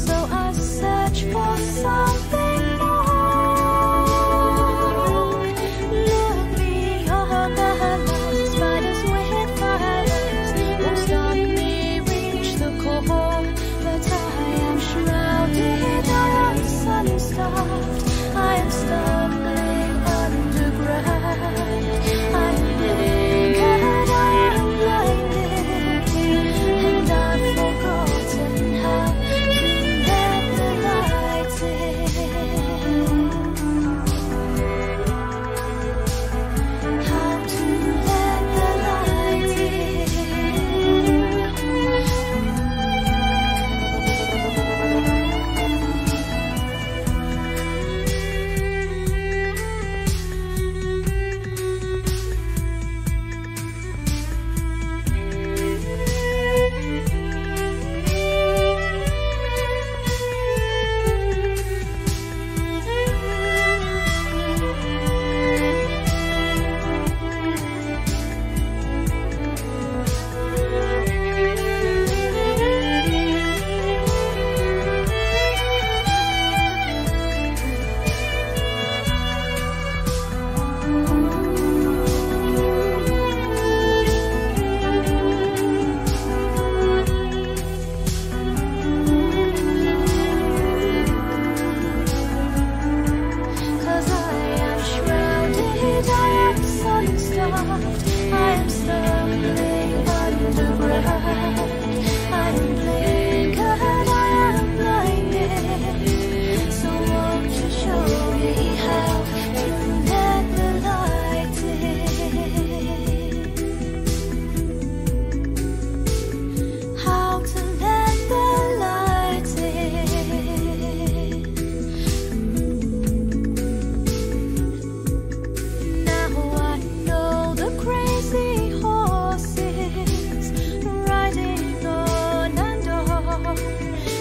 So I search for something more. Look beyond the lies, spiders with violence won't stop me reach the core. But I am shrouded, I am sun-starved, I am stumbling underground. I am naked, I am blinded, and I've forgotten how to let the light in. How to let the light in. Cause I am shrouded, I am sun-starved, I am stumbling underground. I am blinkered, I am blinded. So won't you show me how to let the light in? How to let the light in? Now I know the crazy horses riding on and on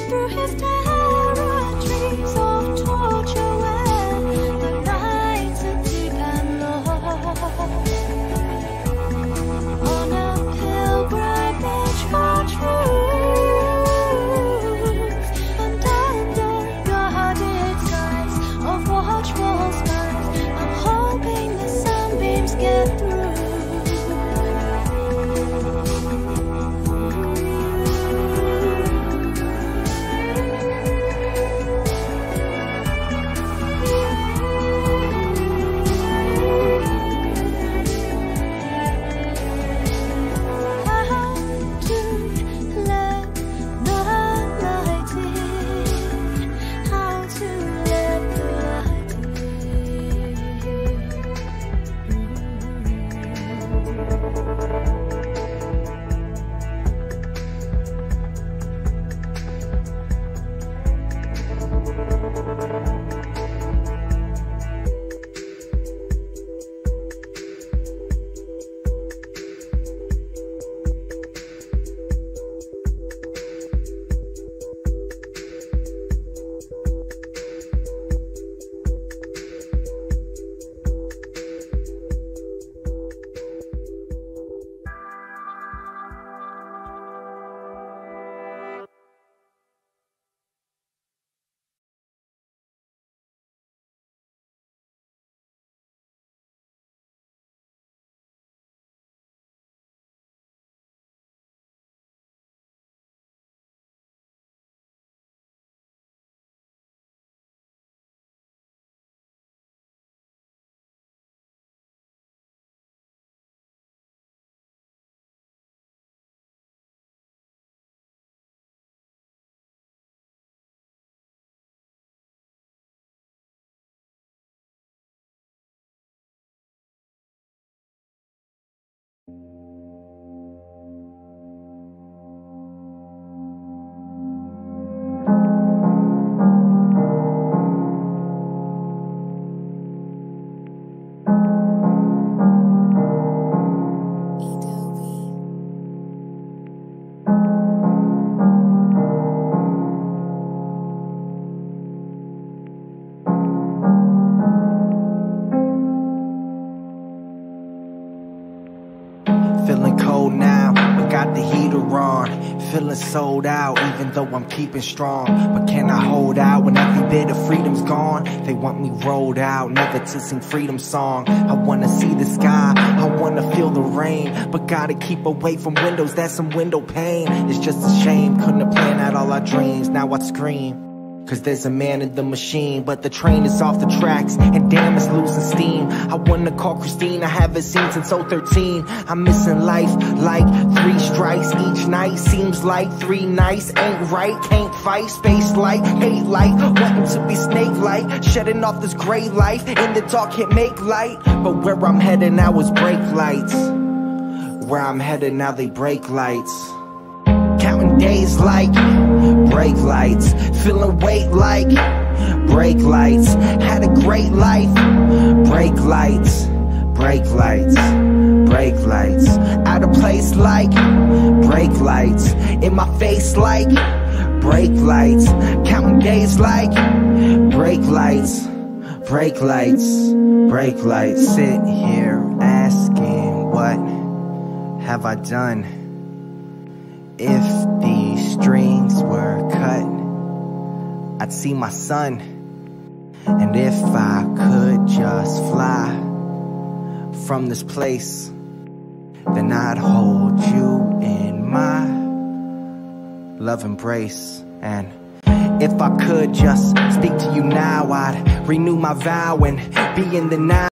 through his territories of torture where the nights are deep and long. On a pilgrimage for truth, and under guarded skies of watchful skies, I'm hoping the sunbeams get through. feeling sold out, even though I'm keeping strong. But can I hold out when every bit of freedom's gone? They want me rolled out, never to sing freedom song. I wanna see the sky, I wanna feel the rain, but gotta keep away from windows, that's some window pane. It's just a shame, couldn't have planned out all our dreams. Now I'd scream, cause there's a man in the machine. But the train is off the tracks, and damn, it's losing steam. I wanna call Christine, I haven't seen since 013. I'm missing life like 3 strikes each night. Seems like 3 nights ain't right. Can't fight, space light, hate light, wanting to be snake-like, shedding off this gray life. In the dark can't make light, but where I'm headed now is brake lights. Where I'm headed now they break lights. Counting days like brake lights, feeling weight like brake lights. Had a great life, brake lights, brake lights, brake lights. Out of place like brake lights, in my face like brake lights. Counting days like brake lights, brake lights, brake lights. Sit here asking, what have I done? If these strings were cut, I'd see my son. And if I could just fly from this place, then I'd hold you in my love embrace. And if I could just speak to you now, I'd renew my vow and be in the now.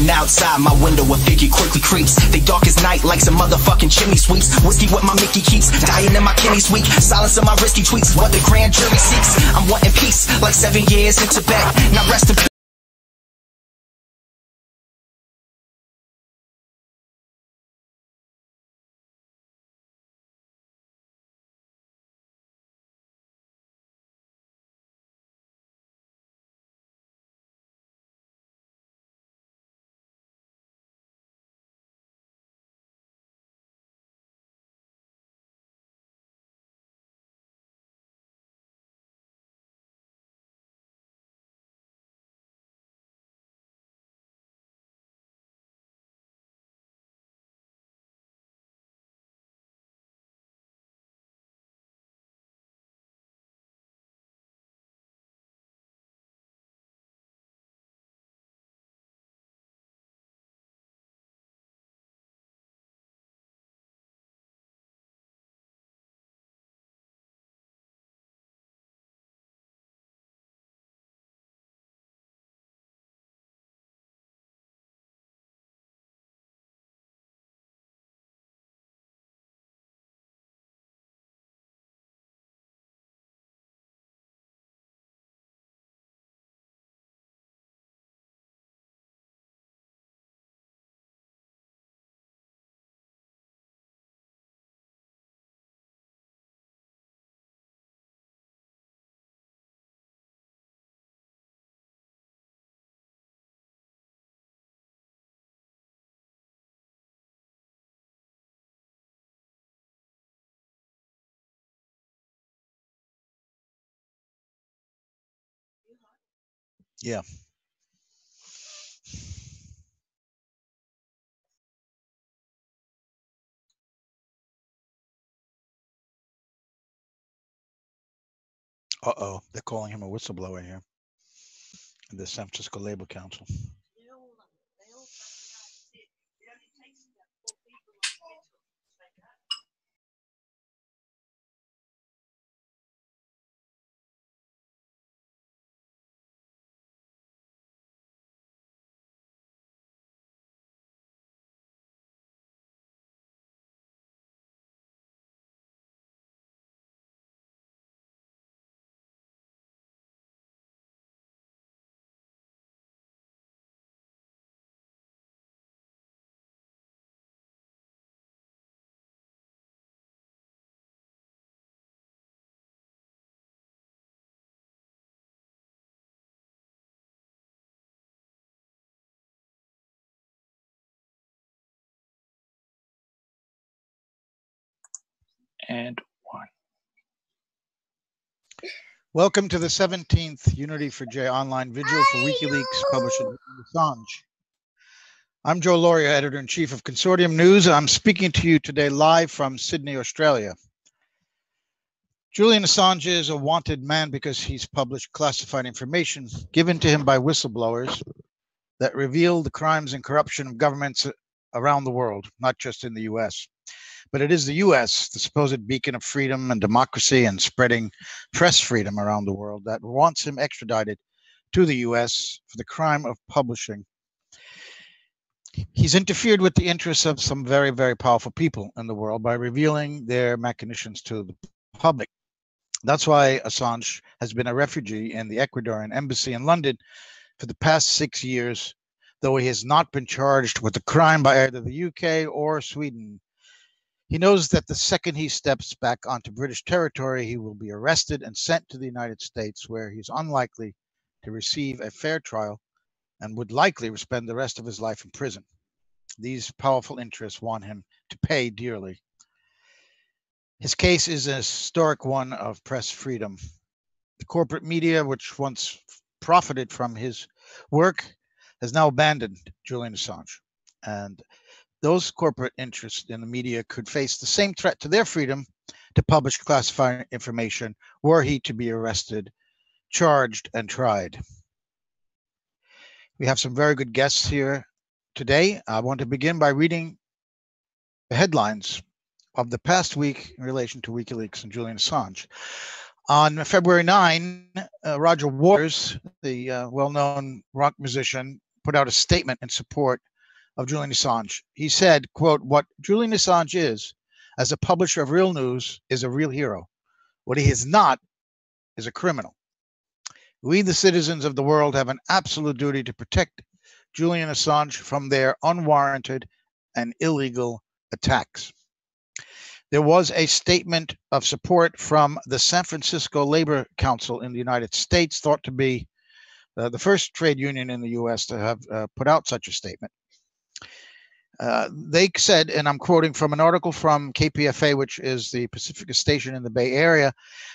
Looking outside my window, a figure quickly creeps. They dark as night like some motherfucking chimney sweeps. Whiskey what my Mickey keeps, dying in my kidneys weak. Silence of my risky tweets is what the grand jury seeks. I'm wanting peace, like 7 years in Tibet. Now rest in peace. Yeah. Uh-oh, they're calling him a whistleblower here in the San Francisco Labor Council. And one. Welcome to the 17th Unity for J online vigil for WikiLeaks publisher Julian Assange. I'm Joe Lauria, editor-in-chief of Consortium News, and I'm speaking to you today live from Sydney, Australia. Julian Assange is a wanted man because he's published classified information given to him by whistleblowers that reveal the crimes and corruption of governments around the world, not just in the US. But it is the US, the supposed beacon of freedom and democracy and spreading press freedom around the world, that wants him extradited to the US for the crime of publishing. He's interfered with the interests of some very, very powerful people in the world by revealing their machinations to the public. That's why Assange has been a refugee in the Ecuadorian embassy in London for the past 6 years, though he has not been charged with a crime by either the UK or Sweden. He knows that the second he steps back onto British territory, he will be arrested and sent to the United States, where he's unlikely to receive a fair trial and would likely spend the rest of his life in prison. These powerful interests want him to pay dearly. His case is a historic one of press freedom. The corporate media, which once profited from his work, has now abandoned Julian Assange. And those corporate interests in the media could face the same threat to their freedom to publish classified information were he to be arrested, charged, and tried. We have some very good guests here today. I want to begin by reading the headlines of the past week in relation to WikiLeaks and Julian Assange. On February 9, Roger Waters, the well-known rock musician, put out a statement in support of Julian Assange. He said, quote, "What Julian Assange is, as a publisher of real news, is a real hero. What he is not is a criminal. We, the citizens of the world, have an absolute duty to protect Julian Assange from their unwarranted and illegal attacks." There was a statement of support from the San Francisco Labor Council in the United States, thought to be the first trade union in the U.S. to have put out such a statement. They said, and I'm quoting from an article from KPFA, which is the Pacifica station in the Bay Area,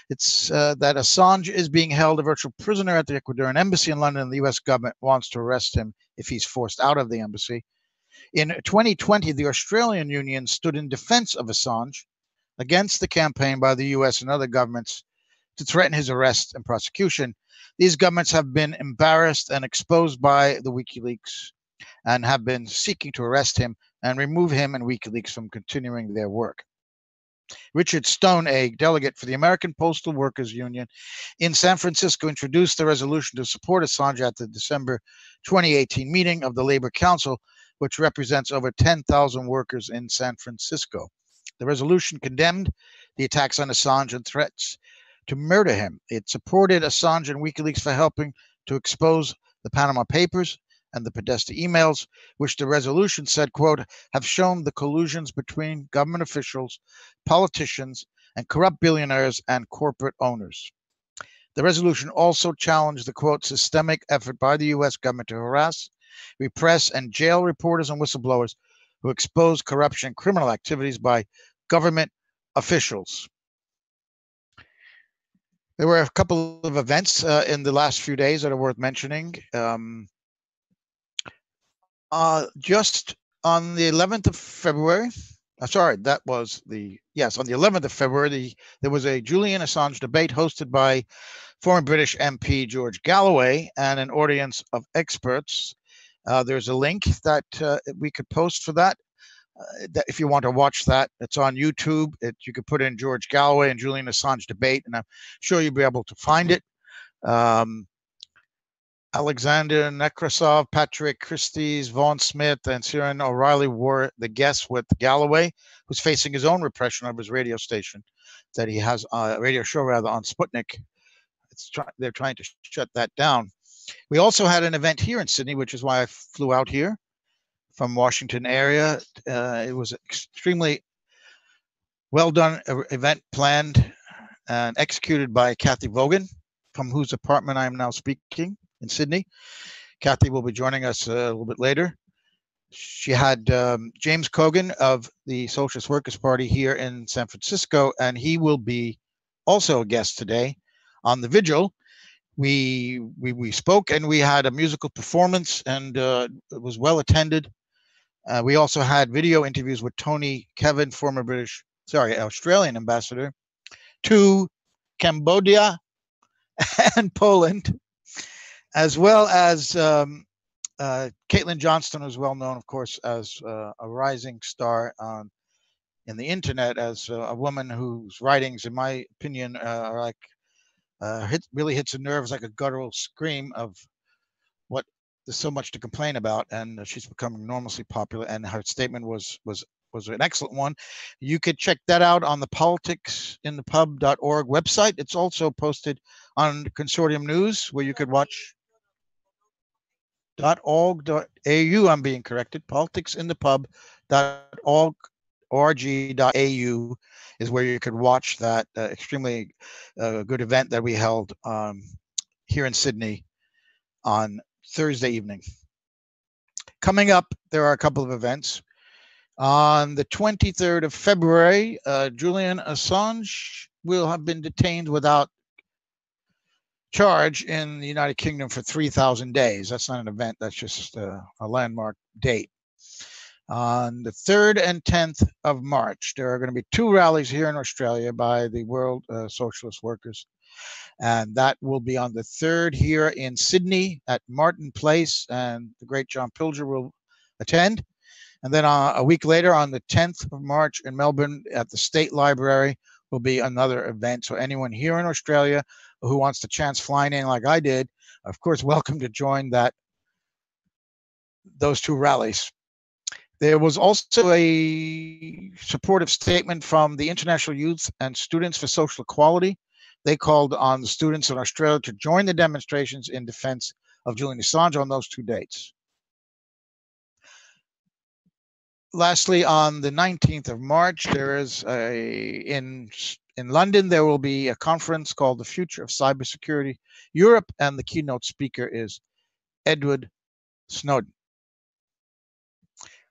it's that Assange is being held a virtual prisoner at the Ecuadorian embassy in London, and the U.S. government wants to arrest him if he's forced out of the embassy. In 2020, the Australian Union stood in defense of Assange against the campaign by the U.S. and other governments to threaten his arrest and prosecution. These governments have been embarrassed and exposed by the WikiLeaks and have been seeking to arrest him and remove him and WikiLeaks from continuing their work. Richard Stone, a delegate for the American Postal Workers Union in San Francisco, introduced the resolution to support Assange at the December 2018 meeting of the Labor Council, which represents over 10,000 workers in San Francisco. The resolution condemned the attacks on Assange and threats to murder him. It supported Assange and WikiLeaks for helping to expose the Panama Papers and the Podesta emails, which the resolution said, quote, "have shown the collusions between government officials, politicians, and corrupt billionaires and corporate owners." The resolution also challenged the, quote, "systemic effort by the U.S. government to harass, repress, and jail reporters and whistleblowers who expose corruption and criminal activities by government officials." There were a couple of events in the last few days that are worth mentioning. Just on the 11th of February, on the 11th of February, there was a Julian Assange debate hosted by former British MP George Galloway and an audience of experts. There's a link that we could post for that. That if you want to watch that, it's on YouTube. You could put in George Galloway and Julian Assange debate, and I'm sure you'll be able to find it. Alexander Nekrasov, Patrick Christie's, Vaughn Smith, and Ciaran O'Reilly were the guests with Galloway, who's facing his own repression of his radio station that he has, a radio show rather, on Sputnik. They're trying to shut that down. We also had an event here in Sydney, which is why I flew out here from Washington area. It was extremely well done event, planned and executed by Kathy Vogan, from whose apartment I am now speaking in Sydney. Kathy will be joining us a little bit later. She had James Cogan of the Socialist Workers' Party here in San Francisco, and he will be also a guest today on the Vigil. We spoke and we had a musical performance, and it was well attended. We also had video interviews with Tony Kevin, former Australian ambassador to Cambodia and Poland, as well as Caitlin Johnston, who's well known, of course, as a rising star in the internet, as a woman whose writings, in my opinion, are like really hits the nerves like a guttural scream of what there's so much to complain about, and she's becoming enormously popular. And her statement was an excellent one. You could check that out on the politicsinthepub.org website. It's also posted on Consortium News, where you could watch .org.au. I'm being corrected. Politicsinthepub.org.au is where you could watch that extremely good event that we held here in Sydney on Thursday evening. Coming up, there are a couple of events. On the 23rd of February, Julian Assange will have been detained without charge in the United Kingdom for 3,000 days. That's not an event, that's just a landmark date. On the 3rd and 10th of March, there are going to be 2 rallies here in Australia by the World Socialist Workers. And that will be on the 3rd here in Sydney at Martin Place, and the great John Pilger will attend. And then a week later, on the 10th of March in Melbourne at the State Library, will be another event. So anyone here in Australia who wants the chance flying in like I did, of course, welcome to join that those two rallies. There was also a supportive statement from the International Youth and Students for Social Equality. They called on the students in Australia to join the demonstrations in defense of Julian Assange on those two dates. Lastly, on the 19th of March, there is in London, there will be a conference called The Future of Cybersecurity Europe, and the keynote speaker is Edward Snowden.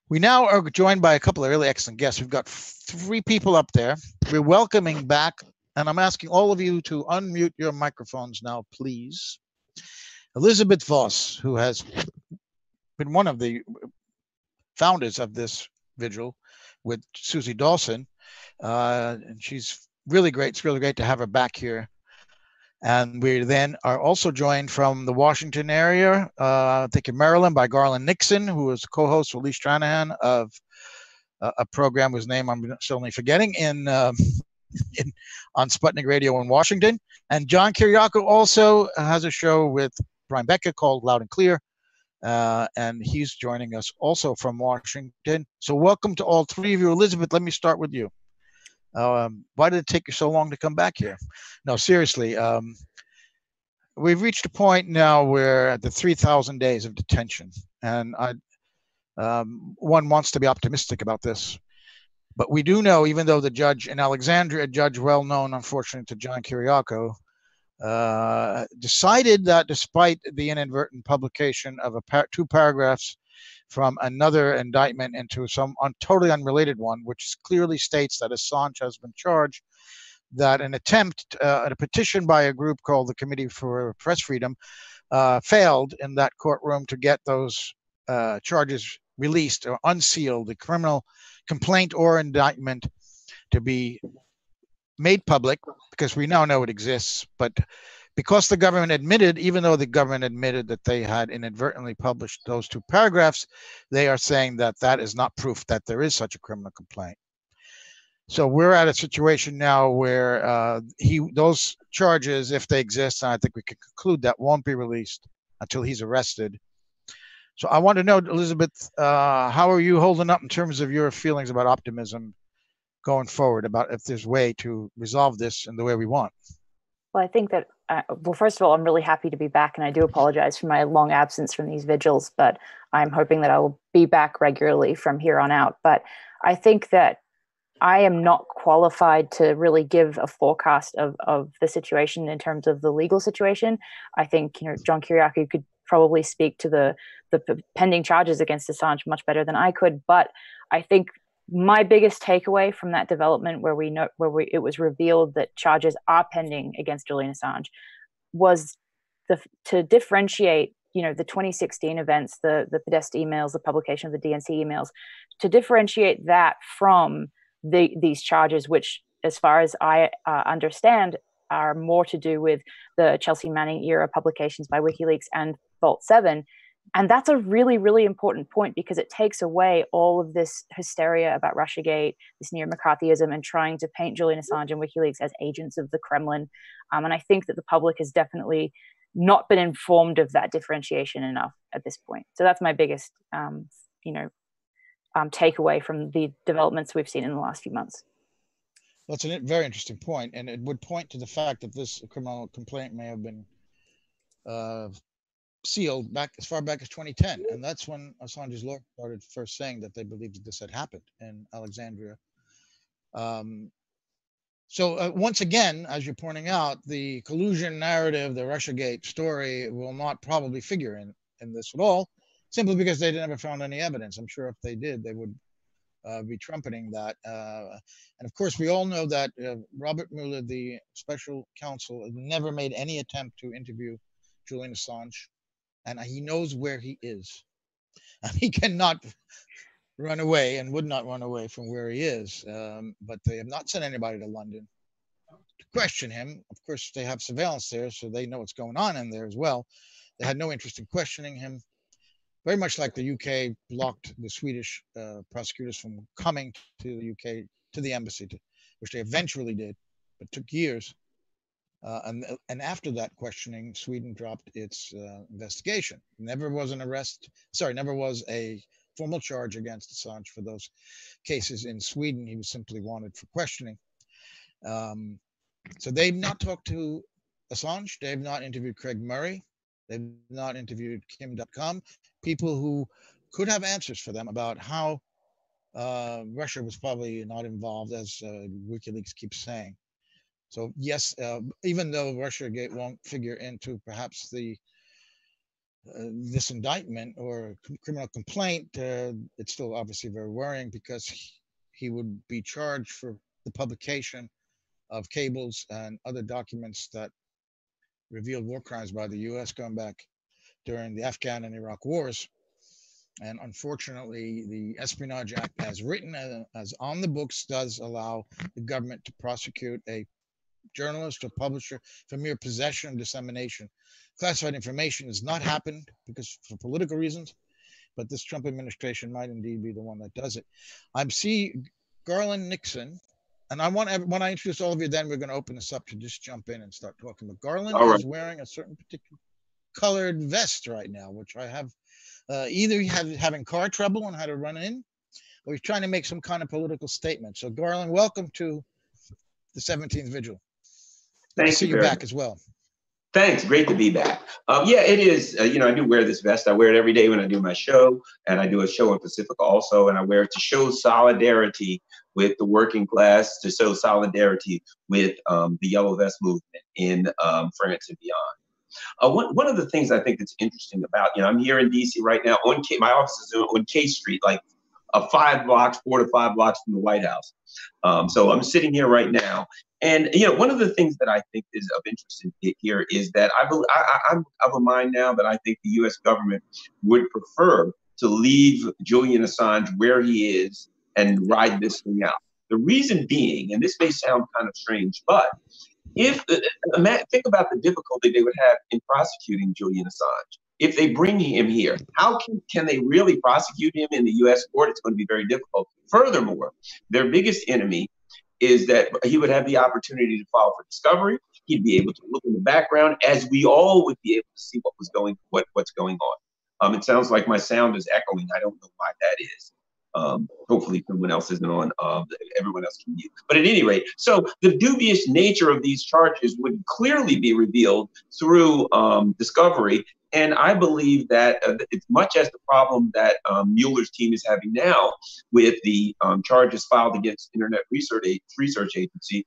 We now are joined by a couple of really excellent guests. We've got three people up there. We're welcoming back, and I'm asking all of you to unmute your microphones now, please. Elizabeth Voss, who has been one of the founders of this vigil with Susie Dawson, and she's really great. It's really great to have her back here. And we then are also joined from the Washington area, I think in Maryland, by Garland Nixon, who is co-host with Lee Stranahan of a program whose name I'm certainly forgetting on Sputnik Radio in Washington. And John Kiriakau also has a show with Brian Becker called Loud and Clear, and he's joining us also from Washington. So welcome to all three of you. Elizabeth, let me start with you. Why did it take you so long to come back here? No, seriously, we've reached a point now where the 3,000 days of detention, and one wants to be optimistic about this, but we do know, even though the judge in Alexandria, a judge well known, unfortunately, to John Kiriakau, decided that despite the inadvertent publication of two paragraphs from another indictment into some totally unrelated one, which clearly states that Assange has been charged, that an attempt at a petition by a group called the Committee for Press Freedom failed in that courtroom to get those charges released or unsealed, the criminal complaint or indictment to be made public, because we now know it exists, but because the government admitted, even though the government admitted that they had inadvertently published those two paragraphs, they are saying that that is not proof that there is such a criminal complaint. So we're at a situation now where those charges, if they exist, and I think we can conclude that, won't be released until he's arrested. So I want to know, Elizabeth, how are you holding up in terms of your feelings about optimism going forward, about if there's a way to resolve this in the way we want? Well, I think that, well, first of all, I'm really happy to be back, and I do apologize for my long absence from these vigils, but I'm hoping that I will be back regularly from here on out. But I think that I am not qualified to really give a forecast of the situation in terms of the legal situation. I think, John Kiriakau could probably speak to the pending charges against Assange much better than I could. But I think my biggest takeaway from that development, where it was revealed that charges are pending against Julian Assange, was to differentiate, the 2016 events, the Podesta emails, the publication of the DNC emails, to differentiate that from these charges, which, as far as I understand, are more to do with the Chelsea Manning era publications by WikiLeaks and Vault 7. And that's a really, really important point, because it takes away all of this hysteria about Russiagate, this neo-McCarthyism, and trying to paint Julian Assange and WikiLeaks as agents of the Kremlin. And I think that the public has definitely not been informed of that differentiation enough at this point. So that's my biggest, takeaway from the developments we've seen in the last few months. That's a very interesting point, and it would point to the fact that this criminal complaint may have been sealed back as far back as 2010, and that's when Assange's lawyer started first saying that they believed that this had happened in Alexandria. So once again, as you're pointing out, the collusion narrative, the Russiagate story, will not probably figure in this at all, simply because they never found any evidence. I'm sure if they did, they would be trumpeting that. And of course, we all know that Robert Mueller, the special counsel, never made any attempt to interview Julian Assange, and he knows where he is. And he cannot run away and would not run away from where he is. But they have not sent anybody to London to question him. Of course, they have surveillance there, so they know what's going on in there as well. They had no interest in questioning him. Very much like the UK blocked the Swedish prosecutors from coming to the UK, to the embassy, which they eventually did, but took years. And after that questioning, Sweden dropped its investigation. Never was an arrest, sorry, never was a formal charge against Assange for those cases in Sweden. He was simply wanted for questioning. So they've not talked to Assange. They've not interviewed Craig Murray. They've not interviewed Kim.com, people who could have answers for them about how Russia was probably not involved, as WikiLeaks keeps saying. So yes, even though Russiagate won't figure into perhaps the this indictment or criminal complaint, it's still obviously very worrying, because he would be charged for the publication of cables and other documents that revealed war crimes by the U.S. going back during the Afghan and Iraq wars. And unfortunately, the Espionage Act, as written, as on the books, does allow the government to prosecute a journalist or publisher for mere possession and dissemination. Classified information has not happened because for political reasons, but this Trump administration might indeed be the one that does it. I see Garland Nixon, and I want, when I introduce all of you, then we're going to open this up to just jump in and start talking. But Garland is wearing a certain particular colored vest right now, which I have either having car trouble and how to run in, or he's trying to make some kind of political statement. So Garland, welcome to the 17th Vigil. Thank you. I see you back as well. Thanks. Great to be back. Yeah, it is. You know, I do wear this vest. I wear it every day when I do my show, and I do a show in Pacifica also, and I wear it to show solidarity with the working class, to show solidarity with the Yellow Vest movement in France and beyond. One of the things I think that's interesting about, you know, I'm here in DC right now. My office is on K Street, like 4 to 5 blocks from the White House. So I'm sitting here right now. And, you know, one of the things that I think is of interest here is that I'm of a mind now that I think the U.S. government would prefer to leave Julian Assange where he is and ride this thing out. The reason being, and this may sound kind of strange, but think about the difficulty they would have in prosecuting Julian Assange. If they bring him here, how can they really prosecute him in the U.S. court? It's going to be very difficult. Furthermore, their biggest enemy is that he would have the opportunity to file for discovery. He'd be able to look in the background, as we all would be able to see what's going on. It sounds like my sound is echoing. I don't know why that is. Hopefully someone else isn't on, everyone else can mute. But at any rate, so the dubious nature of these charges would clearly be revealed through discovery. And I believe that it's much as the problem that Mueller's team is having now with the charges filed against Internet Research Agency,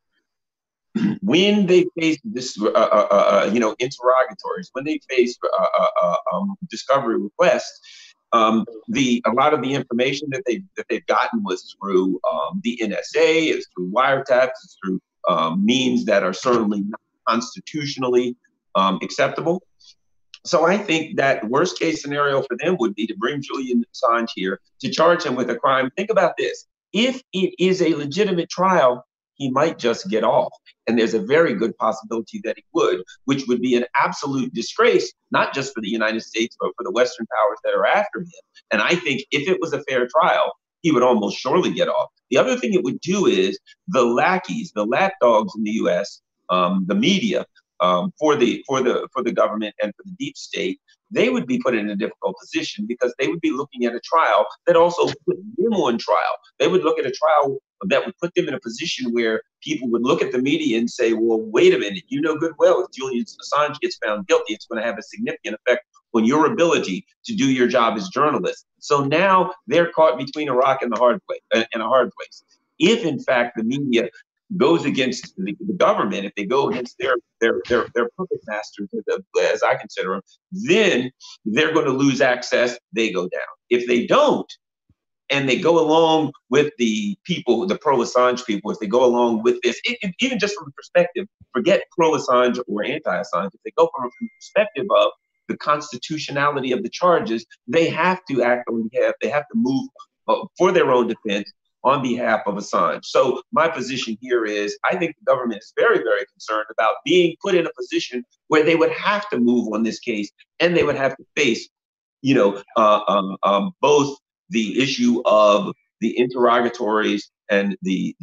when they face this, interrogatories, when they face discovery requests, a lot of the information that they've gotten was through the NSA, it's through wiretaps, it's through means that are certainly not constitutionally acceptable. So I think that worst case scenario for them would be to bring Julian Assange here to charge him with a crime. Think about this. If it is a legitimate trial, he might just get off. And there's a very good possibility that he would, which would be an absolute disgrace, not just for the United States, but for the Western powers that are after him. And I think if it was a fair trial, he would almost surely get off. The other thing it would do is the lackeys, the lapdogs in the US, the media, for the government and for the deep state, they would be put in a difficult position because they would be looking at a trial that also put them on trial. They would look at a trial that would put them in a position where people would look at the media and say, well, wait a minute, you know good well, if Julian Assange gets found guilty, it's going to have a significant effect on your ability to do your job as journalists. So now they're caught between a rock and a hard place. If in fact the media goes against the government, if they go against their puppet masters, as I consider them, then they're going to lose access. They go down. If they don't, and they go along with the people, the pro-Assange people, if they go along with this, even just from the perspective, forget pro-Assange or anti-Assange, if they go from the perspective of the constitutionality of the charges, they have to act on behalf, they have to move for their own defense on behalf of Assange. So my position here is, I think the government is very, very concerned about being put in a position where they would have to move on this case, and they would have to face, both the issue of the interrogatories and the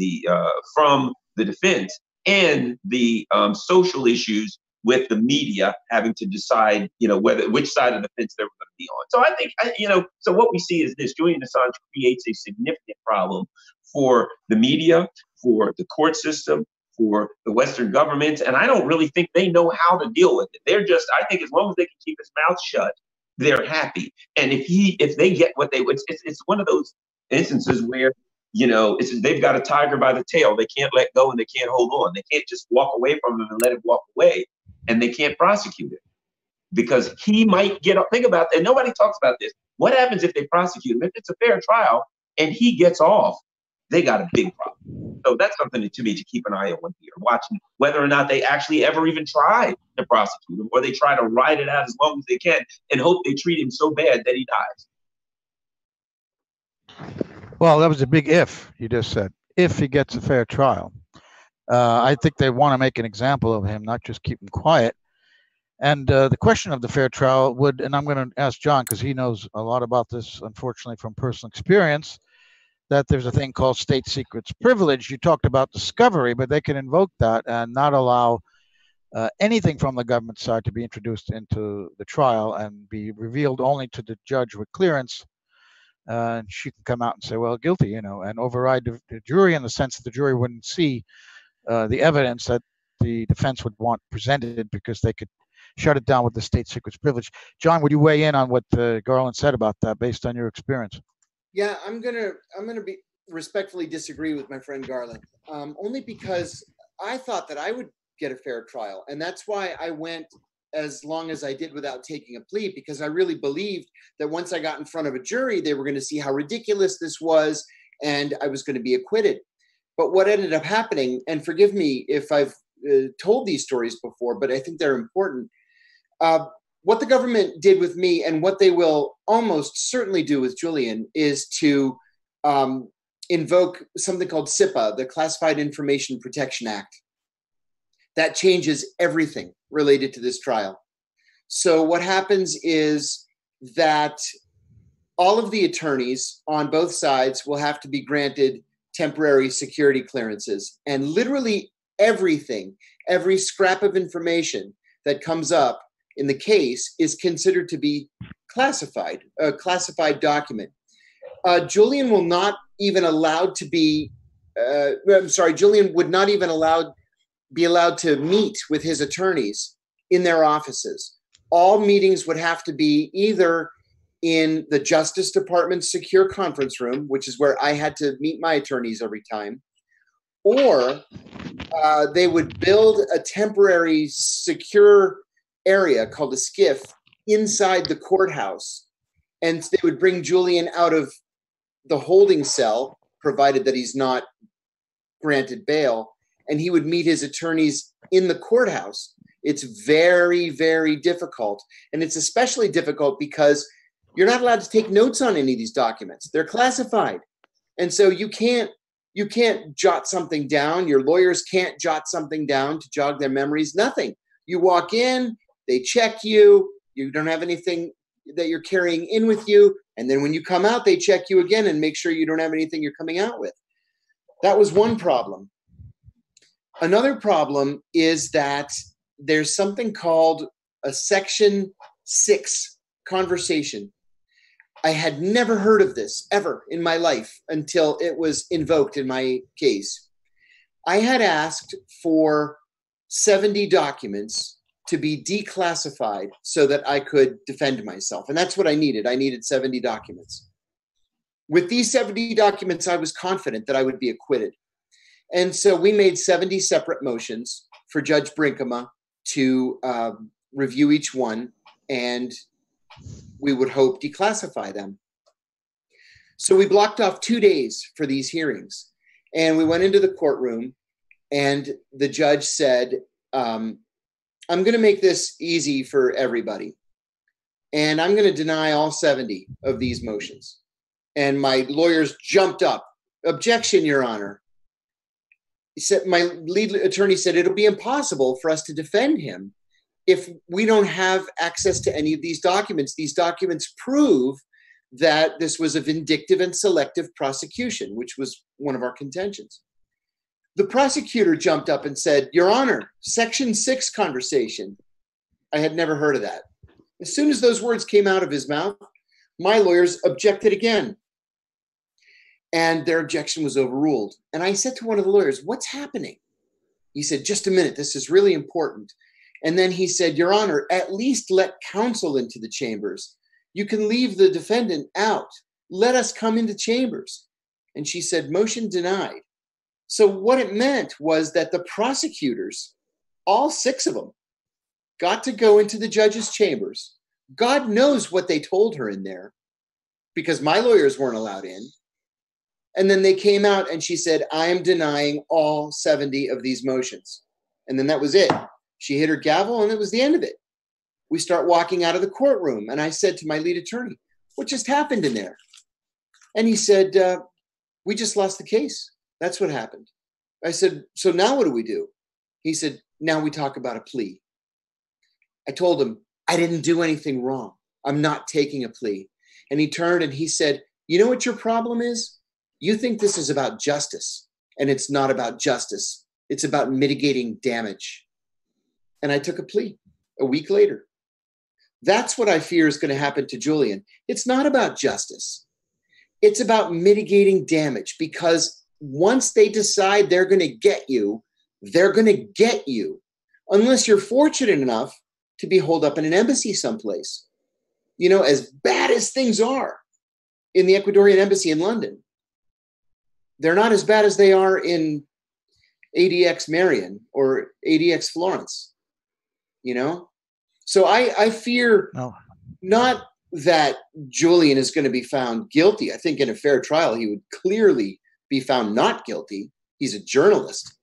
from the defense, and the social issues with the media having to decide, which side of the fence they were going to be on. So I think, so what we see is this: Julian Assange creates a significant problem for the media, for the court system, for the Western governments, and I don't really think they know how to deal with it. I think as long as they can keep his mouth shut, they're happy. And if they get what they would, it's one of those instances where, they've got a tiger by the tail. They can't let go and they can't hold on. They can't just walk away from him and let him walk away, and they can't prosecute him because he might get up. Think about that. Nobody talks about this. What happens if they prosecute him? If it's a fair trial and he gets off, they got a big problem. So that's something to me to keep an eye on here, watching whether or not they actually ever even try to prosecute him, or they try to ride it out as long as they can and hope they treat him so bad that he dies. Well, that was a big if you just said. If he gets a fair trial. I think they want to make an example of him, not just keep him quiet. And the question of the fair trial would, and I'm going to ask John because he knows a lot about this, unfortunately, from personal experience, that there's a thing called state secrets privilege. You talked about discovery, but they can invoke that and not allow anything from the government side to be introduced into the trial and be revealed only to the judge with clearance. And she can come out and say, well, guilty, and override the jury in the sense that the jury wouldn't see the evidence that the defense would want presented because they could shut it down with the state secrets privilege. John, would you weigh in on what Garland said about that based on your experience? Yeah, I'm gonna be respectfully disagree with my friend Garland, only because I thought that I would get a fair trial, and that's why I went as long as I did without taking a plea, because I really believed that once I got in front of a jury, they were going to see how ridiculous this was, and I was going to be acquitted. But what ended up happening, and forgive me if I've told these stories before, but I think they're important. What the government did with me, and what they will almost certainly do with Julian, is to invoke something called SIPA, the Classified Information Protection Act. That changes everything related to this trial. So what happens is that all of the attorneys on both sides will have to be granted temporary security clearances, and literally everything, every scrap of information that comes up in the case is considered to be classified, a classified document. Julian will not even allowed to be, Julian would not even be allowed to meet with his attorneys in their offices. All meetings would have to be either in the Justice Department's secure conference room, which is where I had to meet my attorneys every time, or they would build a temporary secure area called a SCIF inside the courthouse, and they would bring Julian out of the holding cell, provided that he's not granted bail, and he would meet his attorneys in the courthouse. It's very, very difficult. And it's especially difficult because you're not allowed to take notes on any of these documents. They're classified. And so you can't jot something down. Your lawyers can't jot something down to jog their memories. Nothing. You walk in, they check you. You don't have anything that you're carrying in with you. And then when you come out, they check you again and make sure you don't have anything you're coming out with. That was one problem. Another problem is that there's something called a Section 6 conversation. I had never heard of this ever in my life until it was invoked in my case. I had asked for 70 documents to be declassified so that I could defend myself. And that's what I needed. I needed 70 documents. With these 70 documents, I was confident that I would be acquitted. And so we made 70 separate motions for Judge Brinkema to review each one, and we would hope declassify them. So we blocked off 2 days for these hearings, and we went into the courtroom, and the judge said, I'm going to make this easy for everybody, and I'm going to deny all 70 of these motions. And my lawyers jumped up. Objection, Your Honor. He said, my lead attorney said, it'll be impossible for us to defend him if we don't have access to any of these documents. These documents prove that this was a vindictive and selective prosecution, which was one of our contentions. The prosecutor jumped up and said, Your Honor, Section 6 conversation. I had never heard of that. As soon as those words came out of his mouth, my lawyers objected again. And their objection was overruled. And I said to one of the lawyers, what's happening? He said, just a minute, this is really important. And then he said, Your Honor, at least let counsel into the chambers. You can leave the defendant out. Let us come into chambers. And she said, motion denied. So what it meant was that the prosecutors, all 6 of them, got to go into the judge's chambers. God knows what they told her in there, because my lawyers weren't allowed in. And then they came out and she said, I am denying all 70 of these motions. And then that was it. She hit her gavel and it was the end of it. We start walking out of the courtroom. And I said to my lead attorney, what just happened in there? And he said, we just lost the case. That's what happened. I said, so now what do we do? He said, now we talk about a plea. I told him, I didn't do anything wrong. I'm not taking a plea. And he turned and he said, you know what your problem is? You think this is about justice, and it's not about justice. It's about mitigating damage. And I took a plea a week later. That's what I fear is going to happen to Julian. It's not about justice. It's about mitigating damage, because once they decide they're going to get you, they're going to get you, unless you're fortunate enough to be holed up in an embassy someplace. You know, as bad as things are in the Ecuadorian embassy in London, they're not as bad as they are in ADX Marion or ADX Florence, you know? So I fear not that Julian is going to be found guilty. I think in a fair trial, he would clearly be found not guilty. He's a journalist.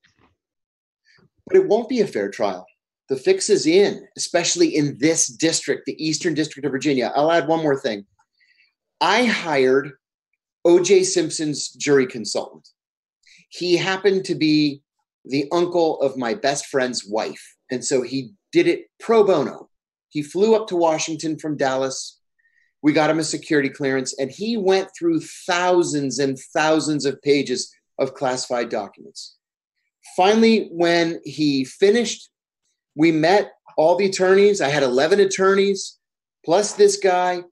But it won't be a fair trial. The fix is in, especially in this district, the Eastern District of Virginia. I'll add one more thing. I hired O.J. Simpson's jury consultant. He happened to be the uncle of my best friend's wife. And so he did it pro bono. He flew up to Washington from Dallas. We got him a security clearance, and he went through thousands and thousands of pages of classified documents. Finally, when he finished, we met all the attorneys. I had 11 attorneys, plus this guy.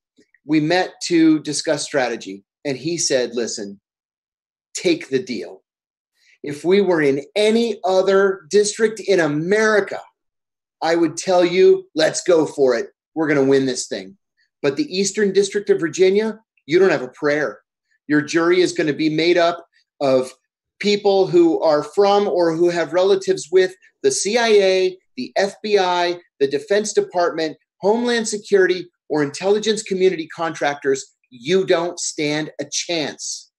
We met to discuss strategy. And he said, listen, take the deal. If we were in any other district in America, I would tell you, let's go for it. We're going to win this thing. But the Eastern District of Virginia, you don't have a prayer. Your jury is going to be made up of people who are from or who have relatives with the CIA, the FBI, the Defense Department, Homeland Security, or intelligence community contractors. You don't stand a chance.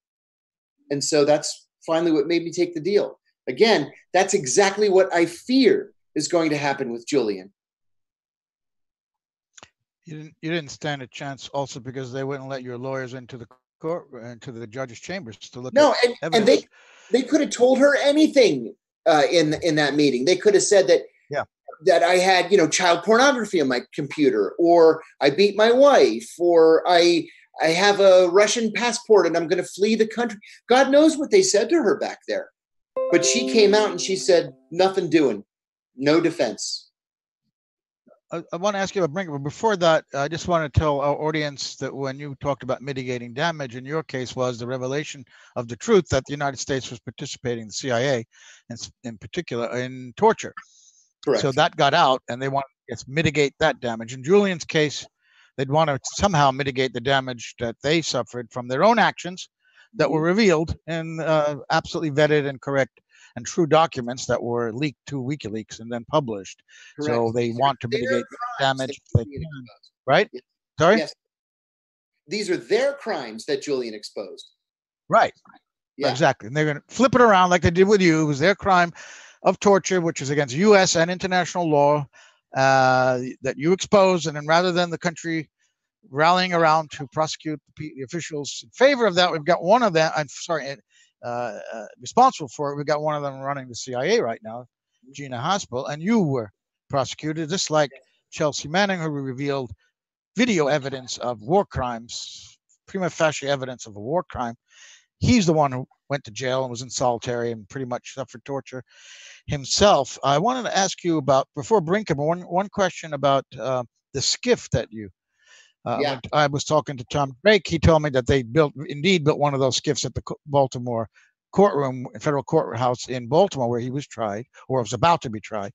And so that's finally what made me take the deal. Again, that's exactly what I fear is going to happen with Julian. You didn't stand a chance also because they wouldn't let your lawyers into the court, into the judge's chambers to look at evidence. And they could have told her anything in that meeting. They could have said that, that I had, child pornography on my computer, or I beat my wife, or I have a Russian passport and I'm going to flee the country. God knows what they said to her back there. But she came out and she said, nothing doing, no defense. I want to ask you about Brinker, but before that, I just want to tell our audience that when you talked about mitigating damage, in your case was the revelation of the truth that the United States was participating, the CIA, and in particular, in torture. Correct. So that got out, and they want to mitigate that damage. In Julian's case, they'd want to somehow mitigate the damage that they suffered from their own actions that were revealed in absolutely vetted and correct and true documents that were leaked to WikiLeaks and then published. Correct. So they want to mitigate damage, right? Yes. Sorry? Yes. These are their crimes that Julian exposed. Right. Yeah. Exactly. And they're going to flip it around like they did with you. It was their crime of torture, which is against U.S. and international law that you exposed. And then rather than the country rallying around to prosecute the officials in favor of that, we've got one of them, responsible for it. We've got one of them running the CIA right now, Gina Haspel, and you were prosecuted, just like Chelsea Manning, who revealed video evidence of war crimes, prima facie evidence of a war crime. He's the one who went to jail and was in solitary and pretty much suffered torture himself. I wanted to ask you about, before Brinkman, one question about the skiff that you, when I was talking to Tom Drake, he told me that they indeed built one of those skiffs at the Baltimore courtroom, federal courthouse in Baltimore, where he was tried or was about to be tried.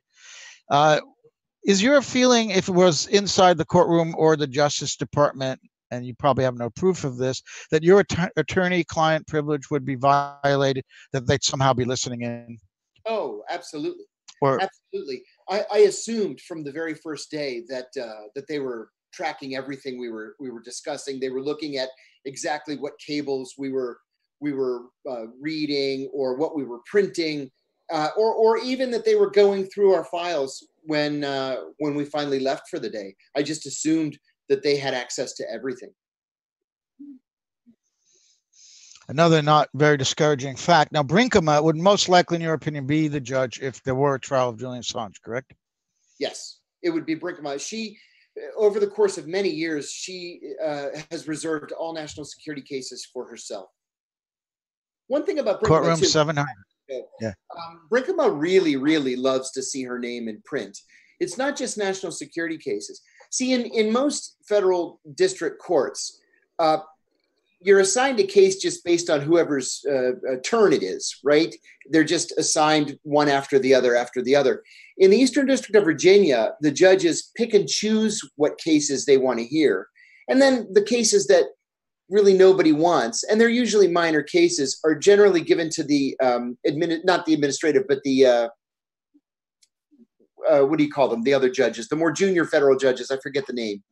Is your feeling, if it was inside the courtroom or the Justice Department, and you probably have no proof of this, that your attorney-client privilege would be violated, that they'd somehow be listening in? Oh, absolutely. Or, absolutely. I assumed from the very first day that that they were tracking everything we were discussing. They were looking at exactly what cables we were reading or what we were printing, or even that they were going through our files when we finally left for the day. I just assumed that they had access to everything. Another not very discouraging fact. Now, Brinkman would most likely, in your opinion, be the judge if there were a trial of Julian Assange, correct? Yes, it would be Brinkman. She, over the course of many years, she has reserved all national security cases for herself. One thing about Brinkman, courtroom too, 700. Yeah. Brinkman really, really loves to see her name in print. It's not just national security cases. See, in most federal district courts, you're assigned a case just based on whoever's turn it is, right? They're just assigned one after the other after the other. In the Eastern District of Virginia, the judges pick and choose what cases they want to hear. And then the cases that really nobody wants, and they're usually minor cases, are generally given to the, not the administrative, but the, what do you call them? The other judges, the more junior federal judges, I forget the name.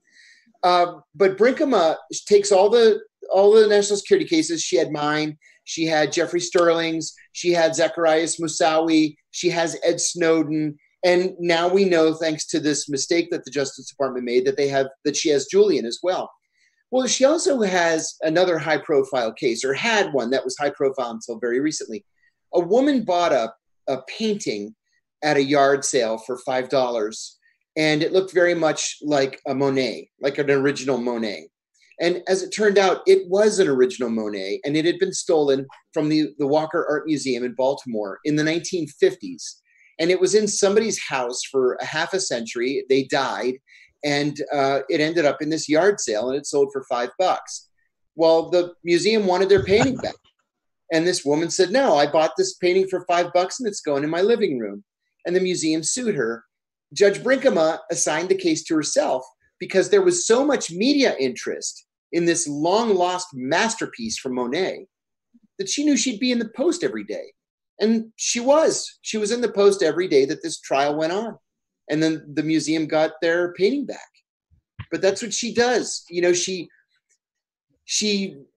But Brinkman takes all the national security cases. She had mine. She had Jeffrey Sterling's. She had Zacharias Moussaoui. She has Ed Snowden. And now we know, thanks to this mistake that the Justice Department made, that she has Julian as well. Well, she also has another high-profile case, or had one that was high-profile until very recently. A woman bought a painting at a yard sale for $5. And it looked very much like a Monet, like an original Monet. And as it turned out, it was an original Monet, and it had been stolen from the Walker Art Museum in Baltimore in the 1950s. And it was in somebody's house for a half a century. They died, and it ended up in this yard sale, and it sold for $5. Well, the museum wanted their painting back. And this woman said, no, I bought this painting for $5 and it's going in my living room. And the museum sued her. Judge Brinkman assigned the case to herself because there was so much media interest in this long-lost masterpiece from Monet that she knew she'd be in the Post every day. And she was. She was in the Post every day that this trial went on. And then the museum got their painting back. But that's what she does. You know, she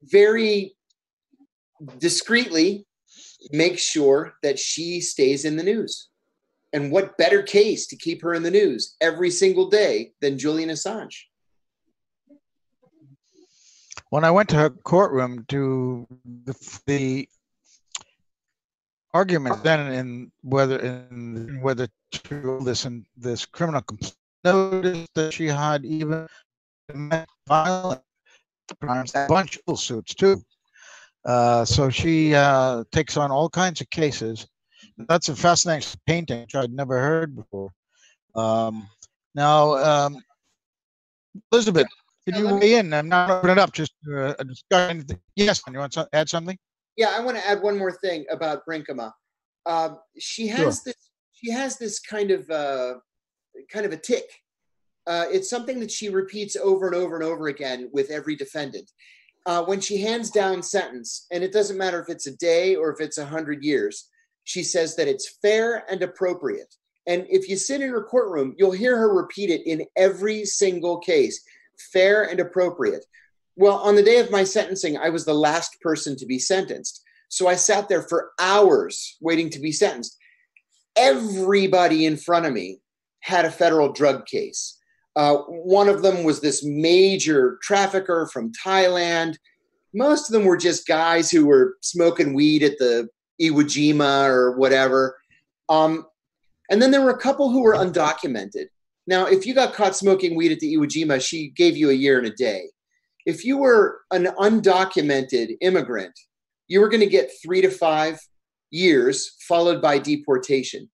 very discreetly makes sure that she stays in the news. And what better case to keep her in the news every single day than Julian Assange? When I went to her courtroom to the argument then in whether to listen this criminal complaint, noticed that she had even violent crimes, a bunch of suits too. So she takes on all kinds of cases. That's a fascinating painting, which I'd never heard before. Now, Elizabeth, could you weigh in? I'm not opening it up, just a discussion. Yes, you want to add something? Yeah, I want to add one more thing about Brinkman. She has this kind of a tick. It's something that she repeats over and over and over again with every defendant. When she hands down sentence, and it doesn't matter if it's a day or if it's 100 years, she says that it's fair and appropriate. And if you sit in her courtroom, you'll hear her repeat it in every single case, fair and appropriate. Well, on the day of my sentencing, I was the last person to be sentenced. So I sat there for hours waiting to be sentenced. Everybody in front of me had a federal drug case. One of them was this major trafficker from Thailand. Most of them were just guys who were smoking weed at the Iwo Jima or whatever. And then there were a couple who were undocumented. Now, if you got caught smoking weed at the Iwo Jima, she gave you a year and a day. If you were an undocumented immigrant, you were going to get 3 to 5 years followed by deportation.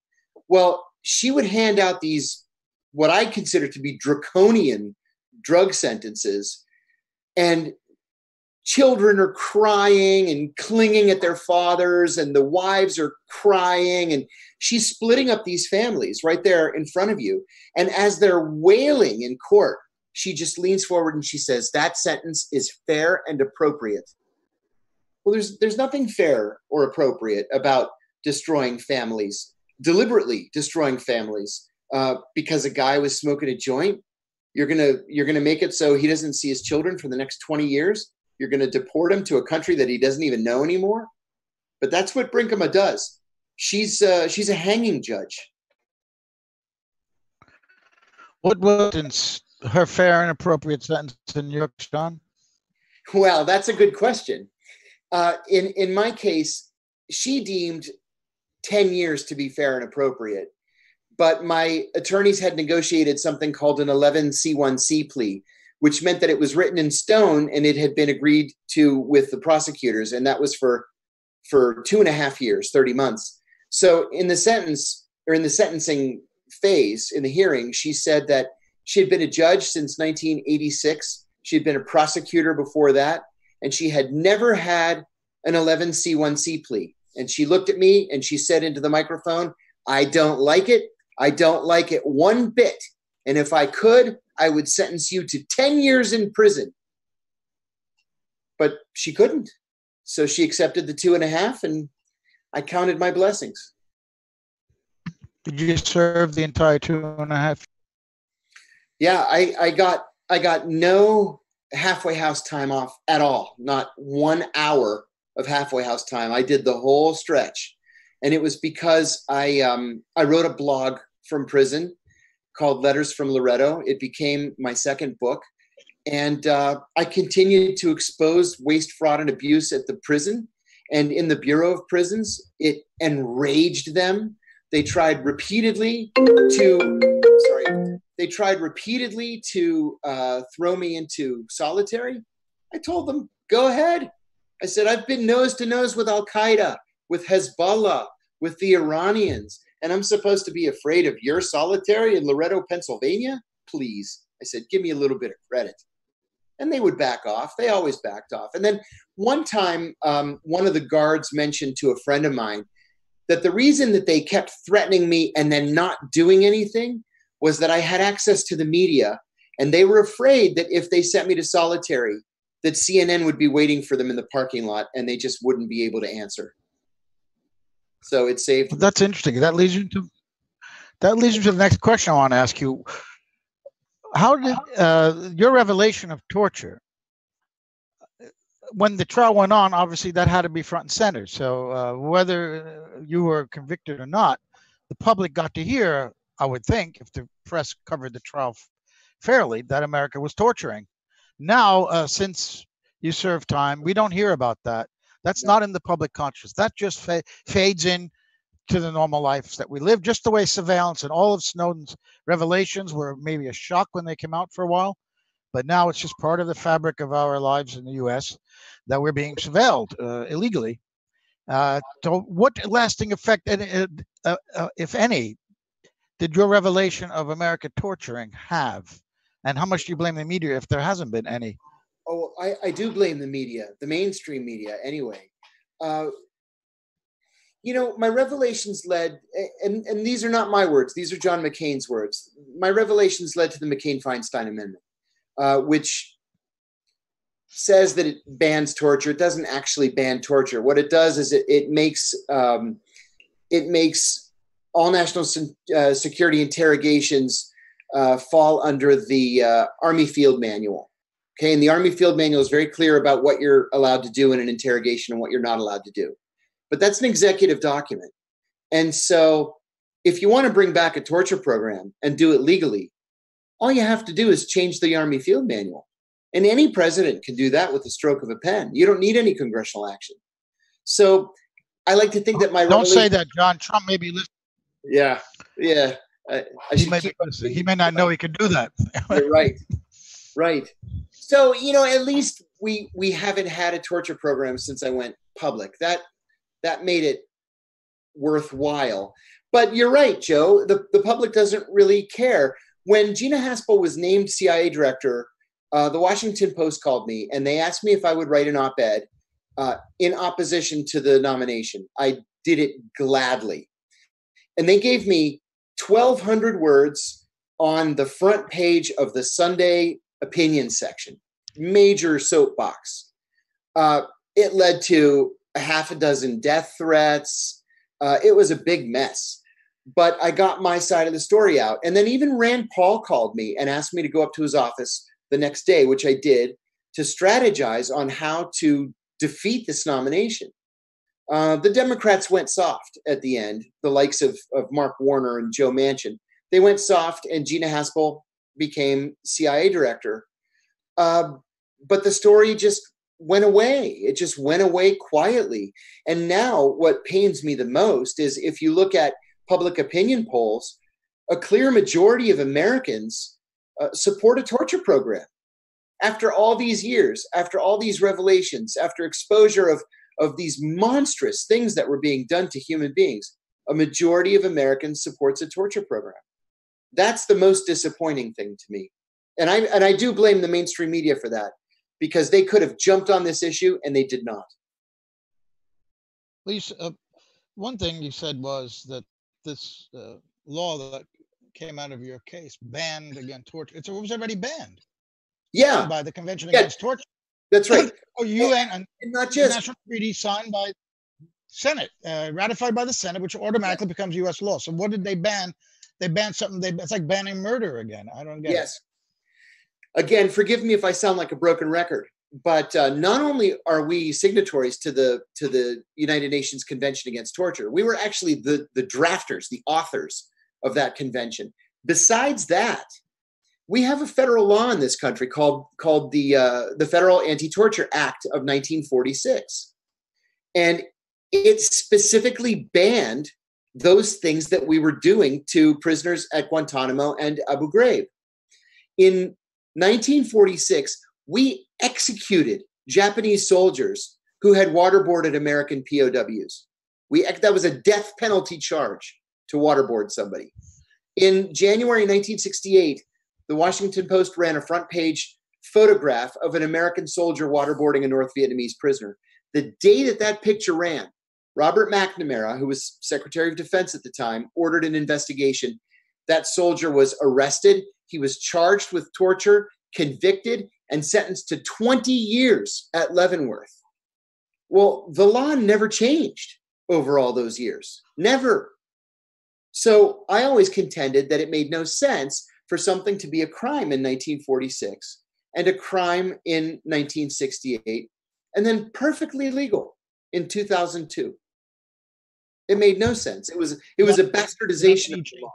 Well, she would hand out these, what I consider to be draconian drug sentences, and children are crying and clinging at their fathers, and the wives are crying, and she's splitting up these families right there in front of you. And as they're wailing in court, she just leans forward and she says, that sentence is fair and appropriate. Well, there's nothing fair or appropriate about destroying families, deliberately destroying families, because a guy was smoking a joint. You're gonna make it so he doesn't see his children for the next 20 years. You're gonna deport him to a country that he doesn't even know anymore. But that's what Brinkema does. She's a hanging judge. What was her fair and appropriate sentence in New York, John? Well, that's a good question. In my case, she deemed 10 years to be fair and appropriate, but my attorneys had negotiated something called an 11C1C plea, which meant that it was written in stone and it had been agreed to with the prosecutors, and that was for 2.5 years, 30 months. So in the sentencing phase, in the hearing, she said that she had been a judge since 1986. She had been a prosecutor before that, and she had never had an 11C1C plea. And she looked at me and she said into the microphone, I don't like it. I don't like it one bit. And if I could, I would sentence you to 10 years in prison. But she couldn't. So she accepted the 2.5, and I counted my blessings. Did you serve the entire 2.5? Yeah, I got no halfway house time off at all. Not 1 hour of halfway house time. I did the whole stretch. And it was because I wrote a blog from prison called Letters from Loretto. It became my second book. And I continued to expose waste, fraud, and abuse at the prison. And in the Bureau of Prisons, it enraged them. They tried repeatedly to throw me into solitary. I told them, go ahead. I said, I've been nose to nose with Al-Qaeda, with Hezbollah, with the Iranians, and I'm supposed to be afraid of your solitary in Loretto, Pennsylvania? Please. I said, give me a little bit of credit. And they would back off. They always backed off. And then one time, one of the guards mentioned to a friend of mine that the reason that they kept threatening me and then not doing anything was that I had access to the media, and they were afraid that if they sent me to solitary, that CNN would be waiting for them in the parking lot and they just wouldn't be able to answer. So it saved. That's interesting. That leads you to the next question I want to ask you. How did your revelation of torture, when the trial went on, obviously that had to be front and center. So whether you were convicted or not, the public got to hear, I would think, if the press covered the trial fairly, that America was torturing. Now, since you serve time, we don't hear about that. That's not in the public conscious. That just fades in to the normal lives that we live, just the way surveillance and all of Snowden's revelations were maybe a shock when they came out for a while. But now it's just part of the fabric of our lives in the U.S. that we're being surveilled illegally. So what lasting effect, if any, did your revelation of America torturing have? And how much do you blame the media if there hasn't been any? Oh, I do blame the media, the mainstream media anyway. My revelations led, and these are not my words, these are John McCain's words. My revelations led to the McCain-Feinstein Amendment, which says that it bans torture. It doesn't actually ban torture. What it does is it makes all national security interrogations fall under the Army Field Manual. Okay, and the Army Field Manual is very clear about what you're allowed to do in an interrogation and what you're not allowed to do. But that's an executive document. And so if you want to bring back a torture program and do it legally, all you have to do is change the Army Field Manual. And any president can do that with the stroke of a pen. You don't need any congressional action. So I like to think that my Don't say that, John. Trump may be listening. Yeah. He may not know he could do that. You're right. Right. So, at least we haven't had a torture program since I went public. That made it worthwhile. But you're right, Joe. The public doesn't really care. When Gina Haspel was named CIA director, the Washington Post called me and they asked me if I would write an op-ed in opposition to the nomination. I did it gladly. And they gave me 1,200 words on the front page of the Sunday opinion section, major soapbox. It led to a half a dozen death threats. It was a big mess, but I got my side of the story out. And then even Rand Paul called me and asked me to go up to his office the next day, which I did, to strategize on how to defeat this nomination. The Democrats went soft at the end, the likes of Mark Warner and Joe Manchin. They went soft and Gina Haspel became CIA director. But the story just went away. It just went away quietly. And now what pains me the most is if you look at public opinion polls, a clear majority of Americans support a torture program. After all these years, after all these revelations, after exposure of these monstrous things that were being done to human beings, a majority of Americans supports a torture program. That's the most disappointing thing to me. And I do blame the mainstream media for that, because they could have jumped on this issue and they did not. Lisa, one thing you said was that this law that came out of your case banned against torture. It was already banned. Yeah. By the Convention Against Torture. That's right. Oh, UN and not just international treaty signed by Senate, ratified by the Senate, which automatically becomes U.S. law. So what did they ban? They banned something. It's like banning murder again. I don't get it. Yes. Again, forgive me if I sound like a broken record, but not only are we signatories to the United Nations Convention Against Torture, we were actually the drafters, the authors of that convention. Besides that, we have a federal law in this country called the Federal Anti-Torture Act of 1946. And it specifically banned those things that we were doing to prisoners at Guantanamo and Abu Ghraib. In 1946, we executed Japanese soldiers who had waterboarded American POWs. That was a death penalty charge to waterboard somebody. In January 1968, the Washington Post ran a front page photograph of an American soldier waterboarding a North Vietnamese prisoner. The day that picture ran, Robert McNamara, who was Secretary of Defense at the time, ordered an investigation. That soldier was arrested. He was charged with torture, convicted, and sentenced to 20 years at Leavenworth. Well, the law never changed over all those years. Never. So I always contended that it made no sense for something to be a crime in 1946 and a crime in 1968 and then perfectly legal in 2002. It made no sense. It was a bastardization of the law.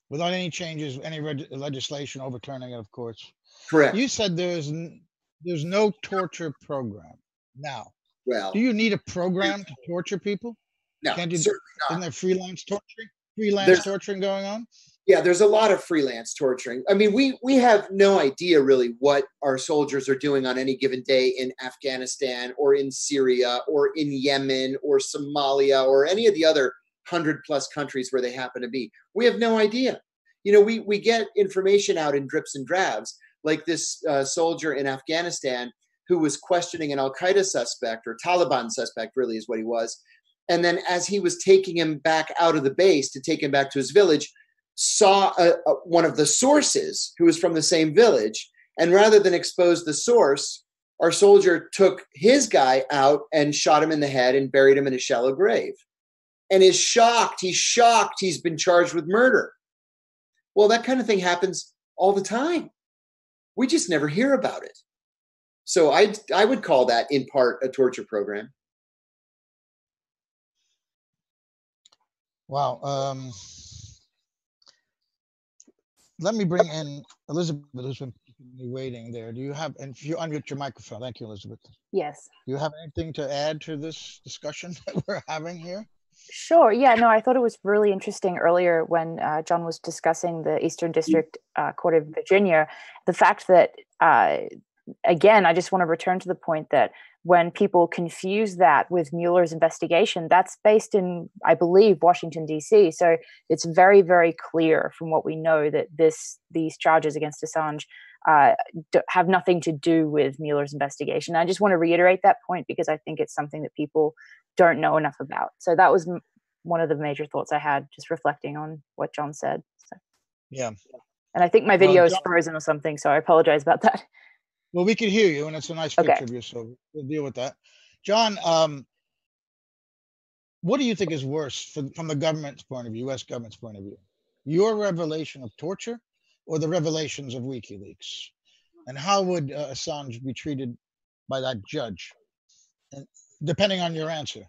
Without any changes, any legislation overturning it, of course. Correct. You said there's no torture program. Now, well, do you need a program to torture people? No, certainly not. Isn't there freelance torturing going on? Yeah, there's a lot of freelance torturing. I mean, we have no idea really what our soldiers are doing on any given day in Afghanistan or in Syria or in Yemen or Somalia or any of the other 100+ countries where they happen to be. We have no idea. You know, we get information out in drips and drabs, like this soldier in Afghanistan who was questioning an Al-Qaeda suspect, or Taliban suspect really is what he was. And then as he was taking him back out of the base to take him back to his village, saw one of the sources who was from the same village. And rather than expose the source, our soldier took his guy out and shot him in the head and buried him in a shallow grave. And is shocked. He's shocked he's been charged with murder. Well, that kind of thing happens all the time. We just never hear about it. So I would call that in part a torture program. Wow. Let me bring in Elizabeth, who's been waiting there. Do you have, and if you unmute your microphone, thank you, Elizabeth. Yes. Do you have anything to add to this discussion that we're having here? Sure. Yeah, no, I thought it was really interesting earlier when John was discussing the Eastern District Court of Virginia, the fact that, again, I just want to return to the point that when people confuse that with Mueller's investigation, that's based in, I believe, Washington, D.C. So it's very, very clear from what we know that these charges against Assange have nothing to do with Mueller's investigation. I just want to reiterate that point because I think it's something that people don't know enough about. So that was one of the major thoughts I had, just reflecting on what John said. So. Yeah. And I think my video is frozen or something, so I apologize about that. Well, we can hear you, and it's a nice picture of you, so we'll deal with that. John, what do you think is worse from the government's point of view, U.S. government's point of view? Your revelation of torture or the revelations of WikiLeaks? And how would Assange be treated by that judge? And depending on your answer.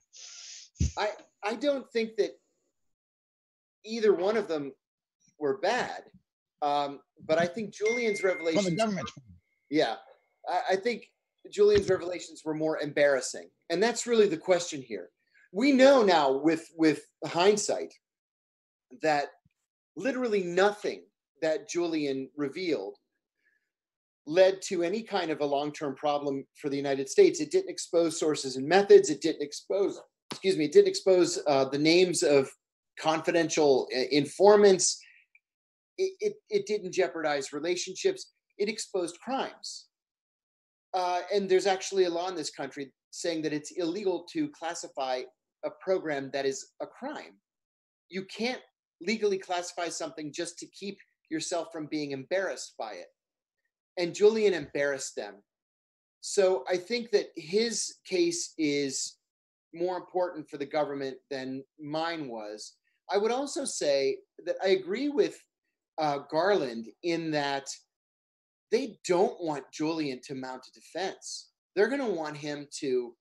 I don't think that either one of them were bad. But I think Julian's revelations... From the government's point of view. Yeah. I think Julian's revelations were more embarrassing. And that's really the question here. We know now with hindsight that literally nothing that Julian revealed led to any kind of a long-term problem for the United States. It didn't expose sources and methods. It didn't expose, the names of confidential informants. It didn't jeopardize relationships. It exposed crimes. And there's actually a law in this country saying that it's illegal to classify a program that is a crime. You can't legally classify something just to keep yourself from being embarrassed by it. And Julian embarrassed them. So I think that his case is more important for the government than mine was. I would also say that I agree with Garland in that they don't want Julian to mount a defense. They're going to want him to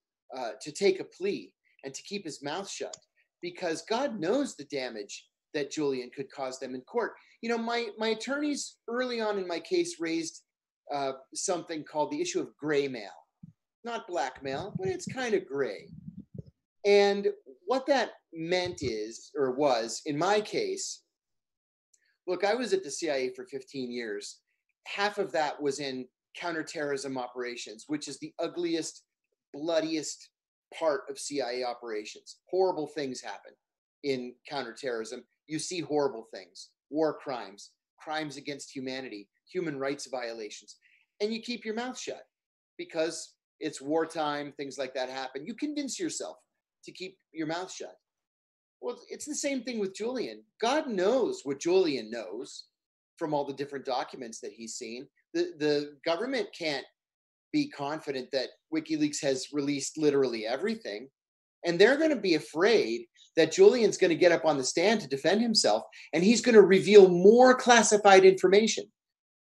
take a plea and to keep his mouth shut, because God knows the damage that Julian could cause them in court. You know, my attorneys early on in my case raised something called the issue of gray mail. Not blackmail, but it's kind of gray. And what that meant is, or was, in my case, look, I was at the CIA for 15 years. Half of that was in counterterrorism operations, which is the ugliest, bloodiest part of CIA operations. Horrible things happen in counterterrorism. You see horrible things, war crimes, crimes against humanity, human rights violations, and you keep your mouth shut because it's wartime, things like that happen. You convince yourself to keep your mouth shut. Well, it's the same thing with Julian. God knows what Julian knows from all the different documents that he's seen. The government can't be confident that WikiLeaks has released literally everything. And they're going to be afraid that Julian's going to get up on the stand to defend himself, and he's going to reveal more classified information.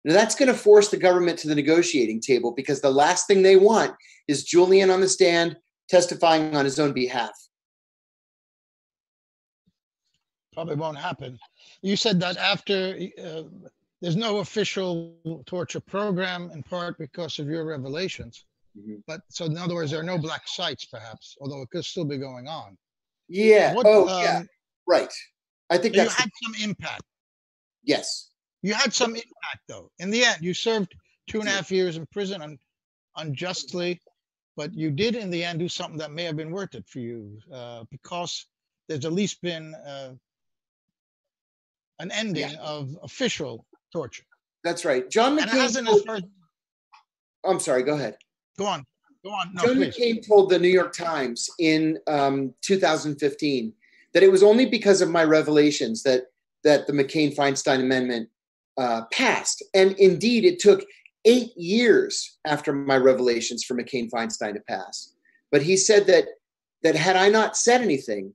Now, that's going to force the government to the negotiating table, because the last thing they want is Julian on the stand testifying on his own behalf. Probably won't happen. You said that after there's no official torture program, in part because of your revelations. Mm-hmm. But so in other words, there are no black sites, perhaps, although it could still be going on. Yeah. Yeah. Right. I think you had some impact. Yes. You had some impact, though. In the end, you served 2.5 years in prison unjustly, but you did, in the end, do something that may have been worth it for you, because there's at least been an ending of official torture. That's right. John McCain. I'm sorry. Go ahead. Go on. No, John please. McCain told the New York Times in 2015 that it was only because of my revelations that the McCain-Feinstein Amendment passed. And indeed, it took 8 years after my revelations for McCain-Feinstein to pass. But he said that had I not said anything,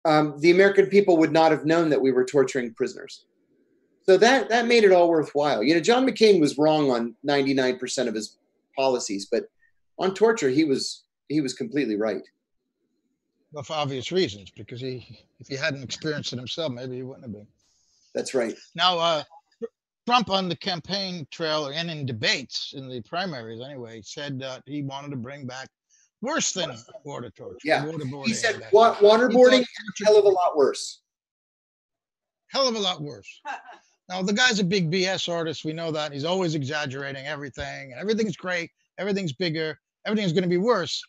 the American people would not have known that we were torturing prisoners. So that made it all worthwhile. You know, John McCain was wrong on 99% of his policies, but on torture, he was completely right. Well, for obvious reasons, because if he hadn't experienced it himself, maybe he wouldn't have been. That's right. Now, Trump on the campaign trail and in debates in the primaries anyway said that he wanted to bring back worse than border torture. Yeah, he said waterboarding is a hell of a lot worse. Hell of a lot worse. Now, the guy's a big BS artist. We know that. He's always exaggerating everything. Everything's great. Everything's bigger. everything's going to be worse.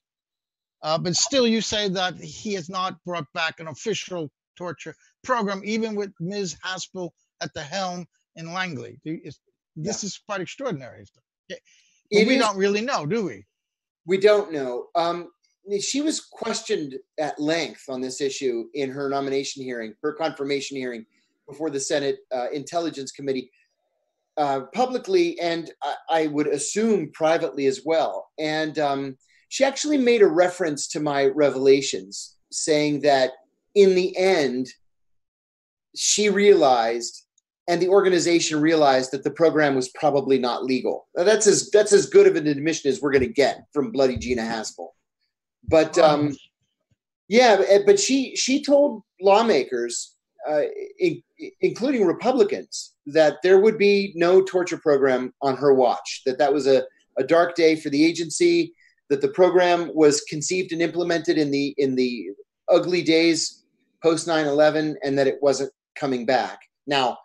But still, you say that he has not brought back an official torture program, even with Ms. Haspel at the helm in Langley. This is quite extraordinary. But we don't really know, do we? We don't know. She was questioned at length on this issue in her nomination hearing, her confirmation hearing before the Senate Intelligence Committee, publicly, and I would assume privately as well. And she actually made a reference to my revelations, saying that in the end, she realized, and the organization realized, that the program was probably not legal. Now, that's as good of an admission as we're going to get from bloody Gina Haspel. But but she told lawmakers, including Republicans, that there would be no torture program on her watch. That was a dark day for the agency. That the program was conceived and implemented in the ugly days post 9/11, and that it wasn't coming back. Now,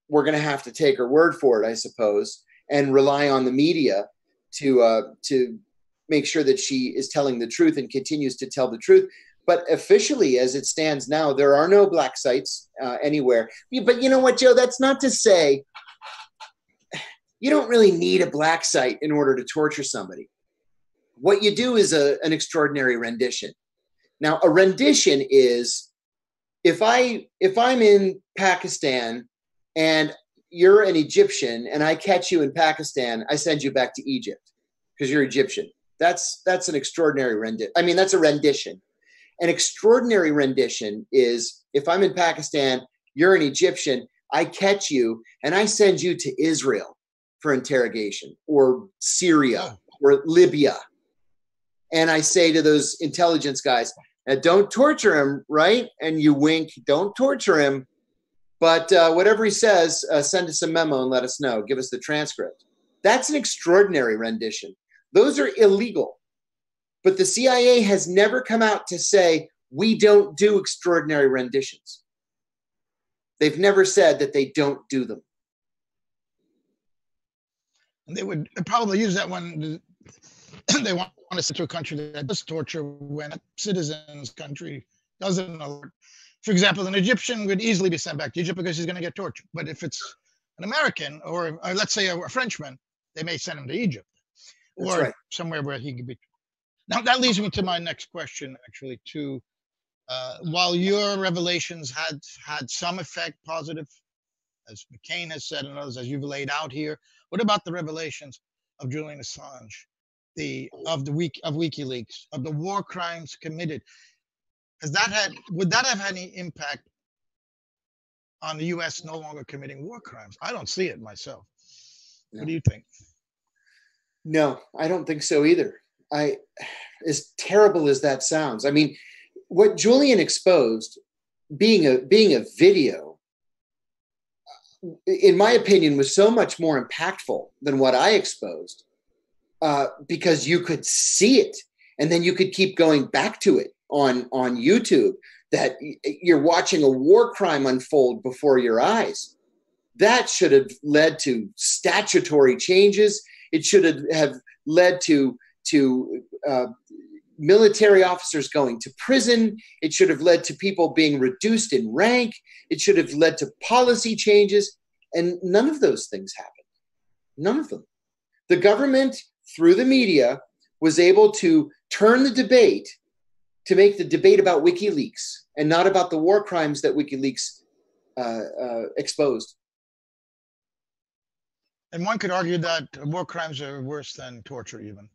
we're going to have to take her word for it, I suppose, and rely on the media to make sure that she is telling the truth and continues to tell the truth. But officially, as it stands now, there are no black sites anywhere. But you know what, Joe? That's not to say you don't really need a black site in order to torture somebody. What you do is an extraordinary rendition. Now, a rendition is if I'm in Pakistan and you're an Egyptian and I catch you in Pakistan, I send you back to Egypt because you're Egyptian. That's an extraordinary rendition. I mean, that's a rendition. An extraordinary rendition is if I'm in Pakistan, you're an Egyptian, I catch you and I send you to Israel for interrogation, or Syria or Libya. And I say to those intelligence guys, don't torture him, right? And you wink, don't torture him. But whatever he says, send us a memo and let us know. Give us the transcript. That's an extraordinary rendition. Those are illegal. But the CIA has never come out to say, we don't do extraordinary renditions. They've never said that they don't do them. And they would probably use that when they want to send to a country that does torture when a citizen's country doesn't alert. For example, an Egyptian would easily be sent back to Egypt because he's going to get tortured. But if it's an American or let's say a Frenchman, they may send him to Egypt or somewhere where he could be. Now, that leads me to my next question, actually, too. While your revelations had some effect, positive, as McCain has said and others, as you've laid out here, what about the revelations of Julian Assange, of WikiLeaks, of the war crimes committed? Would that have any impact on the U.S. no longer committing war crimes? I don't see it myself. No. What do you think? No, I don't think so either. As terrible as that sounds, I mean, what Julian exposed, being a video, in my opinion, was so much more impactful than what I exposed, because you could see it, and then you could keep going back to it on YouTube. That you're watching a war crime unfold before your eyes. That should have led to statutory changes. It should have led to military officers going to prison. It should have led to people being reduced in rank. It should have led to policy changes. And none of those things happened. None of them. The government, through the media, was able to turn the debate to make the debate about WikiLeaks and not about the war crimes that WikiLeaks exposed. And one could argue that war crimes are worse than torture, even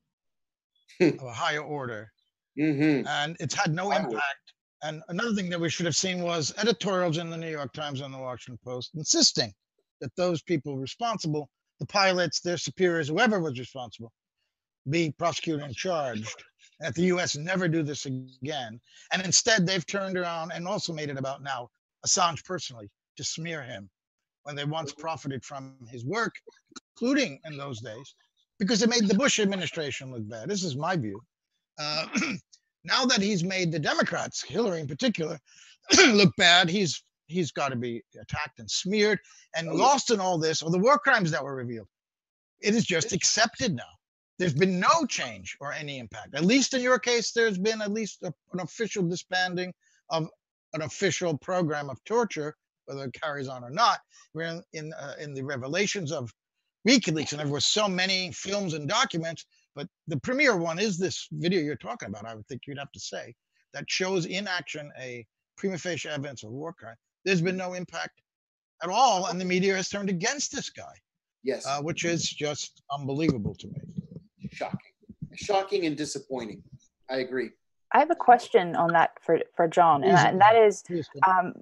of a higher order. Mm-hmm. And it's had no impact. And another thing that we should have seen was editorials in the New York Times and the Washington Post insisting that those people responsible, the pilots, their superiors, whoever was responsible, be prosecuted and charged. And that the U.S. never do this again. And instead, they've turned around and also made it about now Assange personally to smear him when they once profited from his work, including in those days, because it made the Bush administration look bad. This is my view. Now that he's made the Democrats, Hillary in particular, look bad, he's got to be attacked and smeared, and lost in all this are the war crimes that were revealed. It is just accepted now. there's been no change or any impact. At least in your case, there's been at least an official disbanding of an official program of torture, whether it carries on or not. We're in the revelations of WikiLeaks, and there were so many films and documents, but the premier one is this video you're talking about, I would think you'd have to say, that shows in action a prima facie evidence of war crime. There's been no impact at all, and the media has turned against this guy. Yes. Which is just unbelievable to me. Shocking and disappointing. I agree. I have a question on that for John, and that is,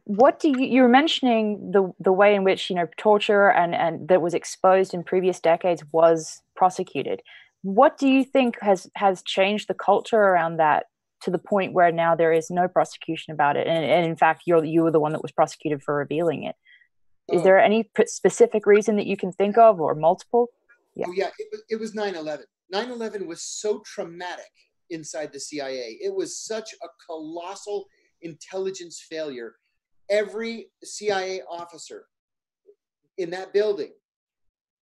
what do you were mentioning the way in which, you know, torture and that was exposed in previous decades was prosecuted. What do you think has changed the culture around that to the point where now there is no prosecution about it, and in fact you were the one that was prosecuted for revealing it? Is there any specific reason that you can think of, or multiple? Yeah. Oh, yeah, it was 9/11. 9/11 was so traumatic inside the CIA. It was such a colossal intelligence failure. Every CIA officer in that building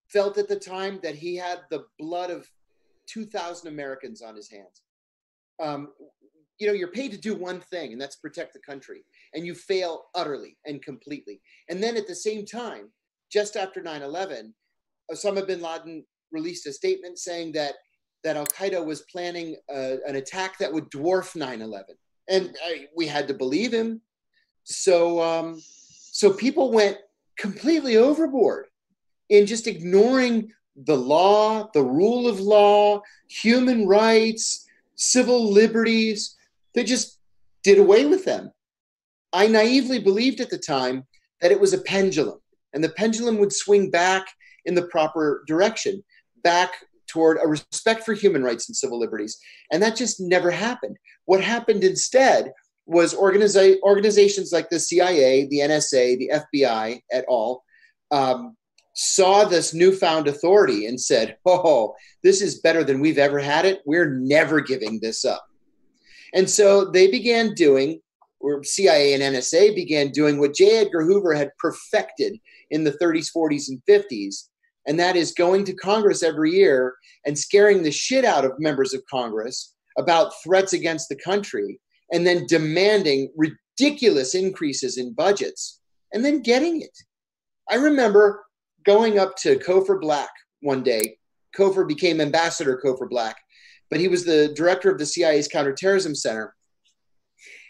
felt at the time that he had the blood of 2,000 Americans on his hands. You know, you're paid to do one thing, and that's protect the country, and you fail utterly and completely. And then at the same time, just after 9/11, Osama bin Laden released a statement saying that Al-Qaeda was planning an attack that would dwarf 9/11. And we had to believe him. So people went completely overboard in just ignoring the law, the rule of law, human rights, civil liberties. They just did away with them. I naively believed at the time that it was a pendulum, and the pendulum would swing back in the proper direction, back toward a respect for human rights and civil liberties. And that just never happened. What happened instead was organizations like the CIA, the NSA, the FBI et al. Saw this newfound authority and said, oh, this is better than we've ever had it. We're never giving this up. And so they began doing, or CIA and NSA began doing what J. Edgar Hoover had perfected in the 30s, 40s, and 50s. And that is going to Congress every year and scaring the shit out of members of Congress about threats against the country, and then demanding ridiculous increases in budgets, and then getting it. I remember going up to Cofer Black one day. Cofer became Ambassador Cofer Black, but he was the director of the CIA's Counterterrorism Center.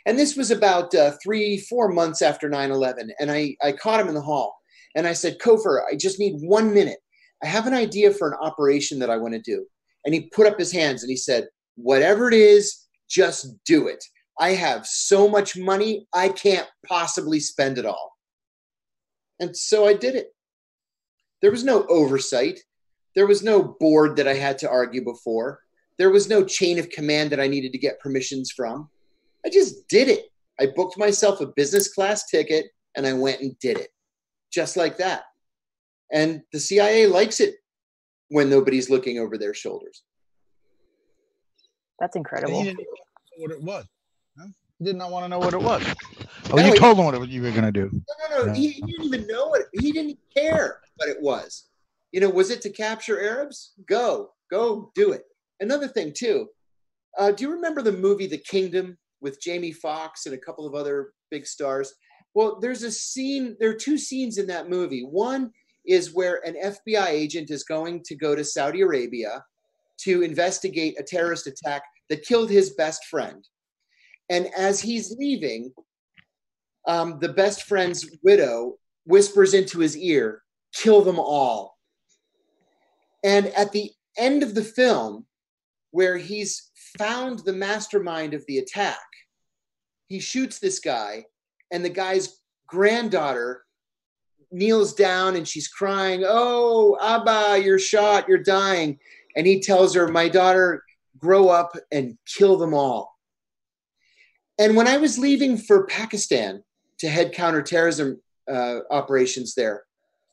And this was about 3-4 months after 9/11. And I caught him in the hall. And I said, Cofer, I just need 1 minute. I have an idea for an operation that I want to do. And he put up his hands and he said, whatever it is, just do it. I have so much money, I can't possibly spend it all. And so I did it. There was no oversight. There was no board that I had to argue before. There was no chain of command that I needed to get permissions from. I just did it. I booked myself a business class ticket and I went and did it. Just like that. And the CIA likes it when nobody's looking over their shoulders. That's incredible. He didn't know what it was. Huh? He did not want to know what it was. Oh, no, you told him what you were going to do. No. He didn't even know it. He didn't care what it was. You know, was it to capture Arabs? Go do it. Another thing too. Do you remember the movie The Kingdom with Jamie Foxx and a couple of other big stars? Well, there's a scene. There are two scenes in that movie. One is where an FBI agent is going to go to Saudi Arabia to investigate a terrorist attack that killed his best friend. And as he's leaving, the best friend's widow whispers into his ear, kill them all. And at the end of the film, where he's found the mastermind of the attack, he shoots this guy, and the guy's granddaughter kneels down and she's crying, oh, Abba, you're shot, you're dying. And he tells her, my daughter, grow up and kill them all. And when I was leaving for Pakistan to head counterterrorism operations there,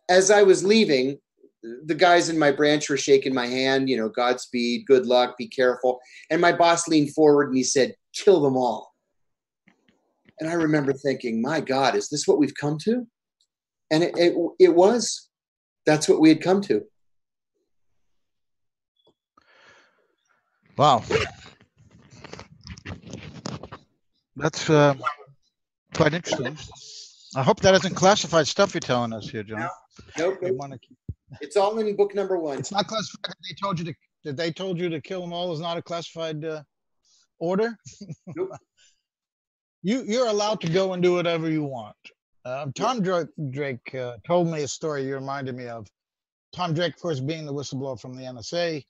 as I was leaving, the guys in my branch were shaking my hand, you know, Godspeed, good luck, be careful. And my boss leaned forward and he said, kill them all. And I remember thinking, my God, is this what we've come to? And it was. That's what we had come to. Wow. That's quite interesting. I hope that isn't classified stuff you're telling us here, John. Nope. You want to keep... It's all in book number 1. It's not classified. They told you to. Did they told you to kill them all? Is not a classified order. Nope. You're allowed to go and do whatever you want. Tom Drake told me a story you reminded me of. Tom Drake, of course, being the whistleblower from the NSA,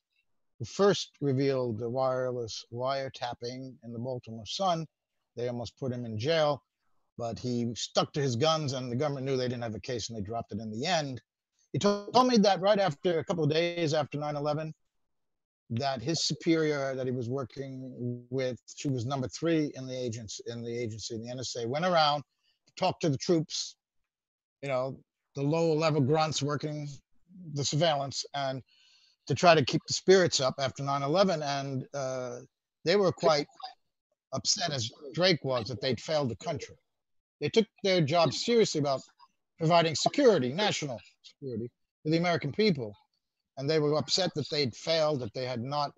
who first revealed the wireless wiretapping in the Baltimore Sun. They almost put him in jail, but he stuck to his guns, and the government knew they didn't have a case, and they dropped it in the end. He told me that right after, a couple of days after 9/11, that his superior that he was working with, she was number 3 in the agency, in the NSA, went around to talk to the troops, you know, the lower level grunts working the surveillance, and to try to keep the spirits up after 9/11. And they were quite upset, as Drake was, that they'd failed the country. They took their job seriously about providing security, national security, to the American people. And they were upset that they'd failed, that they had not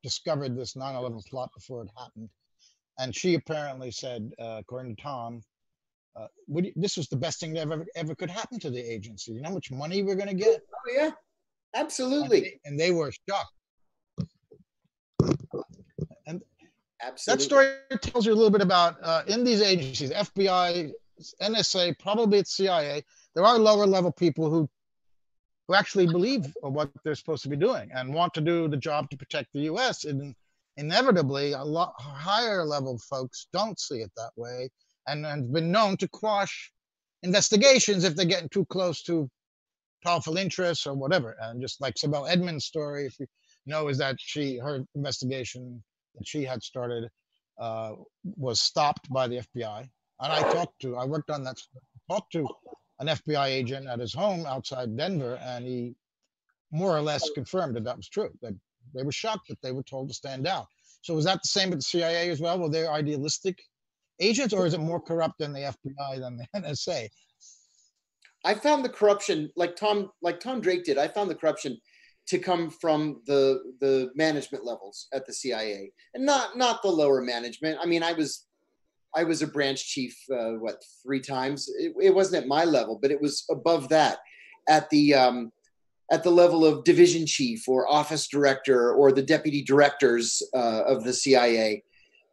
discovered this 9/11 plot before it happened. And she apparently said, according to Tom, this was the best thing that ever could happen to the agency. You know how much money we're going to get? Oh, yeah, absolutely. And they were shocked. And absolutely. That story tells you a little bit about, in these agencies, FBI, NSA, probably it's CIA, there are lower level people who actually believe what they're supposed to be doing and want to do the job to protect the US. And inevitably, a lot higher level folks don't see it that way, and have been known to quash investigations if they're getting too close to powerful interests or whatever. And just like Sibel Edmonds' story, if you know, is that her investigation that she had started was stopped by the FBI. And I worked on that, talked to an FBI agent at his home outside Denver, and he more or less confirmed that was true, that they were shocked that they were told to stand down. So was that the same with the CIA as well? Were they idealistic agents, or is it more corrupt than the FBI than the NSA? I found the corruption, like Tom Drake did, I found the corruption to come from the management levels at the CIA, and not the lower management. I mean, I was a branch chief, 3 times. It wasn't at my level, but it was above that, at the level of division chief or office director or the deputy directors of the CIA.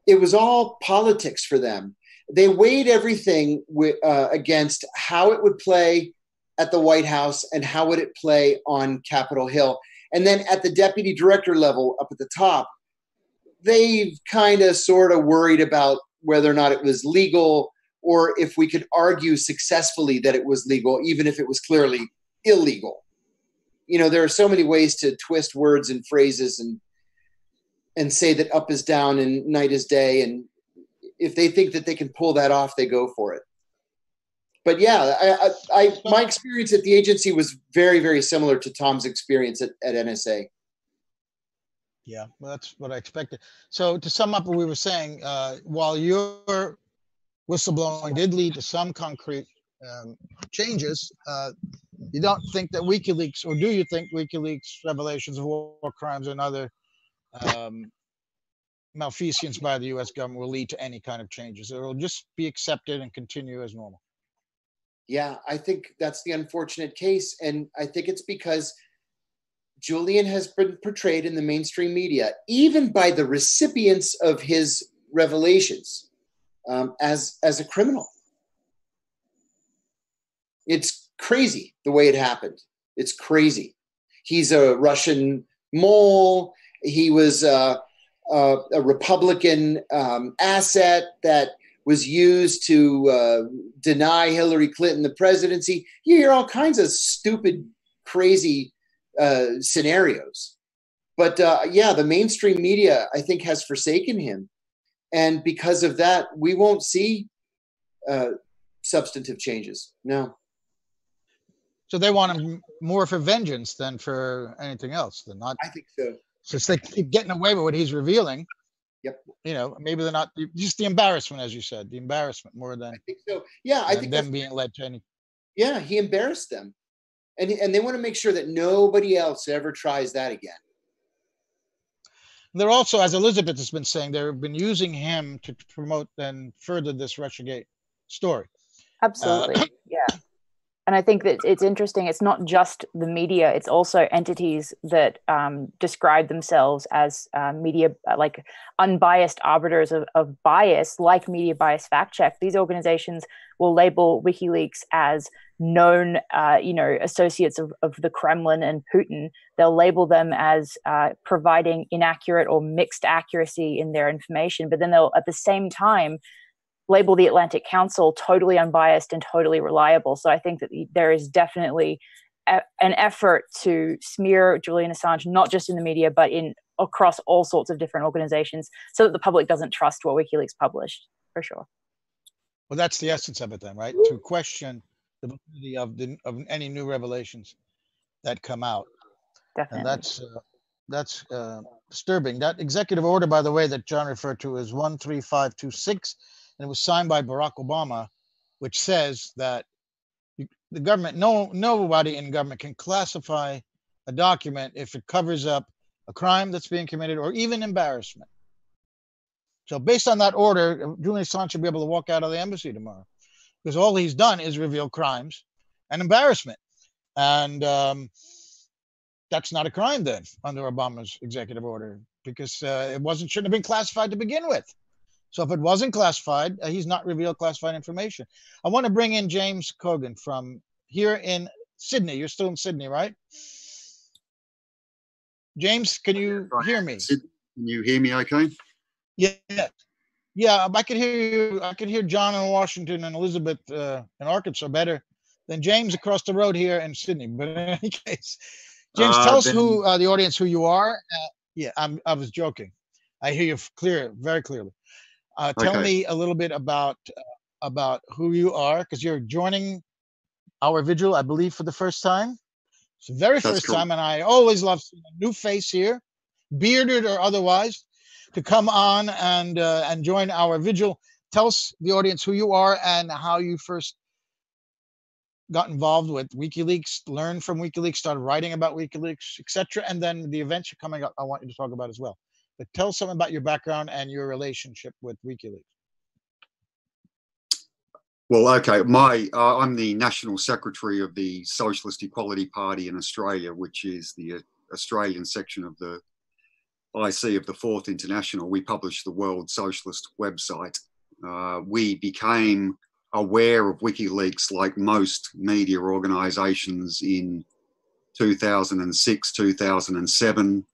It was all politics for them. They weighed everything against how it would play at the White House and how would it play on Capitol Hill. And then at the deputy director level up at the top, they kind of sort of worried about whether or not it was legal, or if we could argue successfully that it was legal, even if it was clearly illegal. You know, there are so many ways to twist words and phrases and say that up is down and night is day. And if they think that they can pull that off, they go for it. But yeah, my experience at the agency was very, very similar to Tom's experience at NSA. Yeah, well, that's what I expected. So to sum up what we were saying, while your whistleblowing did lead to some concrete changes, you don't think that WikiLeaks, or do you think WikiLeaks revelations of war crimes and other malfeasance by the US government will lead to any kind of changes? It will just be accepted and continue as normal. Yeah, I think that's the unfortunate case. And I think it's because Julian has been portrayed in the mainstream media, even by the recipients of his revelations, as a criminal. It's crazy the way it happened. It's crazy. He's a Russian mole. He was a Republican asset that was used to deny Hillary Clinton the presidency. You hear all kinds of stupid, crazy scenarios. But yeah, the mainstream media, I think, has forsaken him. And because of that, we won't see substantive changes. No. So they want him more for vengeance than for anything else. They're not. I think so. Since they keep getting away with what he's revealing. Yep. You know, maybe they're not, just the embarrassment, as you said, the embarrassment more than. I think so. Yeah, I think them being led to any. Yeah, he embarrassed them, and they want to make sure that nobody else ever tries that again. They're also, as Elizabeth has been saying, they've been using him to promote and further this Russiagate story. Absolutely, yeah. And I think that it's interesting. It's not just the media; it's also entities that describe themselves as media, like unbiased arbiters of bias, like Media Bias Fact Check. These organizations will label WikiLeaks as known, associates of the Kremlin and Putin. They'll label them as providing inaccurate or mixed accuracy in their information, but then they'll, at the same time, label the Atlantic Council totally unbiased and totally reliable. So I think that there is definitely an effort to smear Julian Assange, not just in the media, but across all sorts of different organizations, so that the public doesn't trust what WikiLeaks published, for sure. Well, that's the essence of it then, right? To question the validity of any new revelations that come out. Definitely. And that's disturbing. That executive order, by the way, that John referred to is 13526, and it was signed by Barack Obama, which says that the government, nobody in government can classify a document if it covers up a crime that's being committed or even embarrassment. So based on that order, Julian Assange should be able to walk out of the embassy tomorrow, because all he's done is reveal crimes and embarrassment. And that's not a crime then under Obama's executive order, because it shouldn't have been classified to begin with. So if it wasn't classified, he's not revealed classified information. I want to bring in James Cogan from here in Sydney. You're still in Sydney, right? James, can you hear me? Can you hear me okay? Yeah. Yeah, I could hear you. I could hear John in Washington and Elizabeth in Arkansas better than James across the road here in Sydney. But in any case, James, tell us the audience who you are. Yeah, I was joking. I hear you very clearly. Tell me a little bit about who you are, because you're joining our vigil, I believe, for the first time. It's the very first time, and I always love seeing a new face here, bearded or otherwise, to come on and join our vigil. Tell us, the audience, who you are and how you first got involved with WikiLeaks, learned from WikiLeaks, started writing about WikiLeaks, etc. And then the events are coming up I want you to talk about as well. But tell us something about your background and your relationship with WikiLeaks. Well, okay, I'm the National Secretary of the Socialist Equality Party in Australia, which is the Australian section of the IC of the Fourth International. We publish the World Socialist website. We became aware of WikiLeaks, like most media organisations, in 2006, 2007.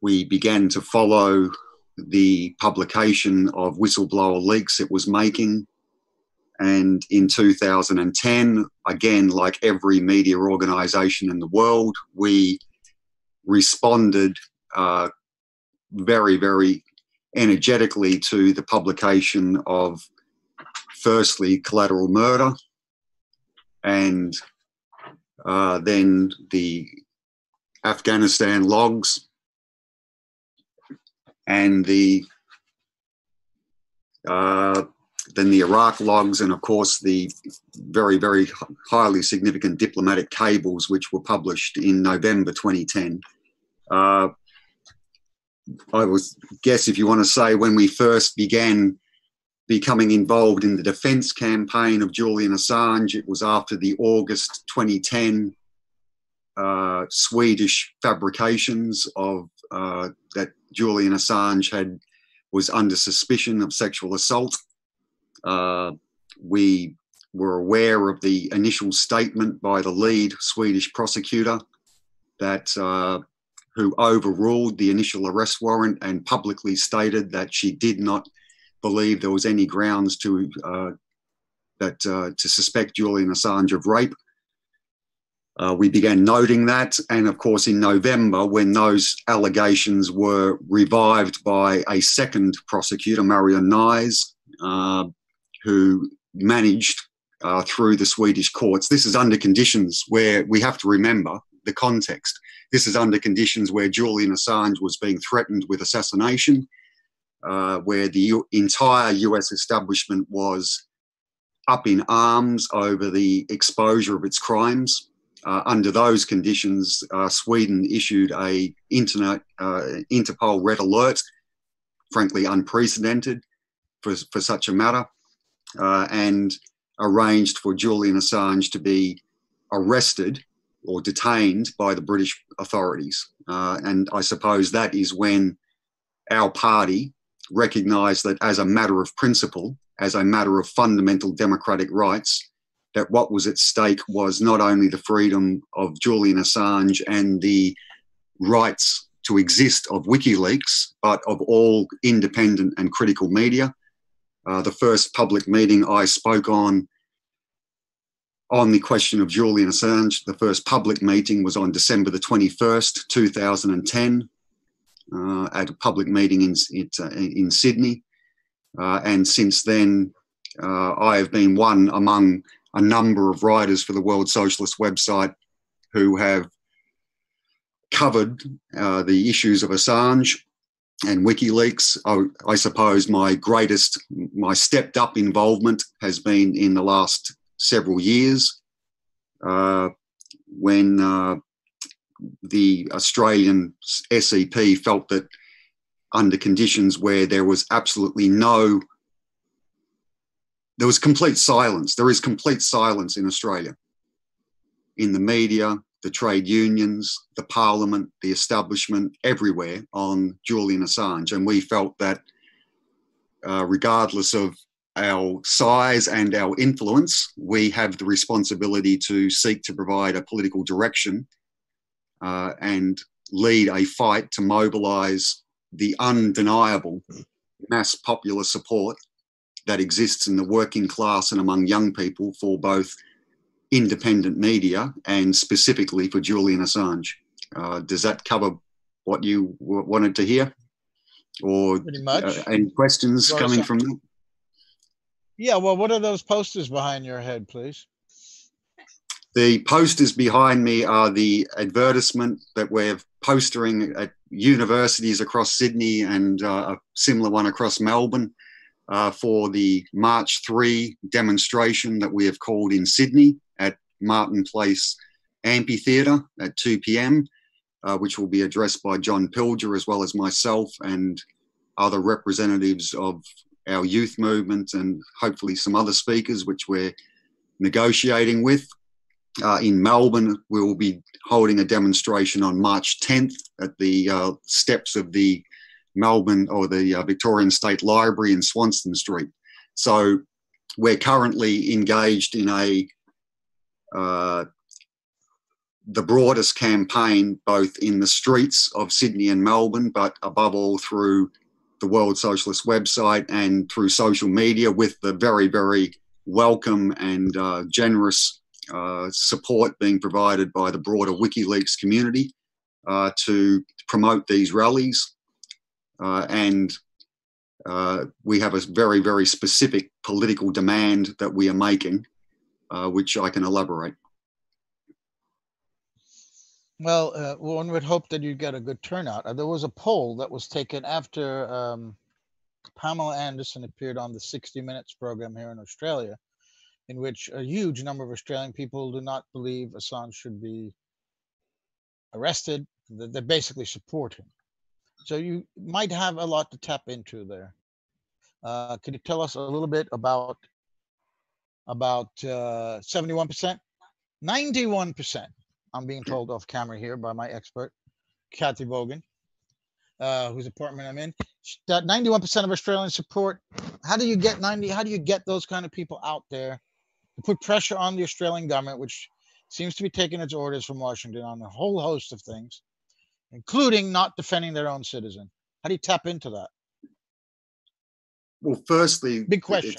We began to follow the publication of whistleblower leaks it was making. And in 2010, again, like every media organisation in the world, we responded very, very energetically to the publication of, firstly, Collateral Murder, and then the Afghanistan logs, and then the Iraq logs, and of course the very, very highly significant diplomatic cables, which were published in November 2010. I would guess, if you want to say, when we first began becoming involved in the defence campaign of Julian Assange, it was after the August 2010 Swedish fabrications of that Julian Assange was under suspicion of sexual assault. We were aware of the initial statement by the lead Swedish prosecutor that who overruled the initial arrest warrant and publicly stated that she did not believe there was any grounds to suspect Julian Assange of rape. We began noting that, and of course in November, when those allegations were revived by a second prosecutor, Mario Nyes, who managed through the Swedish courts. This is under conditions where we have to remember the context. This is under conditions where Julian Assange was being threatened with assassination, where the entire US establishment was up in arms over the exposure of its crimes. Under those conditions, Sweden issued a Interpol red alert, frankly unprecedented for such a matter, and arranged for Julian Assange to be arrested or detained by the British authorities. And I suppose that is when our party recognised that as a matter of principle, as a matter of fundamental democratic rights, that what was at stake was not only the freedom of Julian Assange and the rights to exist of WikiLeaks, but of all independent and critical media. The first public meeting I spoke on the question of Julian Assange, the first public meeting was on December the 21st, 2010, at a public meeting in Sydney. And since then, I have been one among a number of writers for the World Socialist website who have covered the issues of Assange and WikiLeaks. I suppose my stepped up involvement has been in the last several years when the Australian SCP felt that under conditions where there was absolutely there was complete silence. There is complete silence in Australia, in the media, the trade unions, the parliament, the establishment, everywhere on Julian Assange. And we felt that regardless of our size and our influence, we have the responsibility to seek to provide a political direction and lead a fight to mobilise the undeniable mass popular support that exists in the working class and among young people for both independent media and specifically for Julian Assange. Does that cover what you wanted to hear? Or pretty much. Any questions coming from that? Yeah, well, what are those posters behind your head, please? The posters behind me are the advertisement that we're postering at universities across Sydney and a similar one across Melbourne for the March 3 demonstration that we have called in Sydney at Martin Place Amphitheatre at 2 p.m, which will be addressed by John Pilger as well as myself and other representatives of our youth movement and hopefully some other speakers which we're negotiating with. In Melbourne, we will be holding a demonstration on March 10th at the steps of the Melbourne or the Victorian State Library in Swanston Street. So we're currently engaged in the broadest campaign, both in the streets of Sydney and Melbourne, but above all through the World Socialist website and through social media, with the very, very welcome and generous support being provided by the broader WikiLeaks community to promote these rallies. And we have a very, very specific political demand that we are making, which I can elaborate. Well, one would hope that you'd get a good turnout. There was a poll that was taken after Pamela Anderson appeared on the 60 Minutes program here in Australia, in which a huge number of Australian people do not believe Assange should be arrested. They basically support him. So you might have a lot to tap into there. Could you tell us a little bit about 71%? 91%, I'm being told off camera here by my expert, Kathy Bogan, whose apartment I'm in. That 91% of Australians support. How do you get those kind of people out there to put pressure on the Australian government, which seems to be taking its orders from Washington on a whole host of things, including not defending their own citizen? How do you tap into that? Well, firstly, big question.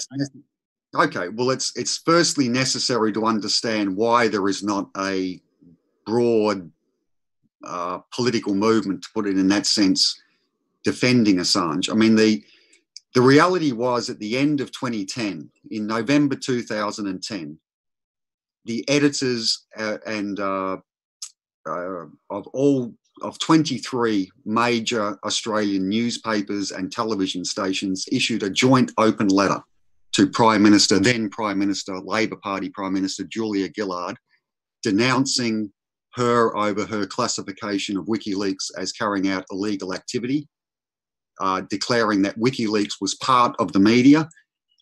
Okay, well, it's firstly necessary to understand why there is not a broad political movement, to put it in that sense, defending Assange. I mean, the reality was at the end of 2010, in November 2010, the editors of 23 major Australian newspapers and television stations issued a joint open letter to then Prime Minister, Labor Party Prime Minister Julia Gillard, denouncing her over her classification of WikiLeaks as carrying out illegal activity, declaring that WikiLeaks was part of the media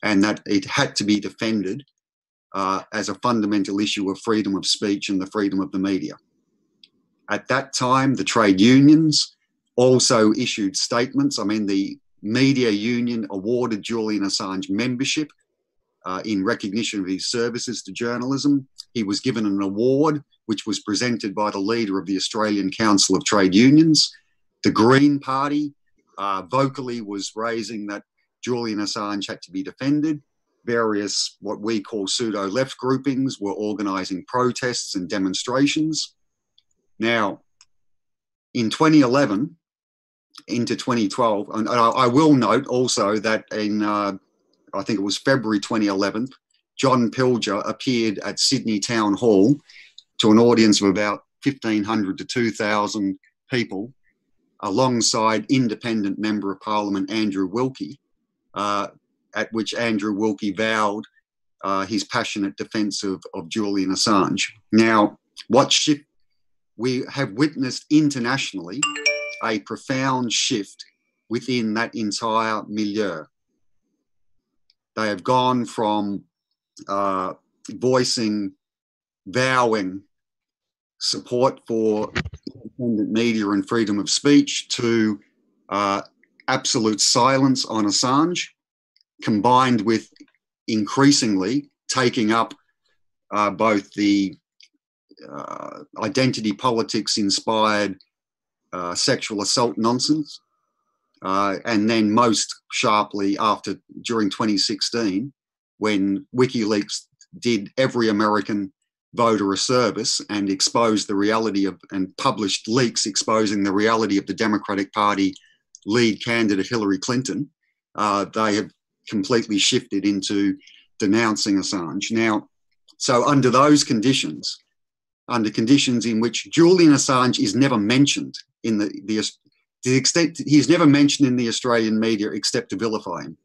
and that it had to be defended as a fundamental issue of freedom of speech and the freedom of the media. At that time, the trade unions also issued statements. I mean, the media union awarded Julian Assange membership in recognition of his services to journalism. He was given an award which was presented by the leader of the Australian Council of Trade Unions. The Green Party vocally was raising that Julian Assange had to be defended. Various what we call pseudo-left groupings were organising protests and demonstrations. Now, in 2011 into 2012, and I will note also that in, I think it was February 2011, John Pilger appeared at Sydney Town Hall to an audience of about 1,500 to 2,000 people, alongside independent Member of Parliament Andrew Wilkie, at which Andrew Wilkie vowed his passionate defence of Julian Assange. Now, we have witnessed internationally a profound shift within that entire milieu. They have gone from vowing support for independent media and freedom of speech to absolute silence on Assange, combined with increasingly taking up both the identity politics inspired sexual assault nonsense, and then most sharply during 2016, when WikiLeaks did every American voter a service and exposed the reality of, and published leaks exposing the reality of the Democratic Party lead candidate Hillary Clinton. They have completely shifted into denouncing Assange. Now, so under those conditions, under conditions in which Julian Assange is never mentioned in the extent he's never mentioned in the Australian media except to vilify him.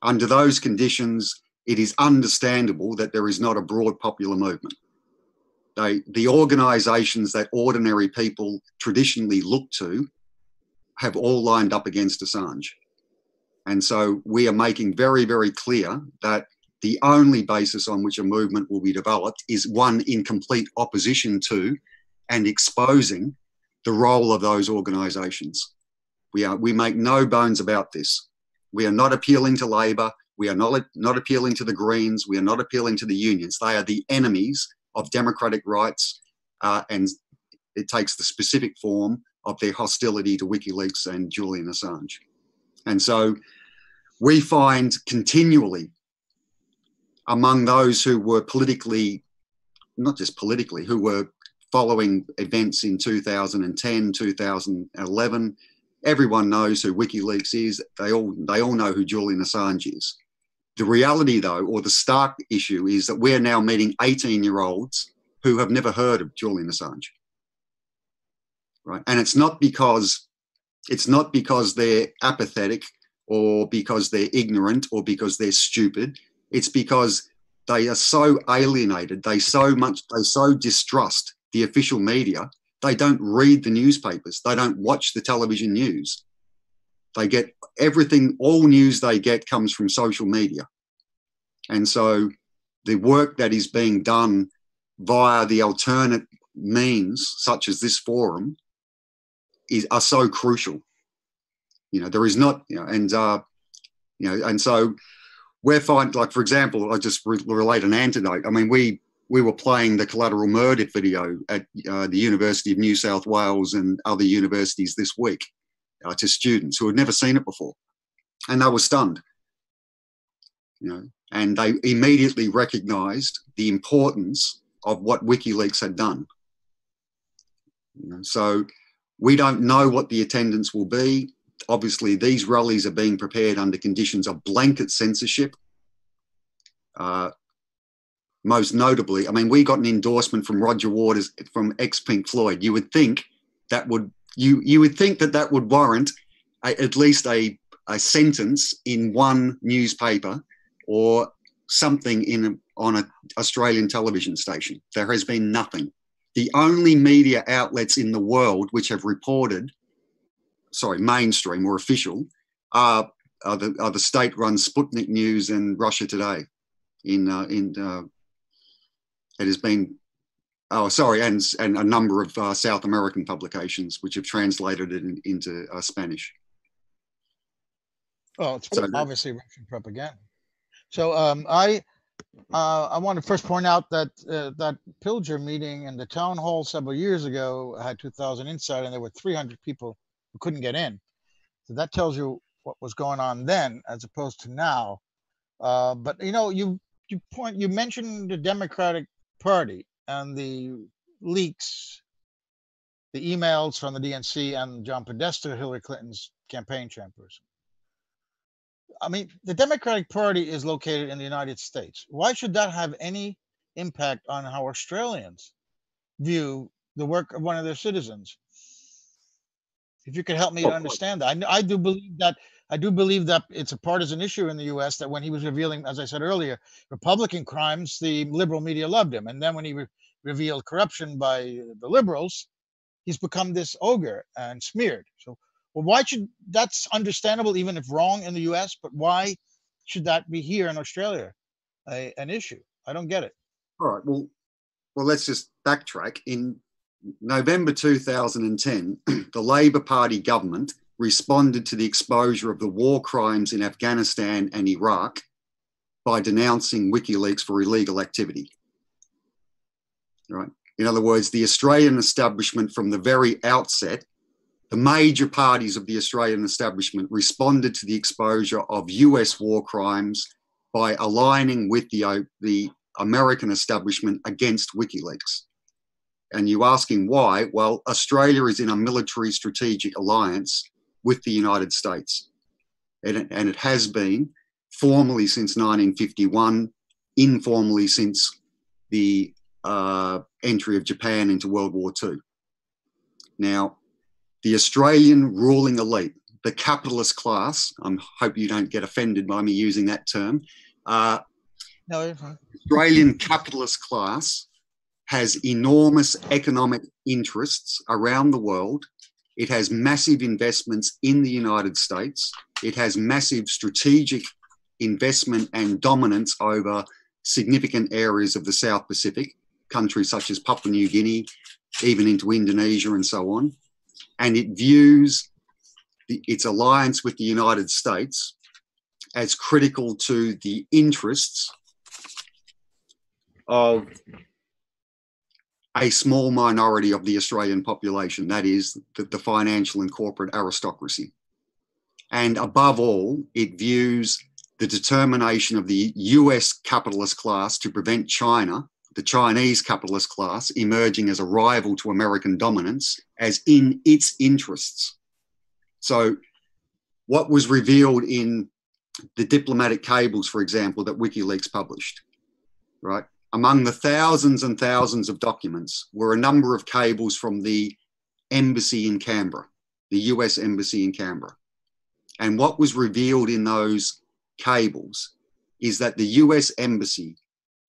Under those conditions, it is understandable that there is not a broad popular movement. The organisations that ordinary people traditionally look to have all lined up against Assange. And so we are making very, very clear that the only basis on which a movement will be developed is one in complete opposition to and exposing the role of those organisations. We make no bones about this. We are not appealing to Labor. We are not appealing to the Greens. We are not appealing to the unions. They are the enemies of democratic rights, and it takes the specific form of their hostility to WikiLeaks and Julian Assange. And so we find continually among those who were politically, not just politically, who were following events in 2010, 2011, everyone knows who WikiLeaks is. They all know who Julian Assange is. The reality, though, or the stark issue, is that we're now meeting 18-year-olds who have never heard of Julian Assange, right? And it's not because they're apathetic or because they're ignorant or because they're stupid. It's because they are so alienated. They so distrust the official media. They don't read the newspapers. They don't watch the television news. They get everything, all news they get comes from social media. And so the work that is being done via the alternate means, such as this forum, are so crucial. There is not, and so we're finding, like, for example, I just relate an anecdote. I mean, we were playing the Collateral Murder video at the University of New South Wales and other universities this week to students who had never seen it before, and they were stunned. And they immediately recognised the importance of what WikiLeaks had done. So we don't know what the attendance will be. Obviously, these rallies are being prepared under conditions of blanket censorship. Most notably, I mean, we got an endorsement from Roger Waters from ex-Pink Floyd. You would think that would warrant at least a sentence in one newspaper, or something on an Australian television station. There has been nothing. The only media outlets in the world which have reported, mainstream or official, are the state-run Sputnik News and Russia Today. It has been, and a number of South American publications which have translated it into Spanish. Well, it's obviously Russian propaganda. So I want to first point out that that Pilger meeting in the town hall several years ago had 2,000 inside, and there were 300 people who couldn't get in. So that tells you what was going on then, as opposed to now. But you know, you mentioned the Democratic Party and the leaks, the emails from the DNC and John Podesta, Hillary Clinton's campaign chairperson. I mean, the Democratic Party is located in the United States. Why should that have any impact on how Australians view the work of one of their citizens? If you could help me to understand that. I do believe that it's a partisan issue in the U.S. that when he was revealing, as I said earlier, Republican crimes, the liberal media loved him. And then when he revealed corruption by the liberals, he's become this ogre and smeared. So, well, why should, that's understandable even if wrong in the US, but why should that be here in Australia an issue? I don't get it. All right, well, let's just backtrack. In November 2010, the Labor Party government responded to the exposure of the war crimes in Afghanistan and Iraq by denouncing WikiLeaks for illegal activity. Right? In other words, the Australian establishment from the very outset, the major parties of the Australian establishment responded to the exposure of US war crimes by aligning with the American establishment against WikiLeaks. And you're asking why? Well, Australia is in a military strategic alliance with the United States. And it has been formally since 1951, informally since the entry of Japan into World War II. Now, the Australian ruling elite, the capitalist class, I hope you don't get offended by me using that term. No, you're fine. Australian capitalist class has enormous economic interests around the world. It has massive investments in the United States. It has massive strategic investment and dominance over significant areas of the South Pacific, countries such as Papua New Guinea, even into Indonesia and so on. And it views its alliance with the United States as critical to the interests of a small minority of the Australian population, that is, the financial and corporate aristocracy. And above all, it views the determination of the US capitalist class to prevent China, the Chinese capitalist class, emerging as a rival to American dominance, as in its interests. So what was revealed in the diplomatic cables, for example, that WikiLeaks published, right? Among the thousands and thousands of documents were a number of cables from the embassy in Canberra, the US embassy in Canberra. And what was revealed in those cables is that the US embassy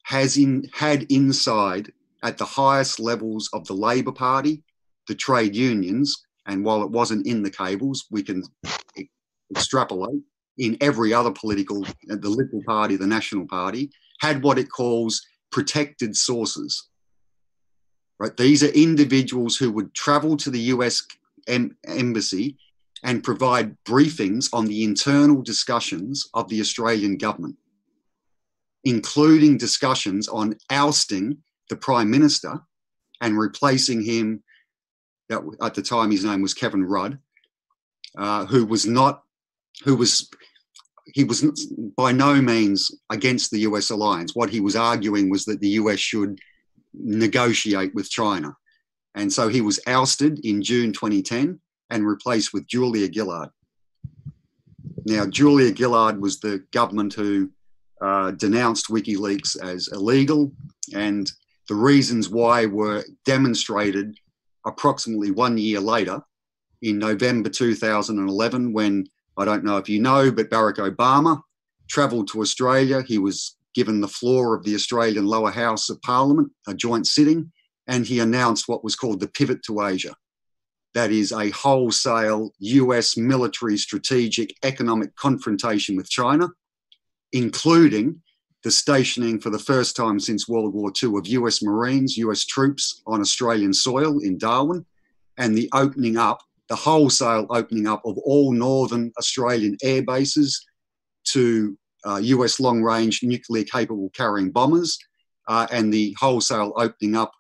had inside at the highest levels of the Labor Party, the trade unions, and while it wasn't in the cables, we can extrapolate, in every other political, the Liberal Party, the National Party, had what it calls protected sources. Right? These are individuals who would travel to the US embassy and provide briefings on the internal discussions of the Australian government, including discussions on ousting the Prime Minister and replacing him, at the time his name was Kevin Rudd, he was by no means against the US alliance. What he was arguing was that the US should negotiate with China. And so he was ousted in June 2010 and replaced with Julia Gillard. Now, Julia Gillard was the government who denounced WikiLeaks as illegal, and the reasons why were demonstrated approximately 1 year later in November 2011, when, I don't know if you know, but Barack Obama travelled to Australia. He was given the floor of the Australian lower house of Parliament, a joint sitting, and he announced what was called the pivot to Asia. That is a wholesale US military strategic economic confrontation with China, including the stationing for the first time since World War II of US Marines, US troops on Australian soil in Darwin, and the opening up, the wholesale opening up of all northern Australian air bases to US long-range nuclear-capable carrying bombers, and the wholesale opening up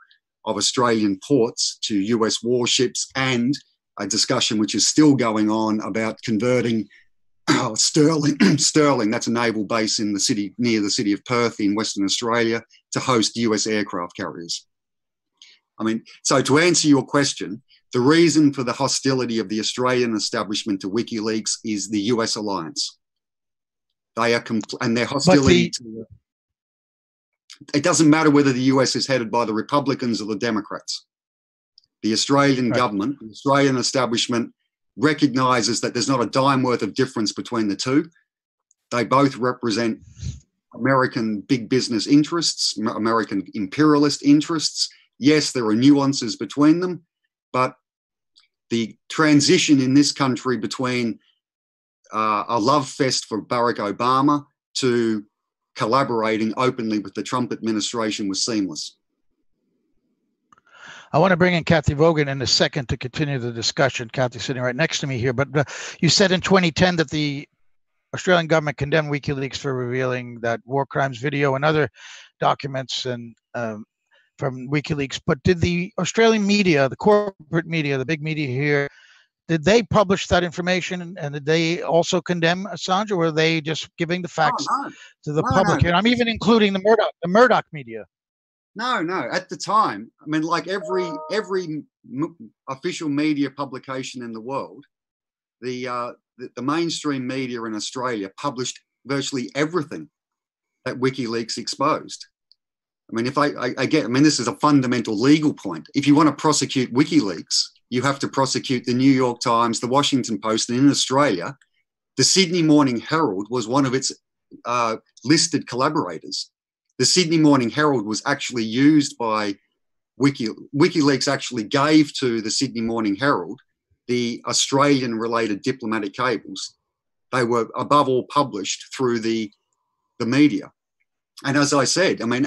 of Australian ports to US warships, and a discussion which is still going on about converting Stirling, that's a naval base in the city, near the city of Perth in Western Australia, to host US aircraft carriers. I mean, so to answer your question, the reason for the hostility of the Australian establishment to WikiLeaks is the US alliance. They are, and their hostility to it doesn't matter whether the US is headed by the Republicans or the Democrats. The Australian government, the Australian establishment recognises that there's not a dime worth of difference between the two. They both represent American big business interests, American imperialist interests. Yes, there are nuances between them, but the transition in this country between a love fest for Barack Obama to collaborating openly with the Trump administration was seamless. I want to bring in Kathy Vogan in a second to continue the discussion. Kathy's sitting right next to me here, but you said in 2010 that the Australian government condemned WikiLeaks for revealing that war crimes video and other documents and from WikiLeaks. But did the Australian media, the corporate media, the big media here, did they publish that information, and did they also condemn Assange, or were they just giving the facts to the public? And I'm even including the Murdoch media. No. At the time, I mean, like every official media publication in the world, the mainstream media in Australia published virtually everything that WikiLeaks exposed. I mean, this is a fundamental legal point. If you want to prosecute WikiLeaks, you have to prosecute the New York Times, the Washington Post, and in Australia, the Sydney Morning Herald was one of its listed collaborators. The Sydney Morning Herald was actually used by WikiLeaks actually gave to the Sydney Morning Herald the Australian-related diplomatic cables. They were above all published through the media. And as I said, I mean,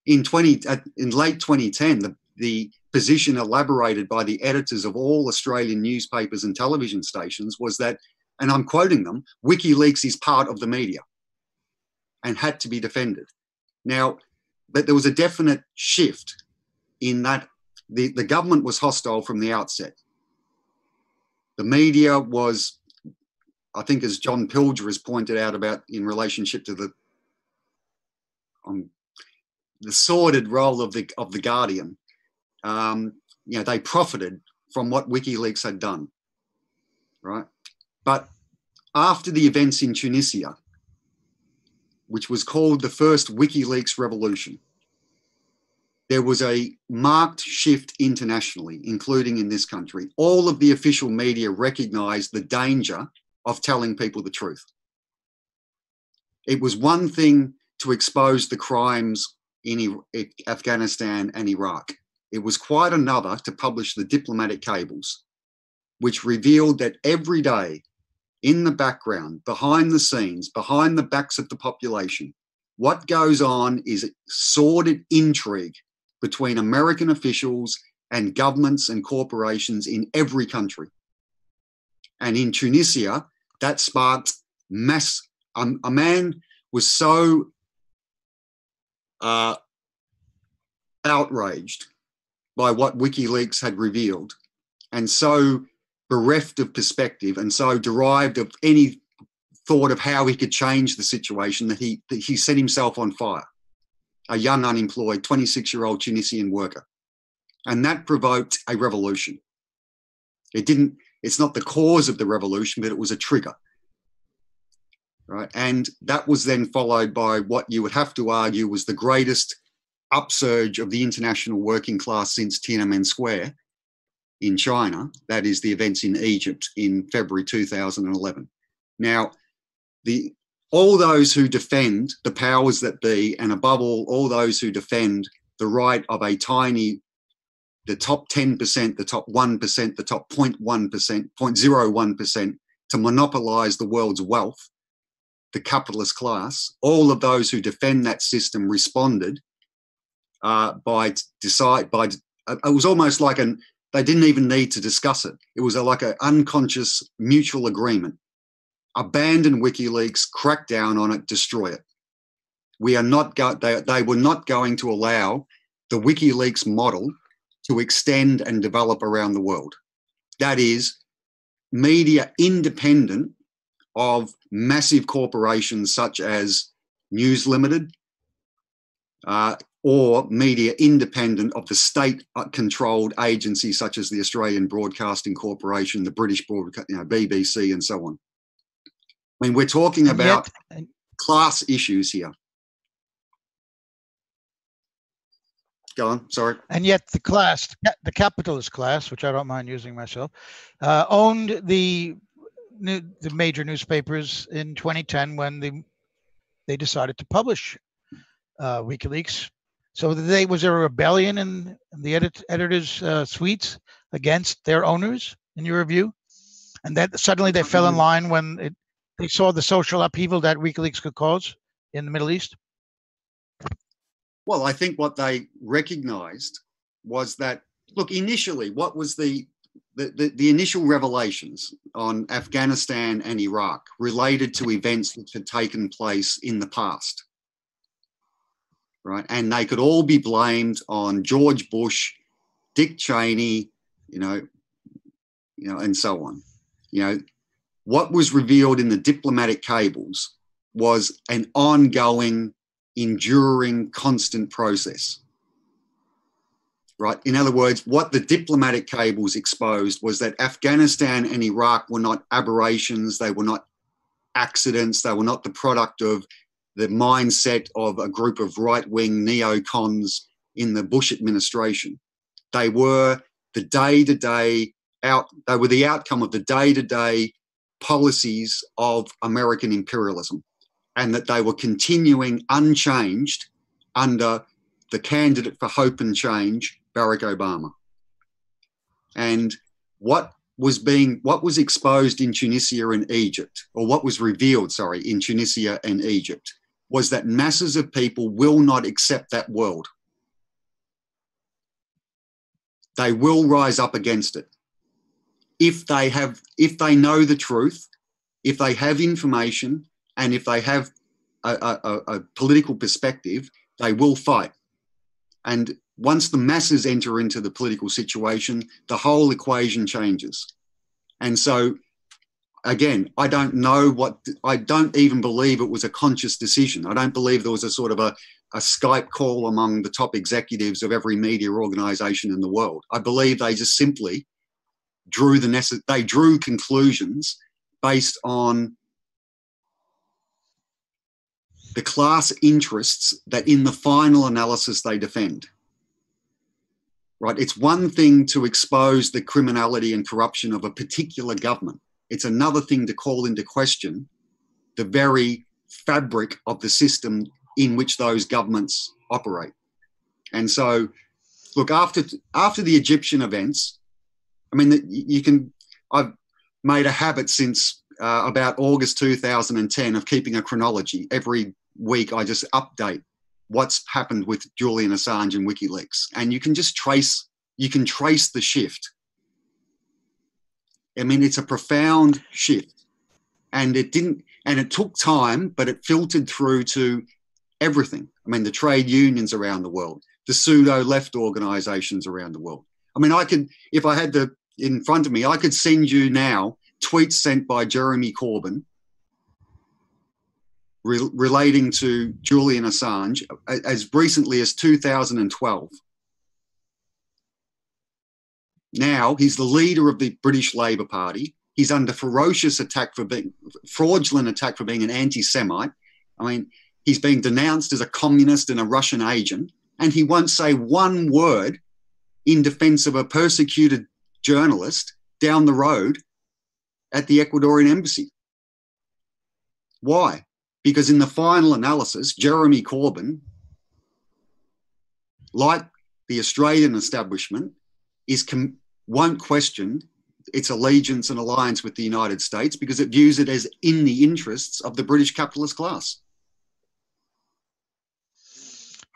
in late 2010, the position elaborated by the editors of all Australian newspapers and television stations was that, and I'm quoting them, WikiLeaks is part of the media and had to be defended. Now, but there was a definite shift in that the government was hostile from the outset. The media was, I think, as John Pilger has pointed out about in relationship to the sordid role of the Guardian. They profited from what WikiLeaks had done, right? But after the events in Tunisia, which was called the first WikiLeaks revolution, there was a marked shift internationally, including in this country. All of the official media recognised the danger of telling people the truth. It was one thing to expose the crimes in Afghanistan and Iraq. It was quite another to publish the diplomatic cables, which revealed that every day, in the background, behind the scenes, behind the backs of the population, what goes on is sordid intrigue between American officials and governments and corporations in every country. And in Tunisia, that sparked mass. A man was so outraged by what WikiLeaks had revealed, and so bereft of perspective and so derived of any thought of how he could change the situation that he set himself on fire, a young unemployed 26-year-old Tunisian worker. And that provoked a revolution. It's not the cause of the revolution, but it was a trigger, right? And that was then followed by what you would have to argue was the greatest upsurge of the international working class since Tiananmen Square in China. That is the events in Egypt in February 2011. Now, all those who defend the powers that be, and above all those who defend the right of a tiny, the top 10%, the top 1%, the top 0.1%, 0.01% to monopolise the world's wealth, the capitalist class, all of those who defend that system responded it was almost like they didn't even need to discuss it. It was like an unconscious mutual agreement. Abandon WikiLeaks, crack down on it, destroy it. They were not going to allow the WikiLeaks model to extend and develop around the world. That is, media independent of massive corporations such as News Limited, or media independent of the state-controlled agencies such as the Australian Broadcasting Corporation, the British BBC, and so on. I mean, we're talking about class issues here. Go on, sorry. And yet the capitalist class, which I don't mind using myself, owned the major newspapers in 2010 when they decided to publish WikiLeaks. So was there a rebellion in the editors' suites against their owners, in your view? And that suddenly they fell in line when they saw the social upheaval that WikiLeaks could cause in the Middle East? Well, I think what they recognised was that, look, initially, what was the initial revelations on Afghanistan and Iraq related to events that had taken place in the past, right? And they could all be blamed on George Bush, Dick Cheney, and so on. What was revealed in the diplomatic cables was an ongoing, enduring, constant process, right? In other words, what the diplomatic cables exposed was that Afghanistan and Iraq were not aberrations, they were not accidents, they were not the product of the mindset of a group of right-wing neocons in the Bush administration. They were the they were the outcome of the day-to-day policies of American imperialism, and that they were continuing unchanged under the candidate for hope and change, Barack Obama. And what was exposed in Tunisia and Egypt, or what was revealed, in Tunisia and Egypt, was that masses of people will not accept that world. They will rise up against it. If they know the truth, if they have information, and if they have a political perspective, they will fight. And once the masses enter into the political situation, the whole equation changes. And so, again, I don't even believe it was a conscious decision. I don't believe there was a sort of a Skype call among the top executives of every media organisation in the world. I believe they just simply drew conclusions based on the class interests that in the final analysis they defend. Right? It's one thing to expose the criminality and corruption of a particular government. It's another thing to call into question the very fabric of the system in which those governments operate. And so, look, after the Egyptian events, I mean, I've made a habit since about August 2010 of keeping a chronology. Every week I just update what's happened with Julian Assange and WikiLeaks. And you can trace the shift. I mean, it's a profound shift. And it took time, but it filtered through to everything. I mean, the trade unions around the world, the pseudo-left organisations around the world. I mean, if I had in front of me, I could send you now tweets sent by Jeremy Corbyn relating to Julian Assange as recently as 2012. Now he's the leader of the British Labour Party. He's under fraudulent attack for being an anti-Semite. I mean, he's being denounced as a communist and a Russian agent, and he won't say one word in defence of a persecuted journalist down the road at the Ecuadorian embassy. Why? because in the final analysis, Jeremy Corbyn, like the Australian establishment, won't question its allegiance and alliance with the United States because it views it as in the interests of the British capitalist class.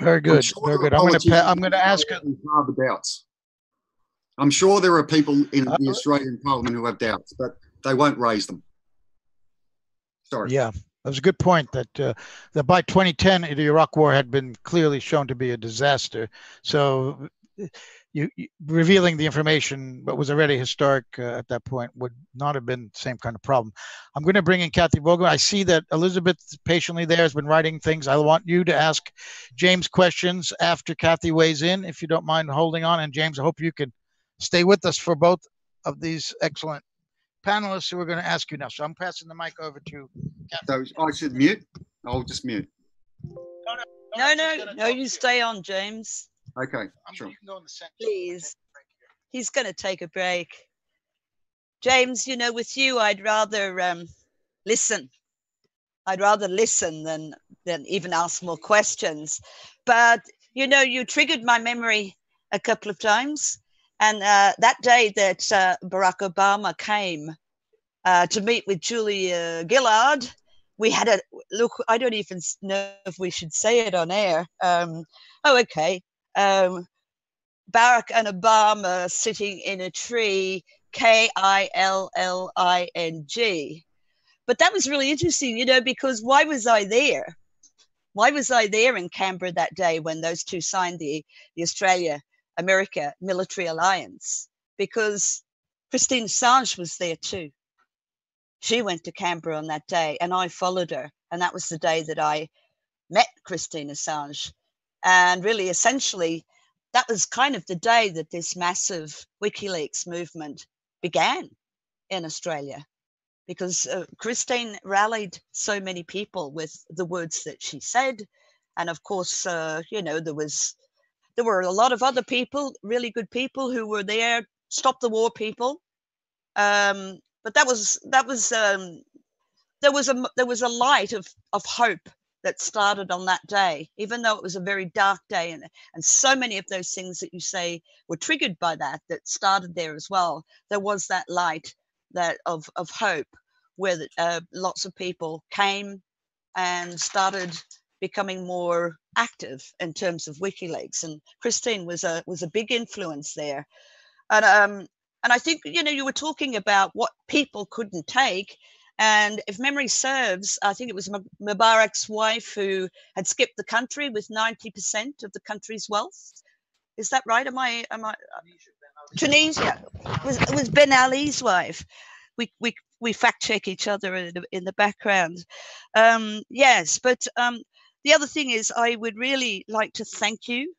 Very good, very good. I'm going to ask. Doubts. I'm sure there are people in the Australian Parliament who have doubts, but they won't raise them. Sorry. Yeah, that was a good point. That by 2010, the Iraq War had been clearly shown to be a disaster. So, you revealing the information, but was already historic at that point, would not have been the same kind of problem. I'm going to bring in Kathy Vogel. I see that Elizabeth patiently there has been writing things. I want you to ask James questions after Kathy weighs in, if you don't mind holding on. And James, I hope you can stay with us for both of these excellent panelists who are going to ask you now. So I'm passing the mic over to Kathy. So I should mute? I'll just mute. No, you stay on, James. Okay, sure. Please. He's going to take a break. James, you know, with you, I'd rather listen. I'd rather listen than even ask more questions. But, you know, you triggered my memory a couple of times. And that day that Barack Obama came to meet with Julia Gillard, we had a look. I don't even know if we should say it on air. Okay. Barack and Obama sitting in a tree, Killing. But that was really interesting, you know, because why was I there? Why was I there in Canberra that day when those two signed the Australia-America military alliance? Because Christine Assange was there too. She went to Canberra on that day and I followed her. And that was the day that I met Christine Assange. And really, essentially, that was kind of the day that this massive WikiLeaks movement began in Australia, because Christine rallied so many people with the words that she said. And of course, you know, there were a lot of other people, really good people who were there, stop the war people. But there was a light of hope that started on that day, even though it was a very dark day. And so many of those things that you say were triggered by that started there as well. There was that light of hope where lots of people came and started becoming more active in terms of WikiLeaks. And Christine was a big influence there. And I think, you know, you were talking about what people couldn't take. And if memory serves, I think it was Mubarak's wife who had skipped the country with 90% of the country's wealth. Is that right? Am I Tunisia? It was Ben Ali's wife. We fact check each other in the background. Yes, but the other thing is, I would really like to thank you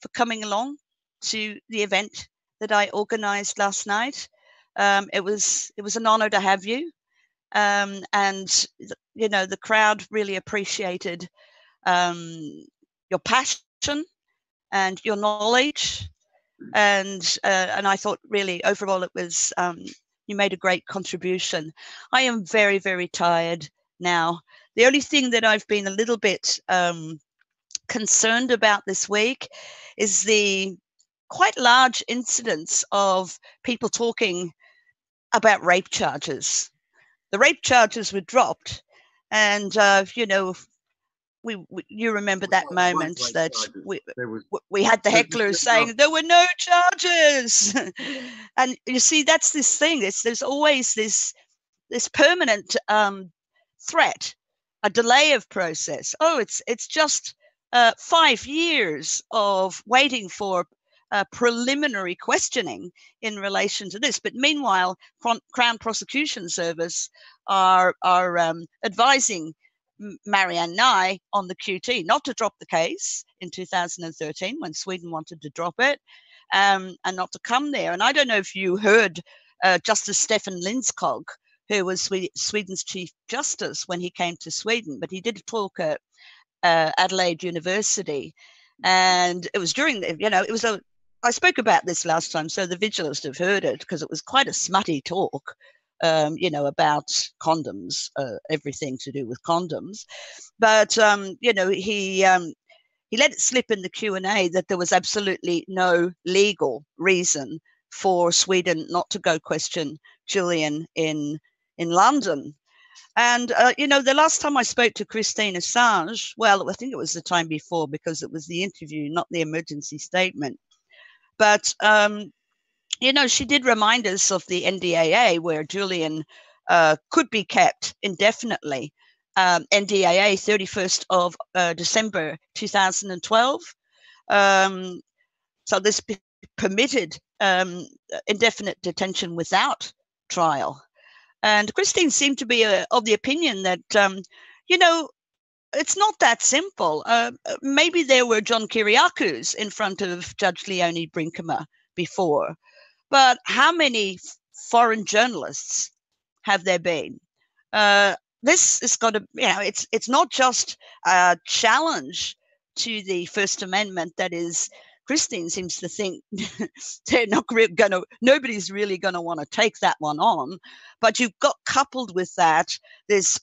for coming along to the event that I organised last night. It was an honour to have you. And you know, the crowd really appreciated your passion and your knowledge, and I thought really overall it was you made a great contribution. I am very, very tired now. The only thing that I've been a little bit concerned about this week is the quite large incidence of people talking about rape charges. The rape charges were dropped, and you know, you remember that moment that we had the hecklers saying there were no charges, and you see that's this thing. There's always this permanent threat, a delay of process. Oh, it's just 5 years of waiting for preliminary questioning in relation to this. But meanwhile, Crown Prosecution Service are advising Marianne Nye on the QT not to drop the case in 2013 when Sweden wanted to drop it, and not to come there. And I don't know if you heard Justice Stefan Lindskog, who was Sweden's Chief Justice when he came to Sweden, but he did talk at Adelaide University. And it was during the, you know, it was I spoke about this last time, so the Vigilists have heard it because it was quite a smutty talk you know, about condoms, everything to do with condoms. But, you know, he let it slip in the Q&A that there was absolutely no legal reason for Sweden not to go question Julian in London. And, you know, the last time I spoke to Christine Assange, well, I think it was the time before because it was the interview, not the emergency statement. But, you know, she did remind us of the NDAA where Julian could be kept indefinitely. NDAA 31st of December 2012. So this permitted indefinite detention without trial. And Christine seemed to be of the opinion that, you know, it's not that simple. Maybe there were John Kiriakous in front of Judge Leonie Brinkema before, but how many foreign journalists have there been? This has got to, you know, it's not just a challenge to the First Amendment. That is, Christine seems to think they're not going to, nobody's really going to want to take that one on. But you've got, coupled with that, there's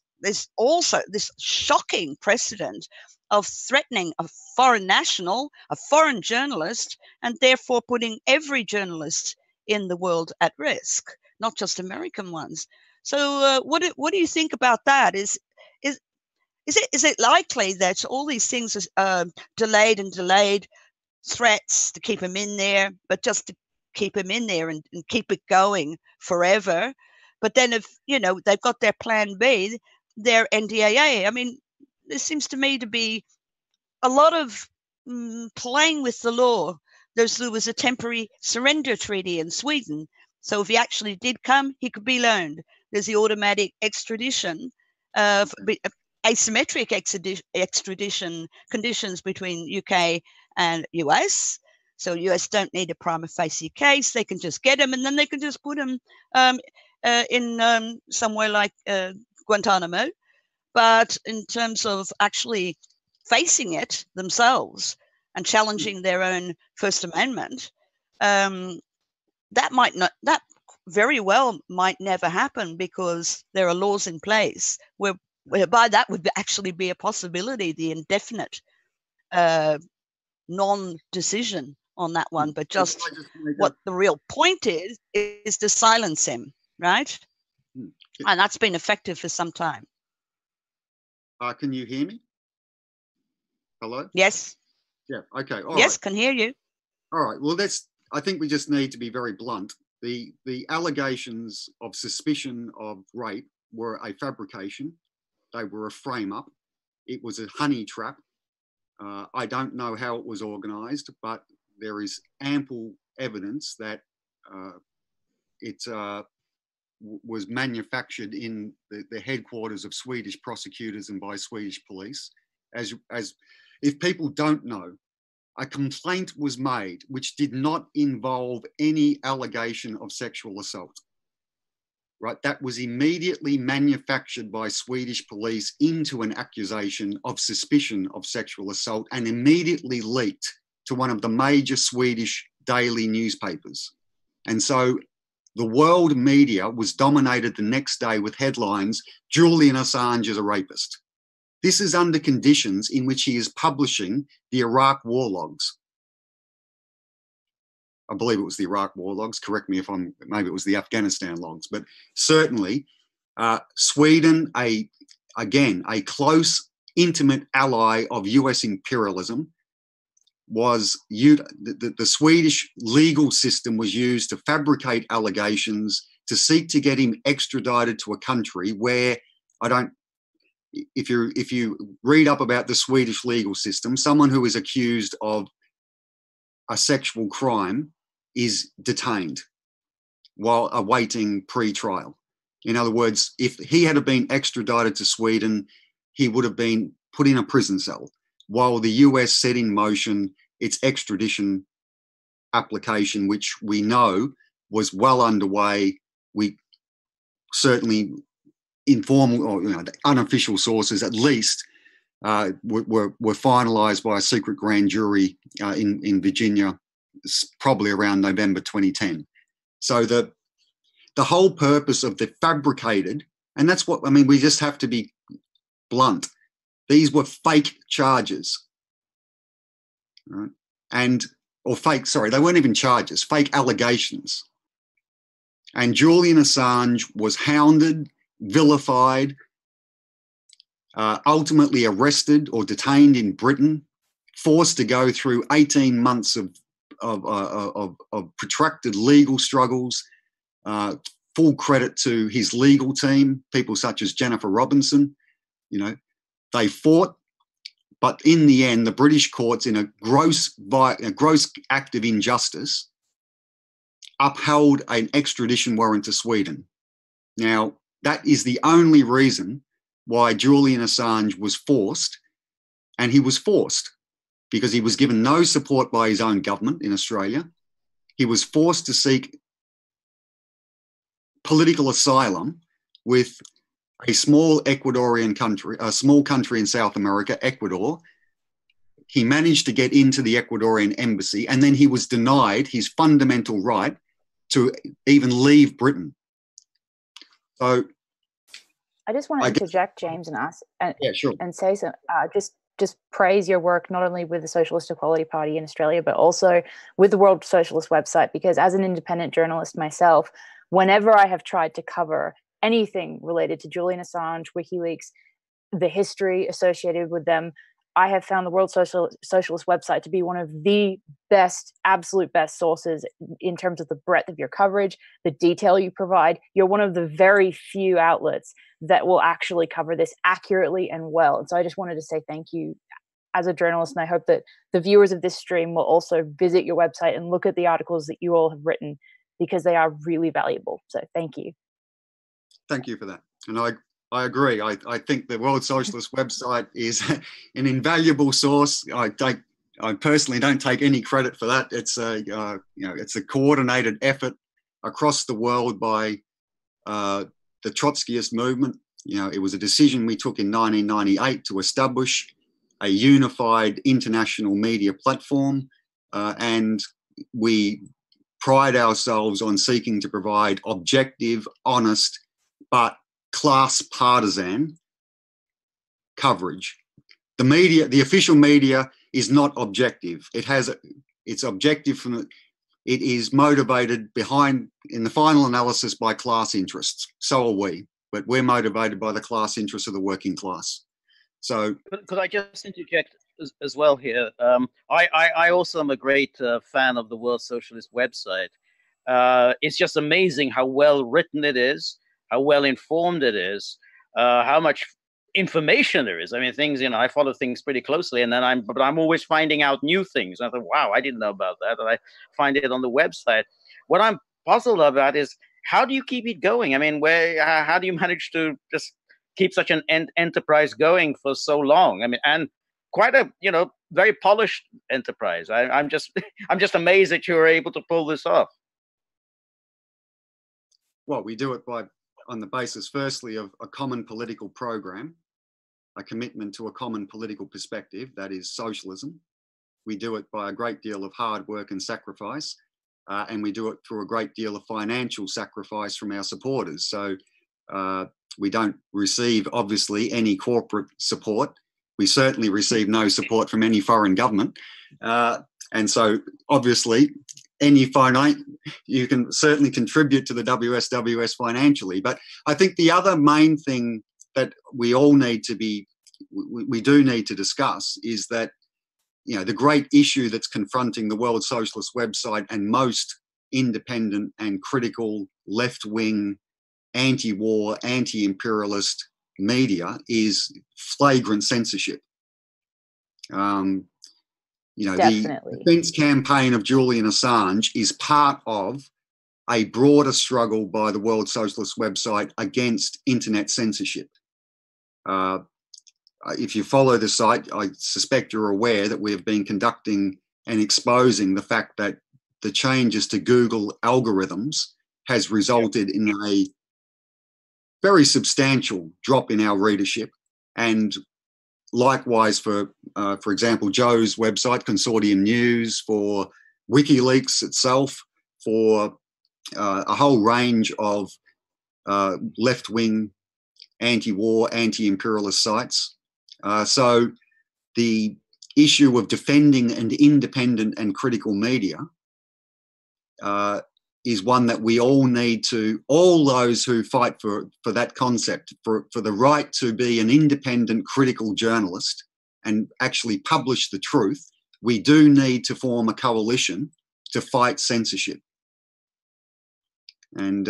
also this shocking precedent of threatening a foreign national, a foreign journalist, and therefore putting every journalist in the world at risk, not just American ones. So what do you think about that? Is it likely that all these things are delayed, threats to keep him in there, but just to keep him in there and keep it going forever? But then if, you know, they've got their plan B, their NDAA. I mean, there seems to me to be a lot of playing with the law. There was a temporary surrender treaty in Sweden. So if he actually did come, he could be loaned. There's the automatic extradition, asymmetric extradition conditions between UK and US. So US don't need a prima facie case. They can just get him, and then they can just put him in somewhere like Guantanamo. But in terms of actually facing it themselves and challenging their own First Amendment, that very well might never happen, because there are laws in place whereby that would actually be a possibility, the indefinite non-decision on that one. But just what the real point is to silence him, right? And that's been effective for some time. Can you hear me? Hello? Yes. Yeah, okay. All yes, right. Can hear you. All right, well, I think we just need to be very blunt. The allegations of suspicion of rape were a fabrication. They were a frame-up. It was a honey trap. I don't know how it was organised, but there is ample evidence that it was manufactured in the headquarters of Swedish prosecutors and by Swedish police. As if people don't know, a complaint was made which did not involve any allegation of sexual assault. Right, that was immediately manufactured by Swedish police into an accusation of suspicion of sexual assault and immediately leaked to one of the major Swedish daily newspapers. And so the world media was dominated the next day with headlines, "Julian Assange is a rapist." This is under conditions in which he is publishing the Iraq war logs. I believe it was the Iraq war logs. Correct me if maybe it was the Afghanistan logs, but certainly Sweden, again, a close, intimate ally of US imperialism, the Swedish legal system was used to fabricate allegations to seek to get him extradited to a country where if you read up about the Swedish legal system, someone who is accused of a sexual crime is detained while awaiting pre-trial. In other words, if he had been extradited to Sweden, he would have been put in a prison cell while the US set in motion its extradition application, which we know was well underway. We certainly informal or unofficial sources at least were finalised by a secret grand jury in Virginia, probably around November 2010. So the the whole purpose of the fabricated, and that's what, I mean, we just have to be blunt. These were fake charges, right? They weren't even charges, fake allegations. And Julian Assange was hounded, vilified, ultimately arrested or detained in Britain, forced to go through 18 months of protracted legal struggles. Full credit to his legal team, people such as Jennifer Robinson. You know, they fought, but in the end, the British courts, in a gross act of injustice, upheld an extradition warrant to Sweden. Now, that is the only reason why Julian Assange was forced, and he was forced because he was given no support by his own government in Australia. He was forced to seek political asylum with a small Ecuadorian country, a small country in South America, Ecuador. He managed to get into the Ecuadorian embassy, and then he was denied his fundamental right to even leave Britain. So I just want to interject, James, and ask, yeah, sure, and say some, just praise your work, not only with the Socialist Equality Party in Australia, but also with the World Socialist website, because as an independent journalist myself, whenever I have tried to cover anything related to Julian Assange, WikiLeaks, the history associated with them, I have found the World Socialist website to be one of the best, absolute best sources in terms of the breadth of your coverage, the detail you provide. You're one of the very few outlets that will actually cover this accurately and well. And so I just wanted to say thank you as a journalist, and I hope that the viewers of this stream will also visit your website and look at the articles that you all have written, because they are really valuable. So thank you. Thank you for that. And I agree. I think the World Socialist website is an invaluable source. I personally don't take any credit for that. It's it's a coordinated effort across the world by the Trotskyist movement. You know, it was a decision we took in 1998 to establish a unified international media platform, and we pride ourselves on seeking to provide objective, honest, but class partisan coverage. The media, the official media, is not objective. It's objective it is motivated in the final analysis by class interests. So are we, but we're motivated by the class interests of the working class. So, could I just interject as well here? I also am a great fan of the World Socialist website. It's just amazing how well written it is, how well informed it is, how much information there is. I mean, things, I follow things pretty closely, and then I'm always finding out new things. And I thought, wow, I didn't know about that. And I find it on the website. What I'm puzzled about is, how do you keep it going? I mean, how do you manage to just keep such an enterprise going for so long? I mean, and quite a, very polished enterprise. I'm just amazed that you were able to pull this off. Well, we do it on the basis, firstly, of a common political program, a commitment to a common political perspective, that is socialism. We do it by a great deal of hard work and sacrifice, and we do it through a great deal of financial sacrifice from our supporters. So we don't receive, obviously, any corporate support. We certainly receive no support from any foreign government. And so, obviously, you can certainly contribute to the WSWS financially. But I think the other main thing that we all need to we do need to discuss is that, the great issue that's confronting the World Socialist website and most independent and critical left-wing, anti-war, anti-imperialist media is flagrant censorship. The defense campaign of Julian Assange is part of a broader struggle by the World Socialist website against internet censorship. If you follow the site, I suspect you're aware that we have been conducting and exposing the fact that the changes to Google algorithms has resulted in a very substantial drop in our readership, and likewise for example, Joe's website, Consortium News, for WikiLeaks itself, for a whole range of left-wing, anti-war, anti-imperialist sites. So the issue of defending an independent and critical media is one that we all need to, all those who fight for that concept, for the right to be an independent critical journalist and actually publish the truth, we do need to form a coalition to fight censorship. And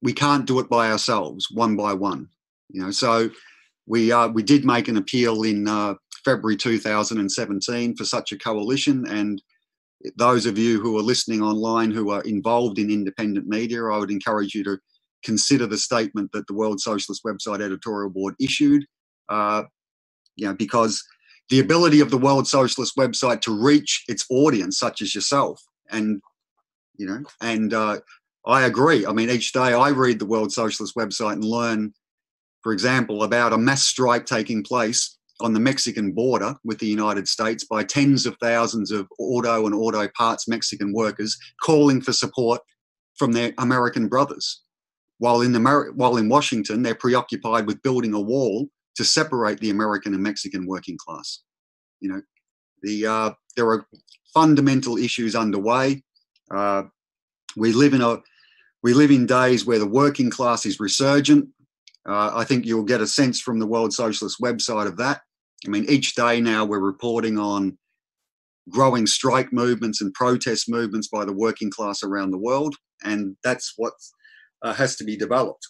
we can't do it by ourselves, one by one. You know, so we did make an appeal in February 2017 for such a coalition, and those of you who are listening online who are involved in independent media, I would encourage you to consider the statement that the World Socialist Website editorial board issued, because the ability of the World Socialist Website to reach its audience, such as yourself, and I agree. I mean, each day I read the World Socialist Website and learn, for example, about a mass strike taking place on the Mexican border with the United States by tens of thousands of auto and auto parts Mexican workers calling for support from their American brothers. While in Washington, they're preoccupied with building a wall to separate the American and Mexican working class. You know, there are fundamental issues underway. We live in days where the working class is resurgent. I think you'll get a sense from the World Socialist Website of that. I mean, each day now we're reporting on growing strike movements and protest movements by the working class around the world, and that's what has to be developed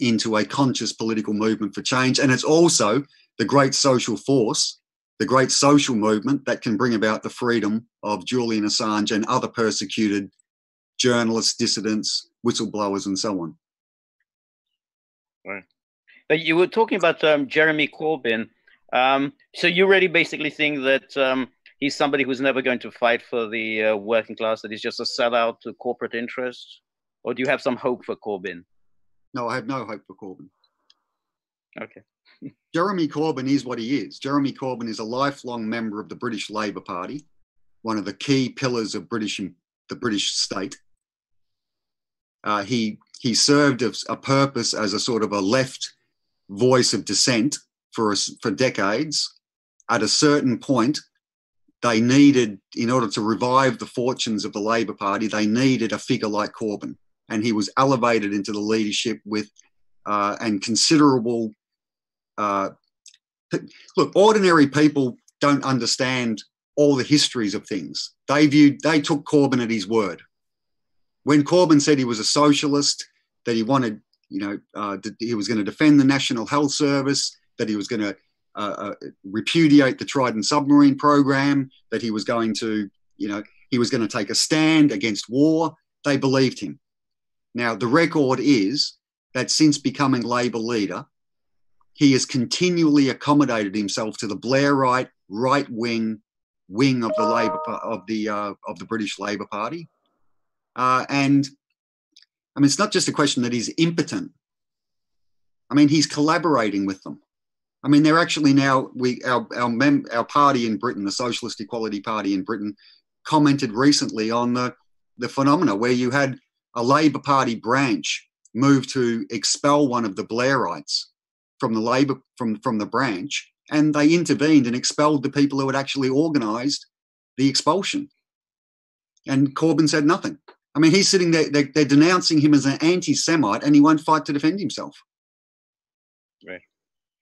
into a conscious political movement for change. And it's also the great social force, the great social movement that can bring about the freedom of Julian Assange and other persecuted journalists, dissidents, whistleblowers, and so on. Right. But you were talking about Jeremy Corbyn. So you really basically think that he's somebody who's never going to fight for the working class, that he's just a sellout to corporate interests? Or do you have some hope for Corbyn? No, I have no hope for Corbyn. Okay. Jeremy Corbyn is what he is. Jeremy Corbyn is a lifelong member of the British Labour Party, one of the key pillars of the British state. He served a purpose as a sort of a left voice of dissent for decades. At a certain point, they needed, in order to revive the fortunes of the Labour Party, they needed a figure like Corbyn, and he was elevated into the leadership with and considerable. Look, ordinary people don't understand all the histories of things. They took Corbyn at his word. When Corbyn said he was a socialist, that he wanted, that he was going to defend the National Health Service, that he was going to repudiate the Trident submarine program, that he was going to, he was going to take a stand against war, they believed him. Now, the record is that since becoming Labour leader, he has continually accommodated himself to the Blairite right-wing wing of the British Labour Party. And I mean, it's not just a question that he's impotent. I mean, he's collaborating with them. I mean, they're actually now, our party in Britain, the Socialist Equality Party in Britain, commented recently on the phenomena where you had a Labour Party branch move to expel one of the Blairites from the branch, and they intervened and expelled the people who had actually organised the expulsion. And Corbyn said nothing. I mean, he's sitting there, they're denouncing him as an anti-Semite, and he won't fight to defend himself. Right.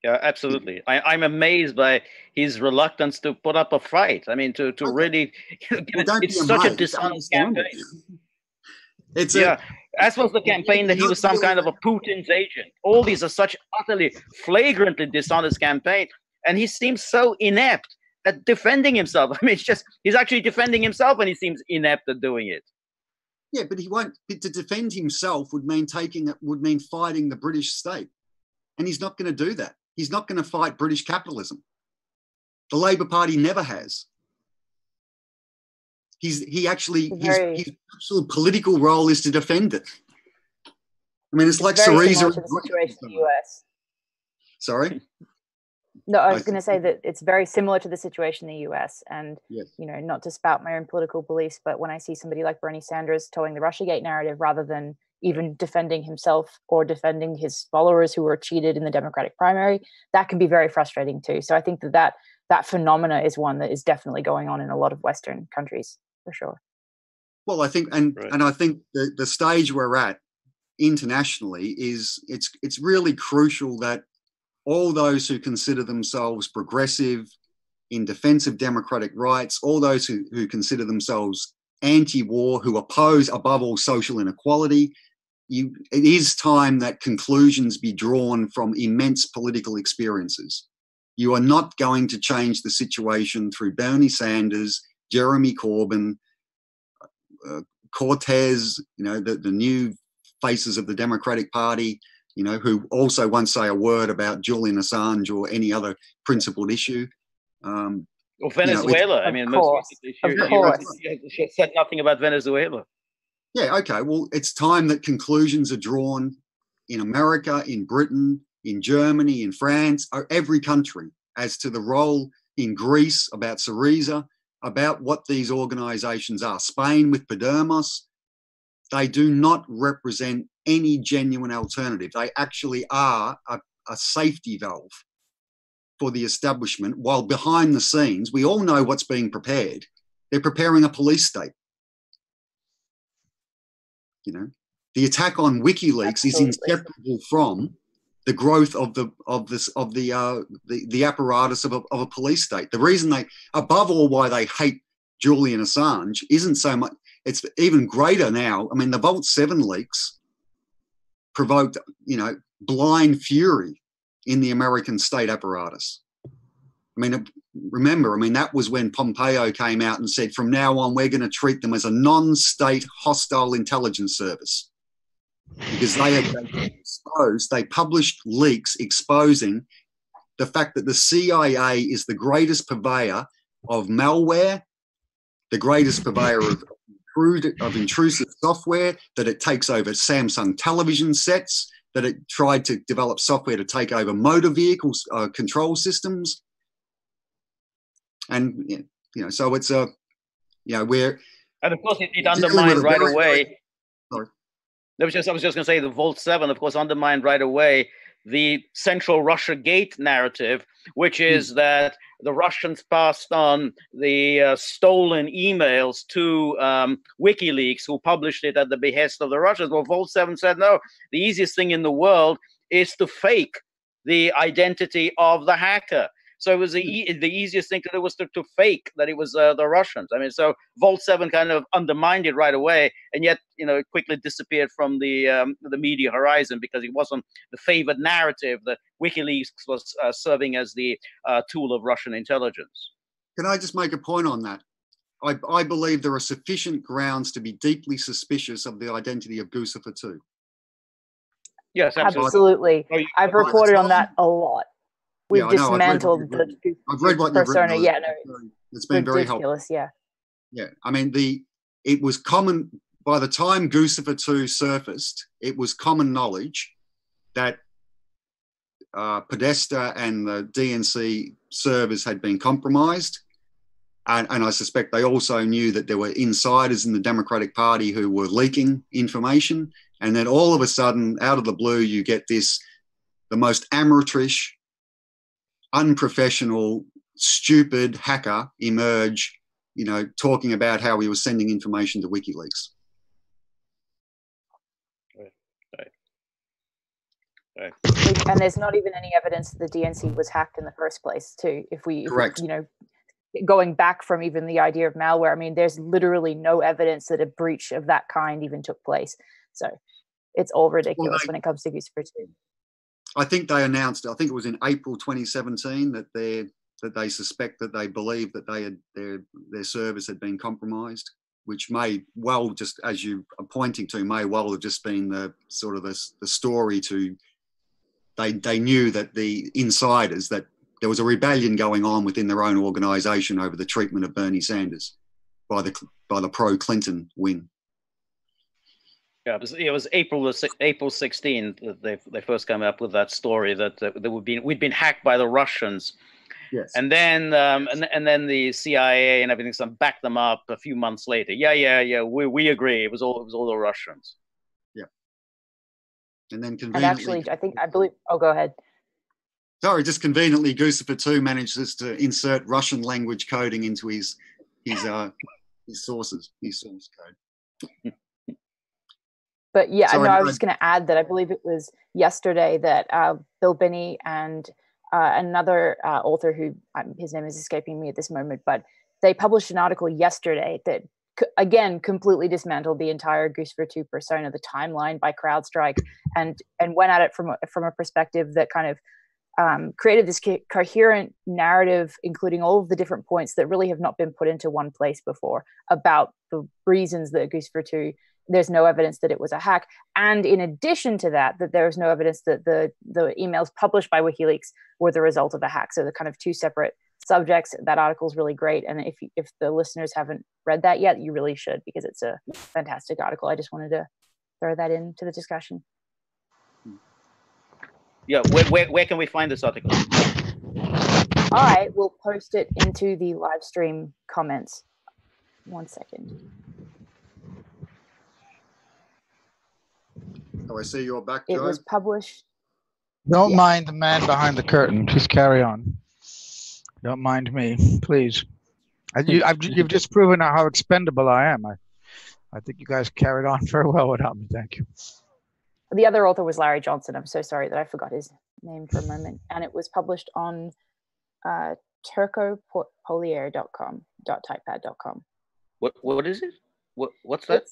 Yeah, absolutely. I'm amazed by his reluctance to put up a fight. I mean, to really, it's such a dishonest campaign. As was the campaign that he was some kind of a Putin's agent. All these are such utterly, flagrantly dishonest campaign, and he seems so inept at defending himself. I mean, it's just, he's actually defending himself, and he seems inept at doing it. Yeah, but he won't. To defend himself would mean fighting the British state, and he's not going to do that. He's not going to fight British capitalism. The Labour Party never has. His absolute political role is to defend it. I mean, it's like Syriza. The situation in the US. Sorry. No, I was going to say that it's very similar to the situation in the US. And, yes. you know, not to spout my own political beliefs, but when I see somebody like Bernie Sanders towing the Russiagate narrative rather than even defending himself or defending his followers who were cheated in the Democratic primary, that can be very frustrating too. So I think that phenomena is one that is definitely going on in a lot of Western countries, for sure. Well, I think, and I think the stage we're at internationally is it's really crucial that all those who consider themselves progressive, in defense of democratic rights, all those who consider themselves anti-war, who oppose above all social inequality, it is time that conclusions be drawn from immense political experiences. You are not going to change the situation through Bernie Sanders, Jeremy Corbyn, Cortez, you know, the new faces of the Democratic Party, you know, who also won't say a word about Julian Assange or any other principled issue. Or Venezuela. I mean, she said nothing about Venezuela. Yeah, okay. Well, it's time that conclusions are drawn in America, in Britain, in Germany, in France, or every country, as to the role in Greece, about Syriza, about what these organisations are. Spain with Podemos, they do not represent any genuine alternative. They actually are a safety valve for the establishment, while behind the scenes, we all know what's being prepared. They're preparing a police state. You know, the attack on WikiLeaks is inseparable from the growth of the apparatus of a police state. The reason they, above all, why they hate Julian Assange isn't so much. It's even greater now. I mean, the Vault 7 leaks provoked, you know, blind fury in the American state apparatus. I mean, remember, I mean, that was when Pompeo came out and said, from now on, we're going to treat them as a non-state hostile intelligence service. Because they published leaks exposing the fact that the CIA is the greatest purveyor of malware, the greatest purveyor of intrusive software, that it takes over Samsung television sets, that it tried to develop software to take over motor vehicles, control systems. And, you know, so it's a, you know, we're... And of course, it undermined right away. Sorry. I was just going to say the Vault 7, of course, undermined right away the central Russia Gate narrative, which is that the Russians passed on the stolen emails to WikiLeaks, who published it at the behest of the Russians. Well, Vault 7 said, no, the easiest thing in the world is to fake the identity of the hacker. So it was the easiest thing to do was to fake that it was the Russians. I mean, so Vault 7 kind of undermined it right away, and yet, you know, it quickly disappeared from the media horizon because it wasn't the favored narrative that WikiLeaks was serving as the tool of Russian intelligence. Can I just make a point on that? I believe there are sufficient grounds to be deeply suspicious of the identity of Guccifer 2. Yes, absolutely. I've reported on that a lot. We've dismantled the persona. Yeah, no, it's been very helpful. Yeah. Yeah, I mean, it was common, by the time Guccifer 2 surfaced, it was common knowledge that Podesta and the DNC servers had been compromised. And I suspect they also knew that there were insiders in the Democratic Party who were leaking information. And then all of a sudden, out of the blue, you get the most amateurish, unprofessional, stupid hacker emerge, you know, talking about how he was sending information to WikiLeaks. Right. And there's not even any evidence that the DNC was hacked in the first place, too. If we, you know, going back from even the idea of malware, I mean, there's literally no evidence that a breach of that kind even took place. So it's all ridiculous when it comes to Guccifer 2. I think they announced, I think it was in April 2017, that they suspect that they believe that their servers had been compromised, which may well, just as you are pointing to, may well have just been the sort of the story to, they knew that the insiders, that there was a rebellion going on within their own organisation over the treatment of Bernie Sanders by the pro-Clinton wing. Yeah, it was April 16th that they first came up with that story that we'd been hacked by the Russians. Yes. And then and then the CIA and everything backed them up a few months later. Yeah. We agree. It was all the Russians. Yeah. And then conveniently, and actually, I believe. Oh, go ahead. Sorry, just conveniently, Guccifer 2 manages to insert Russian language coding into his source code. But yeah, Sorry, no, I was just going to add that I believe it was yesterday that Bill Binney and another author who his name is escaping me at this moment, but they published an article yesterday that again completely dismantled the entire Guccifer 2 persona, the timeline by CrowdStrike, and went at it from a perspective that kind of created this coherent narrative, including all of the different points that really have not been put into one place before about the reasons that Guccifer 2, there's no evidence that it was a hack. And in addition to that there is no evidence that the emails published by WikiLeaks were the result of a hack. So the kind of two separate subjects. That article is really great. And if the listeners haven't read that yet, you really should, because it's a fantastic article. I just wanted to throw that into the discussion. Yeah, where can we find this article? I will post it into the live stream comments. 1 second. Oh, I see you're back, It Joe. was published. Don't mind the man behind the curtain. Just carry on. Don't mind me, please. You've just proven how expendable I am. I think you guys carried on very well without me. Thank you. The other author was Larry Johnson. I'm so sorry that I forgot his name for a moment. And it was published on turcopolier.com.typepad.com. What is it? What's that?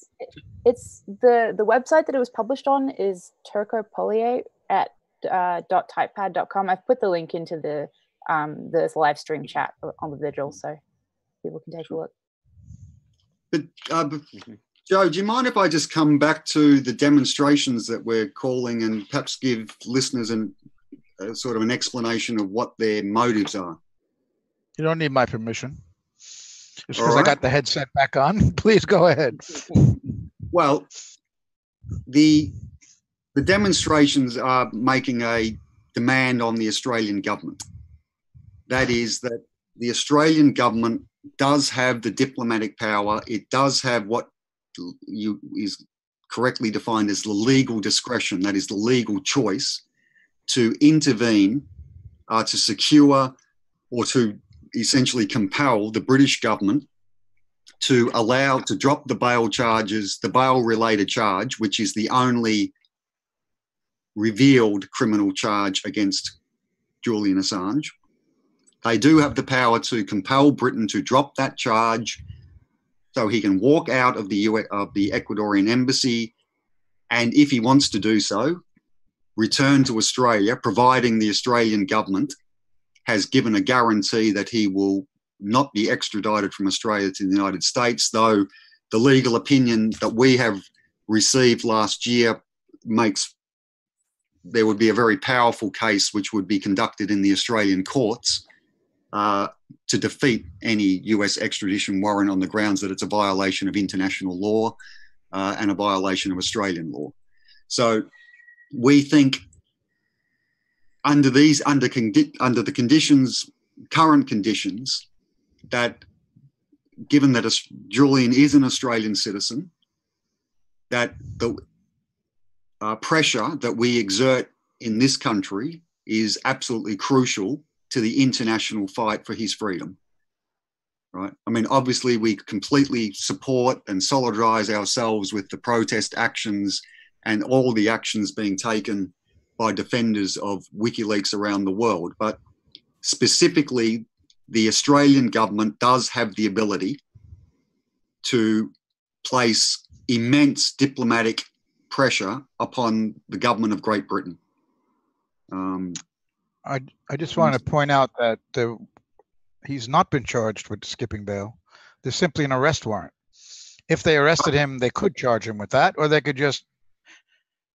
It's the website that it was published on is turcopolier at .typepad.com. I've put the link into the live stream chat on the Vigil, so people can take a look. But Joe, do you mind if I just come back to the demonstrations that we're calling and perhaps give listeners sort of an explanation of what their motives are? You don't need my permission. Just because I got the headset back on. Please go ahead. Well, the demonstrations are making a demand on the Australian government. That is that the Australian government does have the diplomatic power. It does have what is correctly defined as the legal discretion, that is the legal choice, to intervene, to secure or to essentially compel the British government to drop the bail charges, the bail-related charge, which is the only revealed criminal charge against Julian Assange. They do have the power to compel Britain to drop that charge so he can walk out of the Ecuadorian embassy, and if he wants to do so, return to Australia, providing the Australian government has given a guarantee that he will not be extradited from Australia to the United States, though the legal opinion that we have received last year makes there would be a very powerful case which would be conducted in the Australian courts to defeat any US extradition warrant on the grounds that it's a violation of international law and a violation of Australian law. So we think under the conditions, current conditions, that given that Julian is an Australian citizen, that the pressure that we exert in this country is absolutely crucial to the international fight for his freedom. Right? I mean, obviously, we completely support and solidarize ourselves with the protest actions and all the actions being taken by defenders of WikiLeaks around the world. But specifically, the Australian government does have the ability to place immense diplomatic pressure upon the government of Great Britain. I just want to point out that he's not been charged with skipping bail. There's simply an arrest warrant. If they arrested him, they could charge him with that, or they could just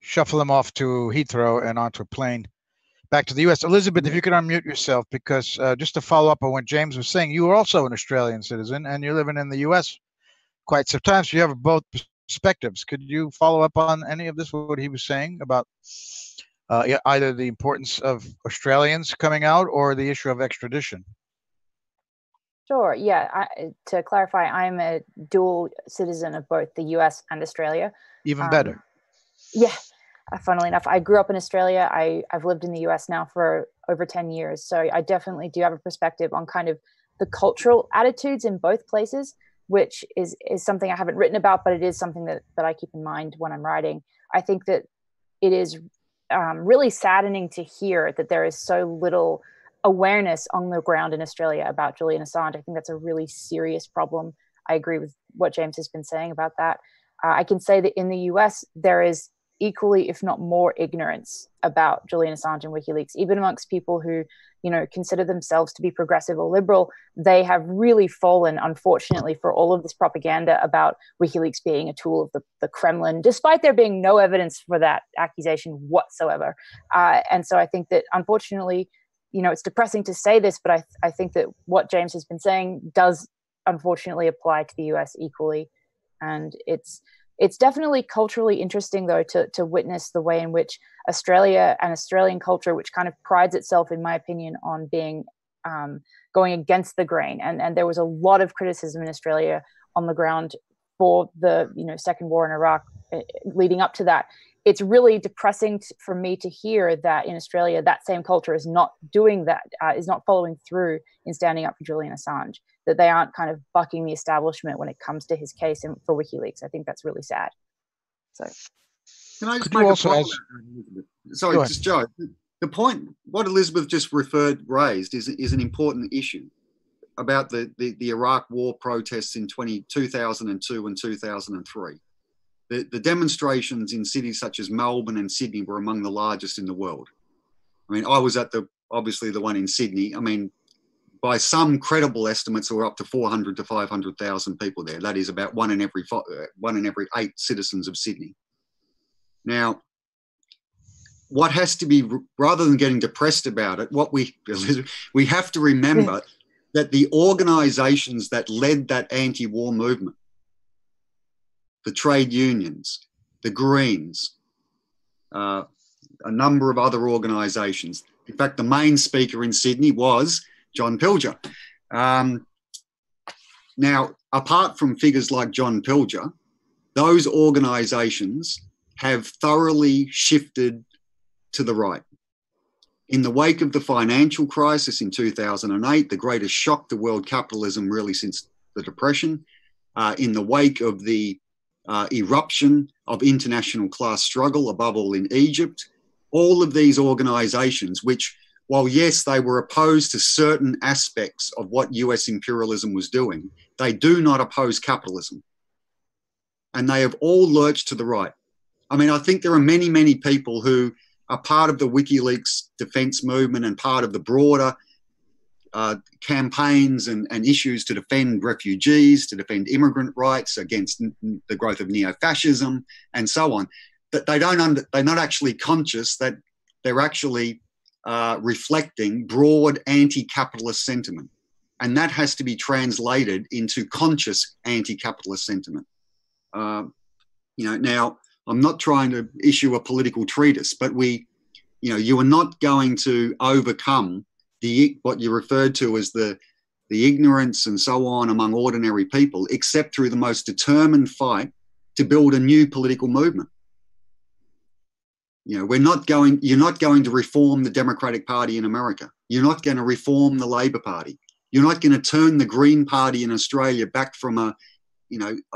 shuffle him off to Heathrow and onto a plane back to the U.S. Elizabeth, if you could unmute yourself, because just to follow up on what James was saying, you are also an Australian citizen and you're living in the U.S. quite some time, so you have both perspectives. Could you follow up on any of this, what he was saying about either the importance of Australians coming out or the issue of extradition? Sure. Yeah. To clarify, I'm a dual citizen of both the US and Australia. Even better. Yeah. Funnily enough, I grew up in Australia. I've lived in the US now for over 10 years. So I definitely do have a perspective on kind of the cultural attitudes in both places, which is something I haven't written about, but it is something that I keep in mind when I'm writing. I think that it is really saddening to hear that there is so little awareness on the ground in Australia about Julian Assange. I think that's a really serious problem. I agree with what James has been saying about that. I can say that in the US, there is equally, if not more, ignorance about Julian Assange and WikiLeaks, even amongst people who, consider themselves to be progressive or liberal. They have really fallen, unfortunately, for all of this propaganda about WikiLeaks being a tool of the Kremlin, despite there being no evidence for that accusation whatsoever. And so I think that, unfortunately, it's depressing to say this, but I think that what James has been saying does unfortunately apply to the US equally. And it's definitely culturally interesting, though, to witness the way in which Australia and Australian culture, which kind of prides itself, in my opinion, on being going against the grain. And there was a lot of criticism in Australia on the ground for the second war in Iraq leading up to that. It's really depressing for me to hear that in Australia, that same culture is not doing that, is not following through in standing up for Julian Assange, that they aren't kind of bucking the establishment when it comes to his case for WikiLeaks. I think that's really sad. So, can I just make a point? Sorry, just Joe. The point, what Elizabeth just raised is an important issue about the Iraq war protests in 2002 and 2003. The demonstrations in cities such as Melbourne and Sydney were among the largest in the world. I mean, I was at obviously the one in Sydney. I mean, by some credible estimates, there were up to 400 to 500,000 people there. That is about one in every 8 citizens of Sydney. Now, what has to be, rather than getting depressed about it, we have to remember that the organisations that led that anti-war movement, the trade unions, the Greens, a number of other organisations. In fact, the main speaker in Sydney was John Pilger. Now, apart from figures like John Pilger, those organisations have thoroughly shifted to the right. In the wake of the financial crisis in 2008, the greatest shock to world capitalism really since the Depression, in the wake of the eruption of international class struggle, above all in Egypt, all of these organisations, which, while yes, they were opposed to certain aspects of what US imperialism was doing, they do not oppose capitalism. And they have all lurched to the right. I mean, I think there are many, many people who are part of the WikiLeaks defence movement and part of the broader campaigns and issues to defend refugees, to defend immigrant rights, against the growth of neo-fascism and so on, that they're not actually conscious that they're actually reflecting broad anti-capitalist sentiment. And that has to be translated into conscious anti-capitalist sentiment. Now, I'm not trying to issue a political treatise, but you are not going to overcome what you referred to as the ignorance and so on among ordinary people, except through the most determined fight to build a new political movement. You're not going to reform the Democratic Party in America. You're not going to reform the Labor Party. You're not going to turn the Green Party in Australia back from a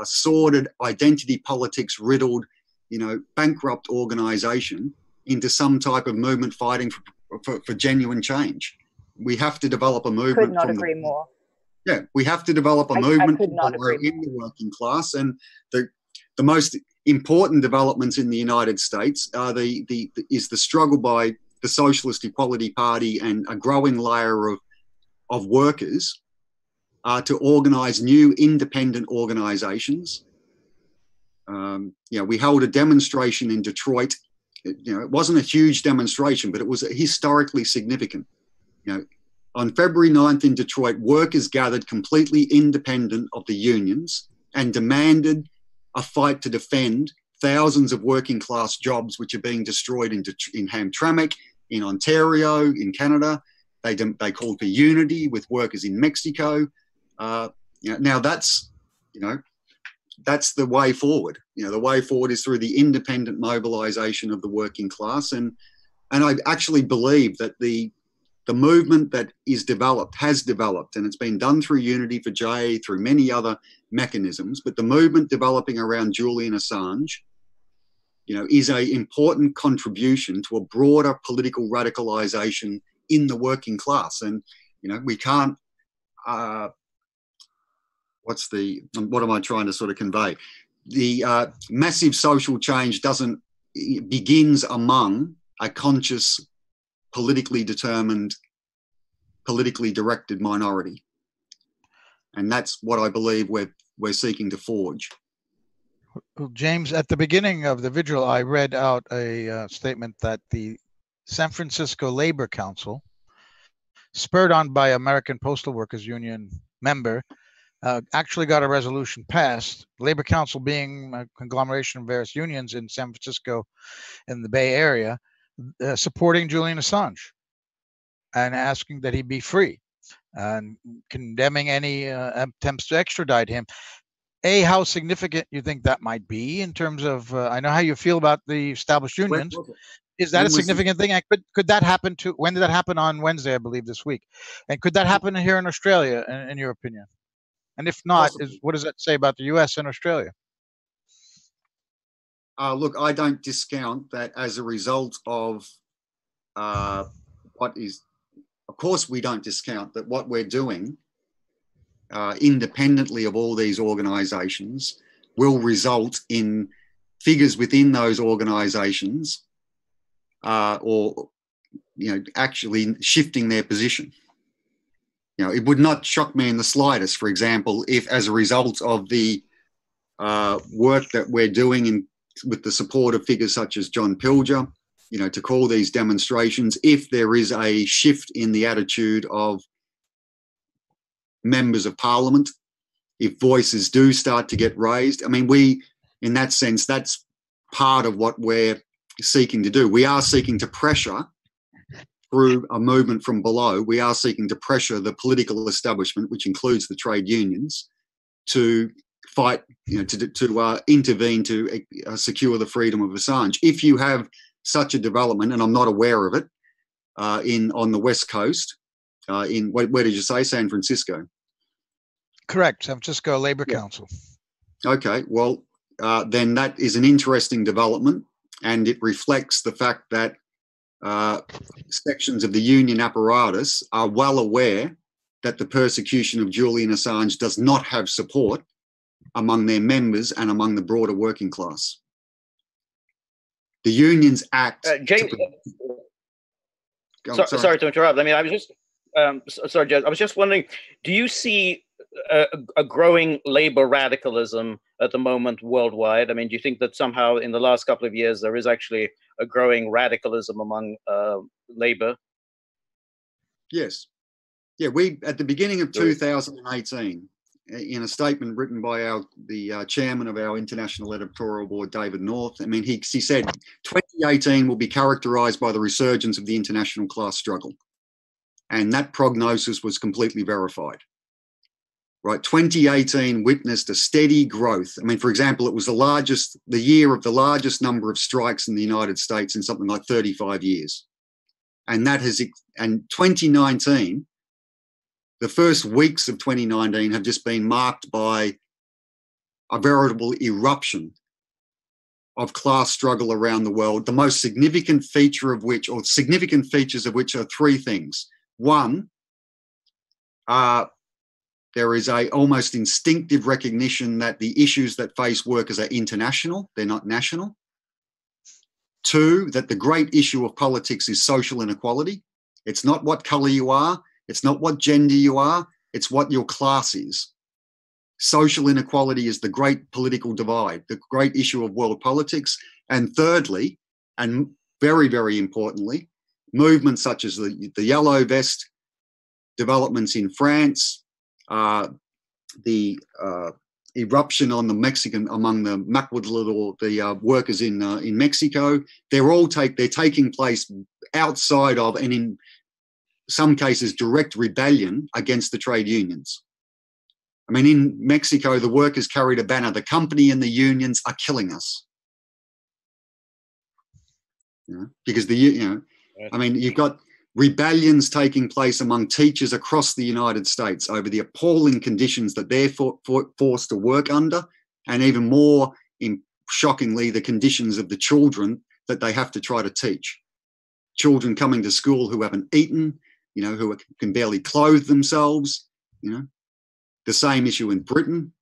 sordid identity politics riddled, bankrupt organisation into some type of movement fighting for genuine change. We have to develop a movement. Could not agree more. Yeah, we have to develop a movement in the working class, and the most important developments in the United States are is the struggle by the Socialist Equality Party and a growing layer of workers to organise new independent organisations. We held a demonstration in Detroit. It wasn't a huge demonstration, but it was historically significant. On February 9th in Detroit, workers gathered completely independent of the unions and demanded a fight to defend thousands of working class jobs which are being destroyed in Hamtramck, in Ontario, in Canada. They called for unity with workers in Mexico. Now that's the way forward. The way forward is through the independent mobilisation of the working class, and I actually believe that the movement that has developed, and it's been done through Unity for J, through many other mechanisms, but the movement developing around Julian Assange, is an important contribution to a broader political radicalisation in the working class. And, we can't, what am I trying to sort of convey? The massive social change begins among a conscious, politically determined, politically directed minority. And that's what I believe we're seeking to forge. Well, James, at the beginning of the vigil, I read out a statement that the San Francisco Labor Council, spurred on by American Postal Workers Union member, actually got a resolution passed. Labor Council being a conglomeration of various unions in San Francisco in the Bay Area, supporting Julian Assange and asking that he be free and condemning any attempts to extradite him. How significant you think that might be in terms of, I know how you feel about the established unions. Is that a significant thing? And could that happen when did that happen? On Wednesday, I believe, this week. And could that happen here in Australia, in your opinion? And if not, what does that say about the US and Australia? Look, I don't discount that as a result of of course we don't discount that what we're doing independently of all these organisations will result in figures within those organisations actually shifting their position. It would not shock me in the slightest, for example, if as a result of the work that we're doing with the support of figures such as John Pilger, to call these demonstrations, if there is a shift in the attitude of members of parliament, if voices do start to get raised. I mean, in that sense, that's part of what we're seeking to do. We are seeking to pressure through a movement from below. We are seeking to pressure the political establishment, which includes the trade unions, to fight, to intervene to secure the freedom of Assange. If you have such a development, and I'm not aware of it, on the West Coast, where did you say, San Francisco? Correct, San Francisco Labor Council. Okay, well, then that is an interesting development, and it reflects the fact that sections of the union apparatus are well aware that the persecution of Julian Assange does not have support among their members and among the broader working class. The unions act... James, sorry to interrupt. I mean, I was just... sorry, Jez, I was just wondering, do you see a growing labor radicalism at the moment worldwide? I mean, do you think that somehow in the last couple of years there is actually a growing radicalism among labor? Yes. Yeah, at the beginning of 2018, in a statement written by the chairman of our International Editorial Board, David North, I mean, he said, 2018 will be characterised by the resurgence of the international class struggle. And that prognosis was completely verified. Right, 2018 witnessed a steady growth. I mean, for example, it was the year of the largest number of strikes in the United States in something like 35 years. And 2019, the first weeks of 2019 have just been marked by a veritable eruption of class struggle around the world, the most significant features of which are three things. One, there is a almost instinctive recognition that the issues that face workers are international, they're not national. Two, that the great issue of politics is social inequality. It's not what colour you are, it's not what gender you are, it's what your class is. Social inequality is the great political divide, the great issue of world politics. And thirdly, and very, very importantly, movements such as the Yellow Vest, developments in France, the eruption on the among the Macuatl, or the workers in Mexico. They're taking place outside of, and in some cases, direct rebellion against the trade unions. I mean, in Mexico, the workers carried a banner: "The company and the unions are killing us." Because I mean, you've got rebellions taking place among teachers across the United States over the appalling conditions that they're forced to work under, and even more shockingly, the conditions of the children that they have to try to teach. Children coming to school who haven't eaten, who can barely clothe themselves. The same issue in Britain,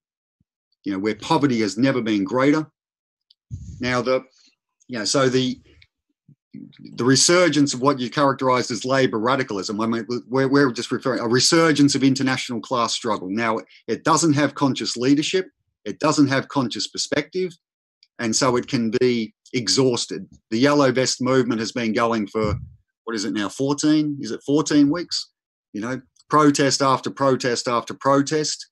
where poverty has never been greater. Now, so the resurgence of what you characterised as labour radicalism, I mean, we're just referring a resurgence of international class struggle. Now, it doesn't have conscious leadership, it doesn't have conscious perspective, and so it can be exhausted. The Yellow Vest movement has been going for, what is it now, 14? Is it 14 weeks? Protest after protest after protest.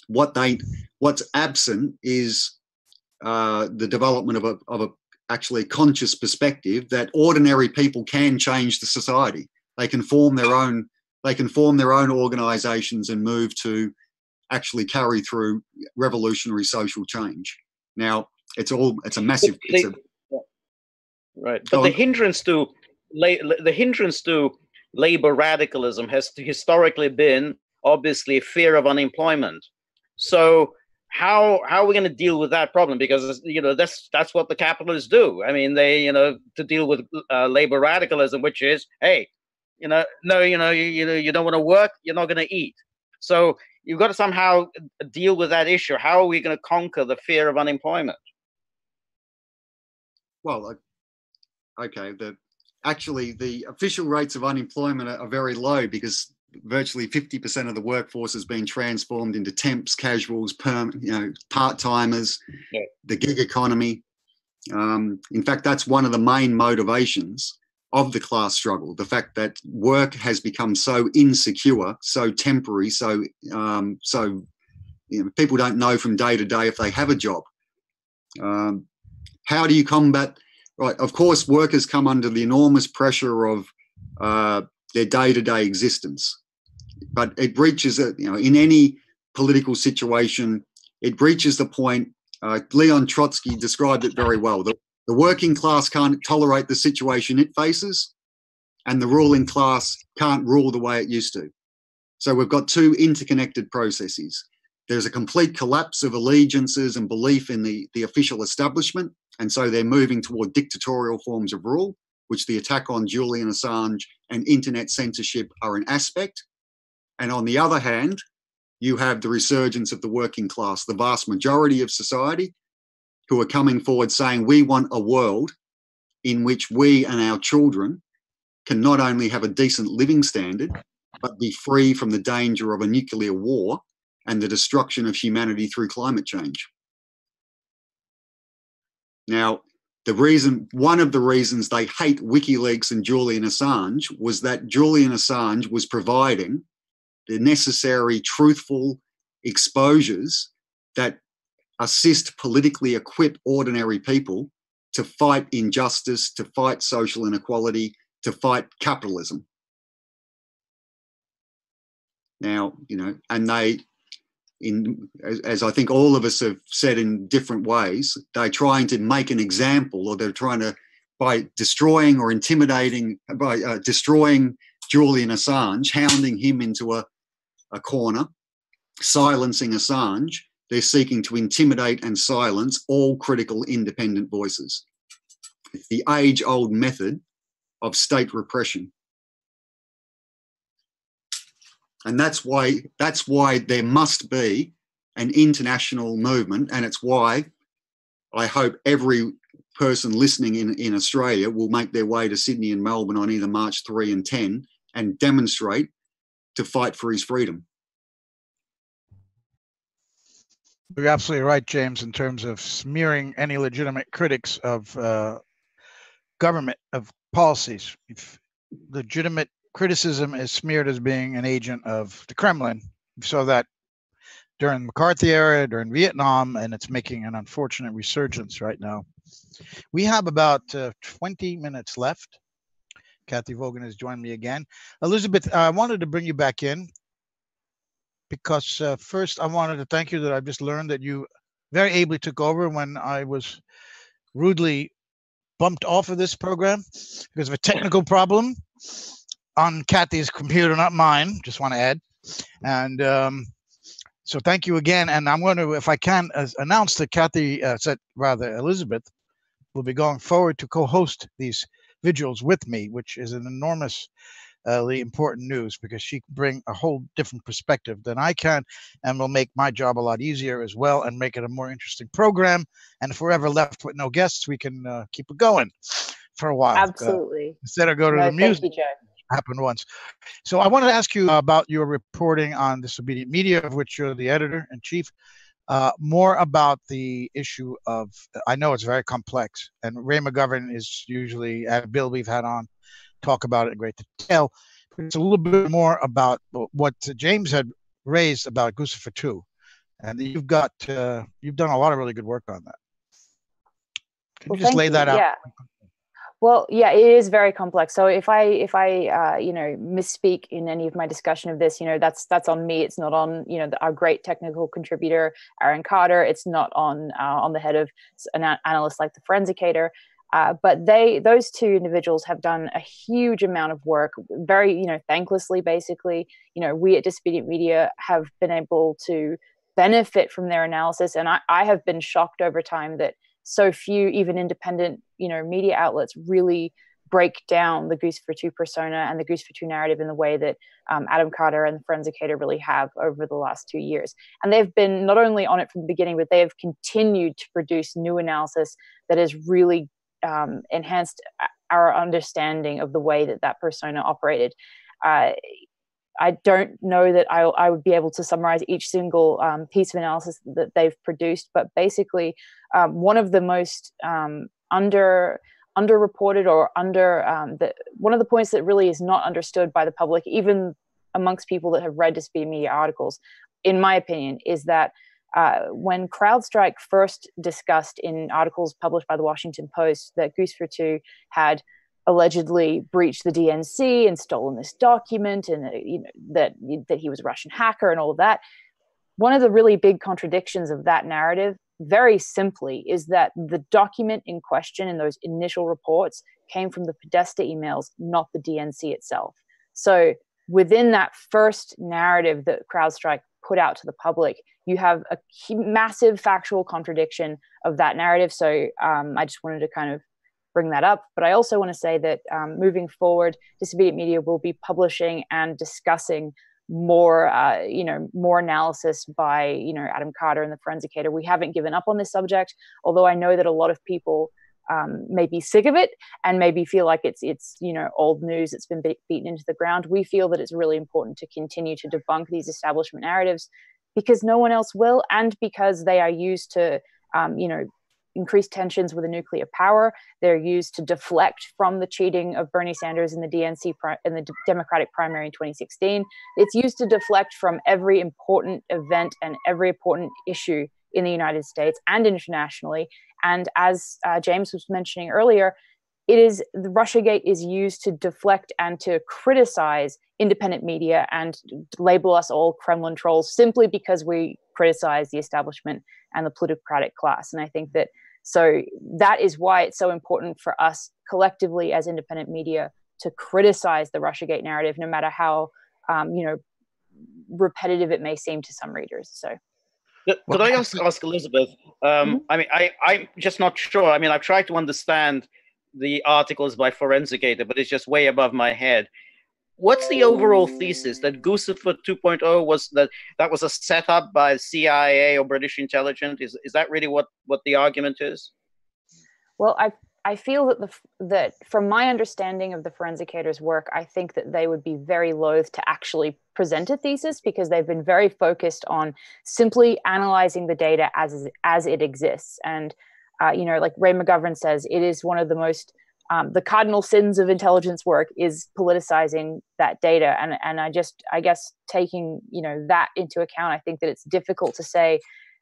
What's absent is the development of a actually conscious perspective that ordinary people can change the society. They can form their own organisations and move to actually carry through revolutionary social change. Now, it's a massive. Right, but the hindrance to labor radicalism has historically been obviously fear of unemployment. So how are we going to deal with that problem? Because that's what the capitalists do. I mean, they to deal with labor radicalism, which is, hey, you don't want to work, you're not going to eat. So you've got to somehow deal with that issue. How are we going to conquer the fear of unemployment? Well, okay, actually the official rates of unemployment are very low, because virtually 50% of the workforce has been transformed into temps, casuals, part-timers, the gig economy. In fact, that's one of the main motivations of the class struggle, the fact that work has become so insecure, so temporary, so people don't know from day to day if they have a job. How do you combat? Right, of course, workers come under the enormous pressure of their day-to-day existence, but it reaches in any political situation, it reaches the point. Leon Trotsky described it very well. The working class can't tolerate the situation it faces, and the ruling class can't rule the way it used to. So we've got two interconnected processes. There's a complete collapse of allegiances and belief in the official establishment, and so they're moving toward dictatorial forms of rule, which the attack on Julian Assange and internet censorship are an aspect. And on the other hand, you have the resurgence of the working class, the vast majority of society, who are coming forward saying, we want a world in which we and our children can not only have a decent living standard, but be free from the danger of a nuclear war and the destruction of humanity through climate change. Now, one of the reasons they hate WikiLeaks and Julian Assange was that Julian Assange was providing the necessary truthful exposures that assist politically equipped ordinary people to fight injustice, to fight social inequality, to fight capitalism. Now, and they, as I think all of us have said in different ways, they're trying to make an example, or they're trying to, by destroying or intimidating, by destroying Julian Assange, hounding him into a corner, silencing Assange, they're seeking to intimidate and silence all critical independent voices. It's the age-old method of state repression. And that's why there must be an international movement, and it's why I hope every person listening in Australia will make their way to Sydney and Melbourne on either March 3 and 10 and demonstrate to fight for his freedom. You're absolutely right, James, in terms of smearing any legitimate critics of government, of policies. If legitimate criticism is smeared as being an agent of the Kremlin, we saw that during the McCarthy era, during Vietnam, and it's making an unfortunate resurgence right now. We have about 20 minutes left. Kathy Vogan has joined me again. Elizabeth, I wanted to bring you back in because first I wanted to thank you that I just learned that you very ably took over when I was rudely bumped off of this program because of a technical problem on Kathy's computer, not mine, just want to add. And so thank you again. And I'm going to, if I can, announce that Kathy, Elizabeth, will be going forward to co-host these vigils with me, which is an enormously important news because she can bring a whole different perspective than I can and will make my job a lot easier as well and make it a more interesting program. And if we're ever left with no guests, we can keep it going for a while. Absolutely. Instead of go to the music. Thank you, Joe. Happened once. So I wanted to ask you about your reporting on Disobedient Media, of which you're the editor-in-chief, more about the issue of, I know it's very complex, and Ray McGovern is usually, Bill we've had on, talk about it in great detail. But it's a little bit more about what James had raised about Guccifer 2. And you've done a lot of really good work on that. Can you just lay that out? Yeah. Well, yeah, it is very complex. So if I misspeak in any of my discussion of this, that's on me. It's not on, our great technical contributor, Aaron Carter. It's not on the head of an analyst like the Forensicator. But those two individuals have done a huge amount of work, very, thanklessly, basically. We at Disobedient Media have been able to benefit from their analysis. And I have been shocked over time that so few, even independent, media outlets really break down the Guccifer 2 persona and the Guccifer 2 narrative in the way that Adam Carter and the Forensicator really have over the last 2 years. And they've been not only on it from the beginning, but they have continued to produce new analysis that has really enhanced our understanding of the way that persona operated. I don't know that I would be able to summarize each single piece of analysis that they've produced, but basically one of the most underreported or one of the points that really is not understood by the public, even amongst people that have read Disobedient Media articles, in my opinion, is that when CrowdStrike first discussed in articles published by the Washington Post that Guccifer 2 had allegedly breached the DNC and stolen this document, and that he was a Russian hacker and all of that. One of the really big contradictions of that narrative, very simply, is that the document in question in those initial reports came from the Podesta emails, not the DNC itself. So within that first narrative that CrowdStrike put out to the public, you have a massive factual contradiction of that narrative. So I just wanted to kind of bring that up. But I also want to say that moving forward, Disobedient Media will be publishing and discussing more, more analysis by, Adam Carter and the Forensicator. We haven't given up on this subject, although I know that a lot of people may be sick of it and maybe feel like it's old news that's been beaten into the ground. We feel that it's really important to continue to debunk these establishment narratives because no one else will, and because they are used to, increase tensions with a nuclear power. They're used to deflect from the cheating of Bernie Sanders in the DNC in the Democratic primary in 2016. It's used to deflect from every important event and every important issue in the United States and internationally. And as James was mentioning earlier, the Russiagate is used to deflect and to criticize independent media and label us all Kremlin trolls simply because we criticize the establishment and the plutocratic class. And I think that is why it's so important for us collectively as independent media to criticize the Russiagate narrative, no matter how repetitive it may seem to some readers. So, could I ask Elizabeth? I'm just not sure. I've tried to understand the articles by Forensicator, but it's just way above my head. What's the overall thesis that Guccifer 2.0 was that was a setup by CIA or British intelligence? Is that really what the argument is? Well, I feel that from my understanding of the Forensicator's work, I think that they would be very loath to actually present a thesis because they've been very focused on simply analyzing the data as it exists. And like Ray McGovern says, it is one of the most the cardinal sins of intelligence work is politicizing that data. And I guess taking, that into account, I think that it's difficult to say,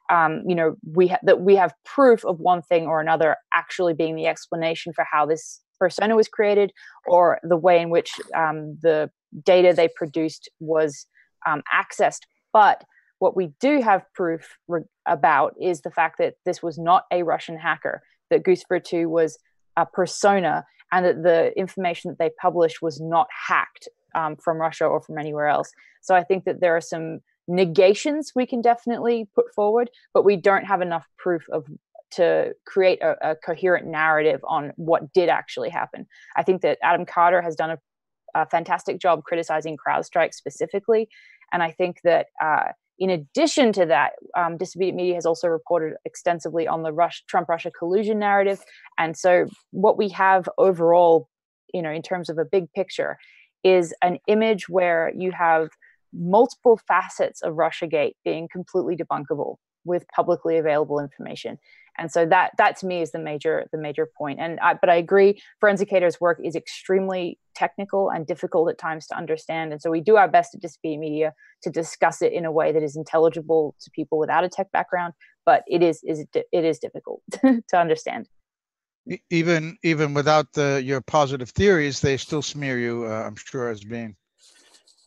that we have proof of one thing or another actually being the explanation for how this persona was created, or the way in which the data they produced was accessed. But what we do have proof about is the fact that this was not a Russian hacker, that Guccifer was a persona, and that the information that they published was not hacked from Russia or from anywhere else. So I think that there are some negations we can definitely put forward, but we don't have enough proof to create a coherent narrative on what did actually happen. I think that Adam Carter has done a fantastic job criticizing CrowdStrike specifically. And I think that in addition to that, Disobedient Media has also reported extensively on the Trump-Russia collusion narrative. And so what we have overall, in terms of a big picture, is an image where you have multiple facets of Russiagate being completely debunkable with publicly available information. And so that to me is the major point. But I agree, Forensicators' work is extremely technical and difficult at times to understand. And so we do our best at Disobedient Media to discuss it in a way that is intelligible to people without a tech background. But it is difficult to understand. Even without your positive theories, they still smear you, I'm sure, as being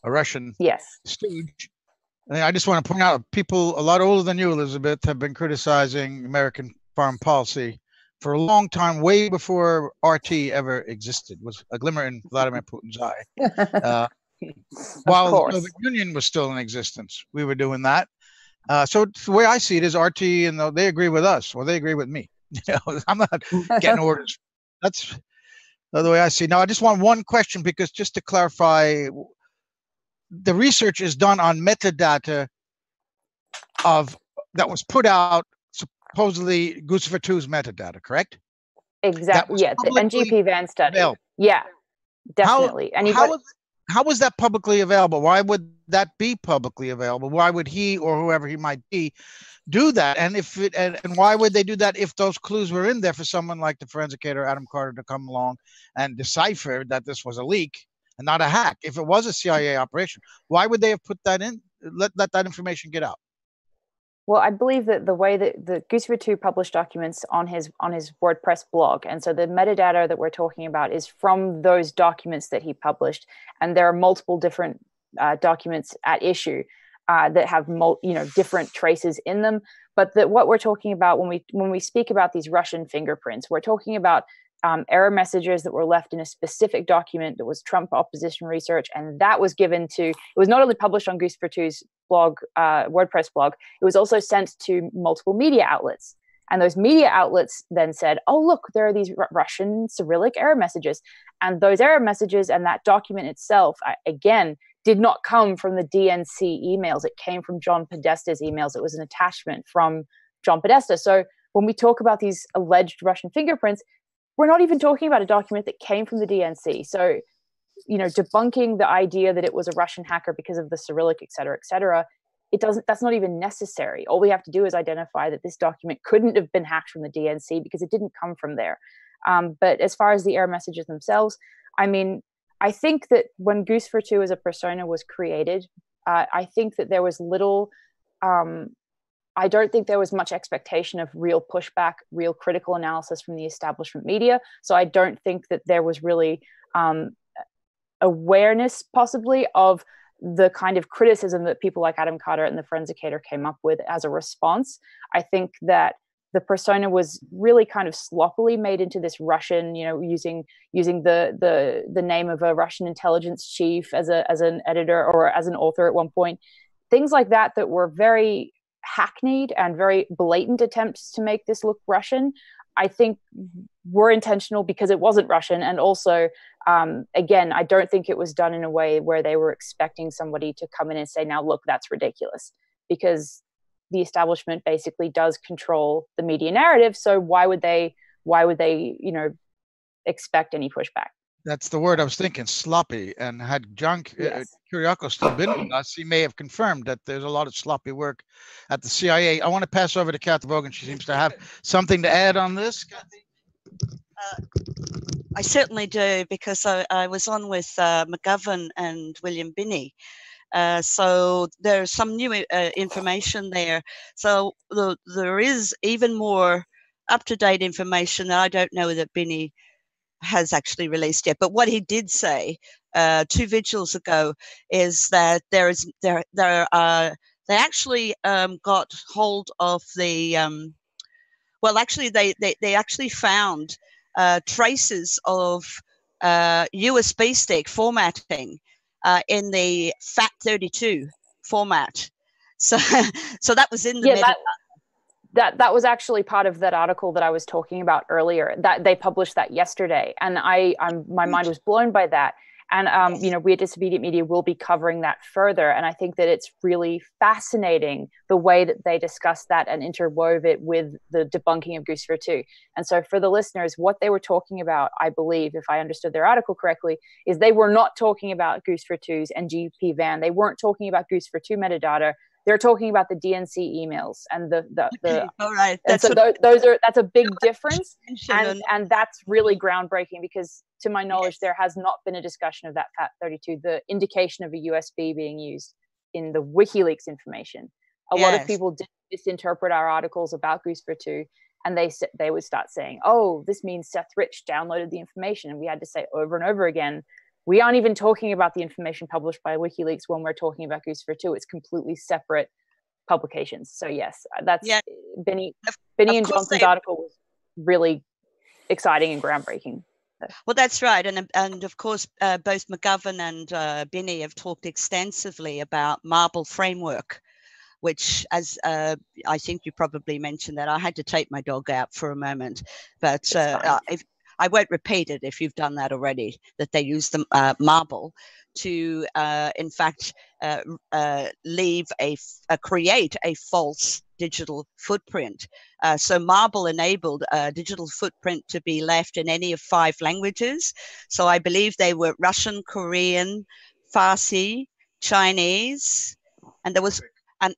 a Russian stooge. I just want to point out, people a lot older than you, Elizabeth, have been criticizing American foreign policy for a long time, way before RT ever existed. Was a glimmer in Vladimir Putin's eye. While the Soviet Union was still in existence, we were doing that. So the way I see it is RT, and they agree with us, or they agree with me. I'm not getting orders. That's the way I see it. Now, I just want one question, because just to clarify, the research is done on metadata that was put out, supposedly Guccifer 2's metadata, correct? Exactly. Yeah, the NGP van study. Available. Yeah, definitely. How was that publicly available? Why would that be publicly available? Why would he or whoever he might be do that? And and why would they do that if those clues were in there for someone like the forensicator Adam Carter to come along and decipher that this was a leak and not a hack? If it was a CIA operation, why would they have put that in, let that information get out? Well, I believe that the way that the Guccifer 2 published documents on his WordPress blog, and so the metadata that we're talking about is from those documents that he published, and there are multiple different documents at issue that have different traces in them. But what we're talking about when we speak about these Russian fingerprints, we're talking about error messages that were left in a specific document that was Trump opposition research, and that was given to. It was not only published on Guccifer 2's blog, WordPress blog, it was also sent to multiple media outlets, and those media outlets then said, "Oh, look, there are these Russian Cyrillic error messages," and those error messages and that document itself, again, did not come from the DNC emails. It came from John Podesta's emails. It was an attachment from John Podesta. So when we talk about these alleged Russian fingerprints, we're not even talking about a document that came from the DNC. So, debunking the idea that it was a Russian hacker because of the Cyrillic, et cetera, that's not even necessary. All we have to do is identify that this document couldn't have been hacked from the DNC because it didn't come from there. But as far as the error messages themselves, I think that when Guccifer 2 as a persona was created, I think that there was little, I don't think there was much expectation of real pushback, real critical analysis from the establishment media. So I don't think that there was really awareness possibly of the kind of criticism that people like Adam Carter and the Forensicator came up with as a response. I think that the persona was really kind of sloppily made into this Russian, using the name of a Russian intelligence chief as an editor or as an author at one point. Things like that were very hackneyed and very blatant attempts to make this look Russian, I think were intentional because it wasn't Russian. And also, again, I don't think it was done in a way where they were expecting somebody to come in and say, now, look, that's ridiculous, because the establishment basically does control the media narrative. So why would they, expect any pushback? That's the word I was thinking, sloppy. And had John Kiriakau still been with us, he may have confirmed that there's a lot of sloppy work at the CIA. I want to pass over to Kathy Vogan. She seems to have something to add on this. Kathy? I certainly do, because I was on with McGovern and William Binney. So there's some new information there. So there is even more up-to-date information that I don't know that Binney has actually released yet. But what he did say 2 vigils ago is that they actually got hold of the well, actually they actually found traces of USB stick formatting in the FAT32 format. So so that was in the that was actually part of that article that I was talking about earlier. That they published that yesterday, and my mind was blown by that. And Yes. you know, we at Disobedient Media will be covering that further. And I think that it's really fascinating the way that they discuss that and interwove it with the debunking of Goose for Two. And so for the listeners, what they were talking about, I believe, if I understood their article correctly, is they were not talking about Goose for Two's and GP van. They weren't talking about Goose for Two metadata. They're talking about the DNC emails and the all right. That's a big difference, and that's really groundbreaking, because to my knowledge, there has not been a discussion of that FAT32, the indication of a USB being used in the WikiLeaks information. A lot of people did misinterpret our articles about Goose for Two, and they would start saying, "Oh, this means Seth Rich downloaded the information," and we had to say over and over again, we aren't even talking about the information published by WikiLeaks when we're talking about Goose for Two. It's completely separate publications. So yes, that's Binney and Johnson's article was really exciting and groundbreaking. Well, that's right, and of course, both McGovern and Binney have talked extensively about Marble framework, which, as I think you probably mentioned that I had to take my dog out for a moment, but if I won't repeat it if you've done that already, that they use the Marble to, in fact, create a false digital footprint. So Marble enabled a digital footprint to be left in any of 5 languages. So I believe they were Russian, Korean, Farsi, Chinese, and there was an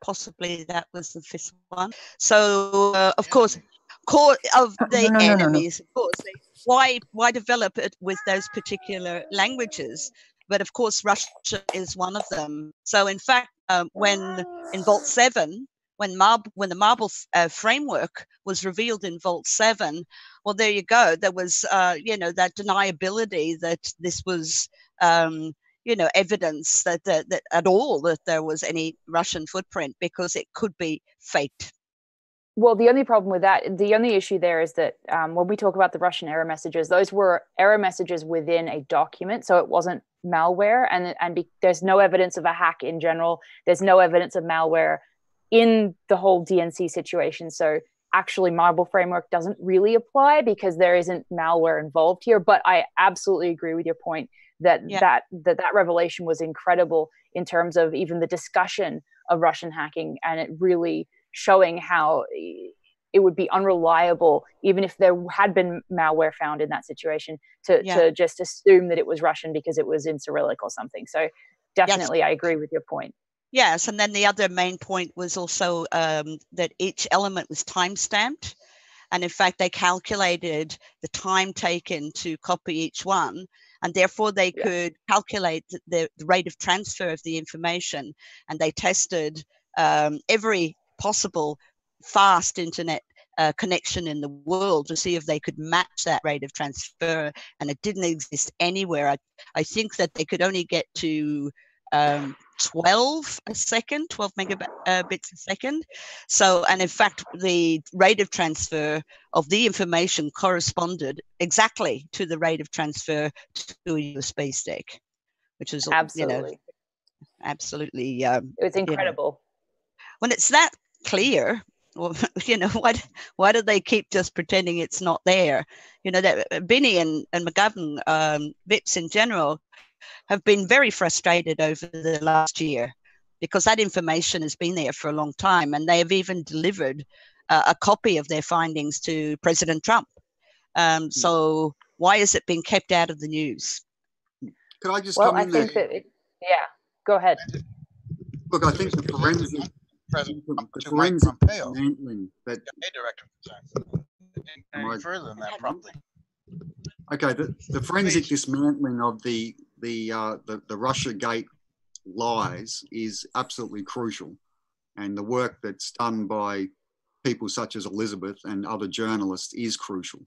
possibly that was the 5th one. So of course, core of the enemies, of course. Why develop it with those particular languages? But of course, Russia is one of them. So in fact, when in Vault 7, when the Marble framework was revealed in Vault 7, well, there you go. There was, that deniability that this was, evidence that at all that there was any Russian footprint, because it could be faked. Well, the only problem with that, the only issue there is that when we talk about the Russian error messages, those were error messages within a document. So it wasn't malware, and there's no evidence of a hack in general. There's no evidence of malware in the whole DNC situation. So actually Marble framework doesn't really apply because there isn't malware involved here. But I absolutely agree with your point that that revelation was incredible in terms of even the discussion of Russian hacking, and it really showing how it would be unreliable, even if there had been malware found in that situation, to just assume that it was Russian because it was in Cyrillic or something. So definitely, I agree with your point. Yes, and then the other main point was also that each element was time-stamped. And in fact, they calculated the time taken to copy each one, and therefore they could calculate the rate of transfer of the information. And they tested every possible fast internet connection in the world to see if they could match that rate of transfer, and it didn't exist anywhere. I think that they could only get to 12 megabits a second. So, and in fact, the rate of transfer of the information corresponded exactly to the rate of transfer to a USB stick, which is absolutely, it was incredible. When it's that clear, well, why do they keep just pretending it's not there? That Binney and McGovern, VIPs in general, have been very frustrated over the last year, because that information has been there for a long time, and they have even delivered a copy of their findings to President Trump. So why is it being kept out of the news? Could I just come in there? Go ahead. Look, I think the forensic President dismantling that any further than that, probably. Okay, the forensic dismantling of the Russiagate lies is absolutely crucial, and the work that's done by people such as Elizabeth and other journalists is crucial.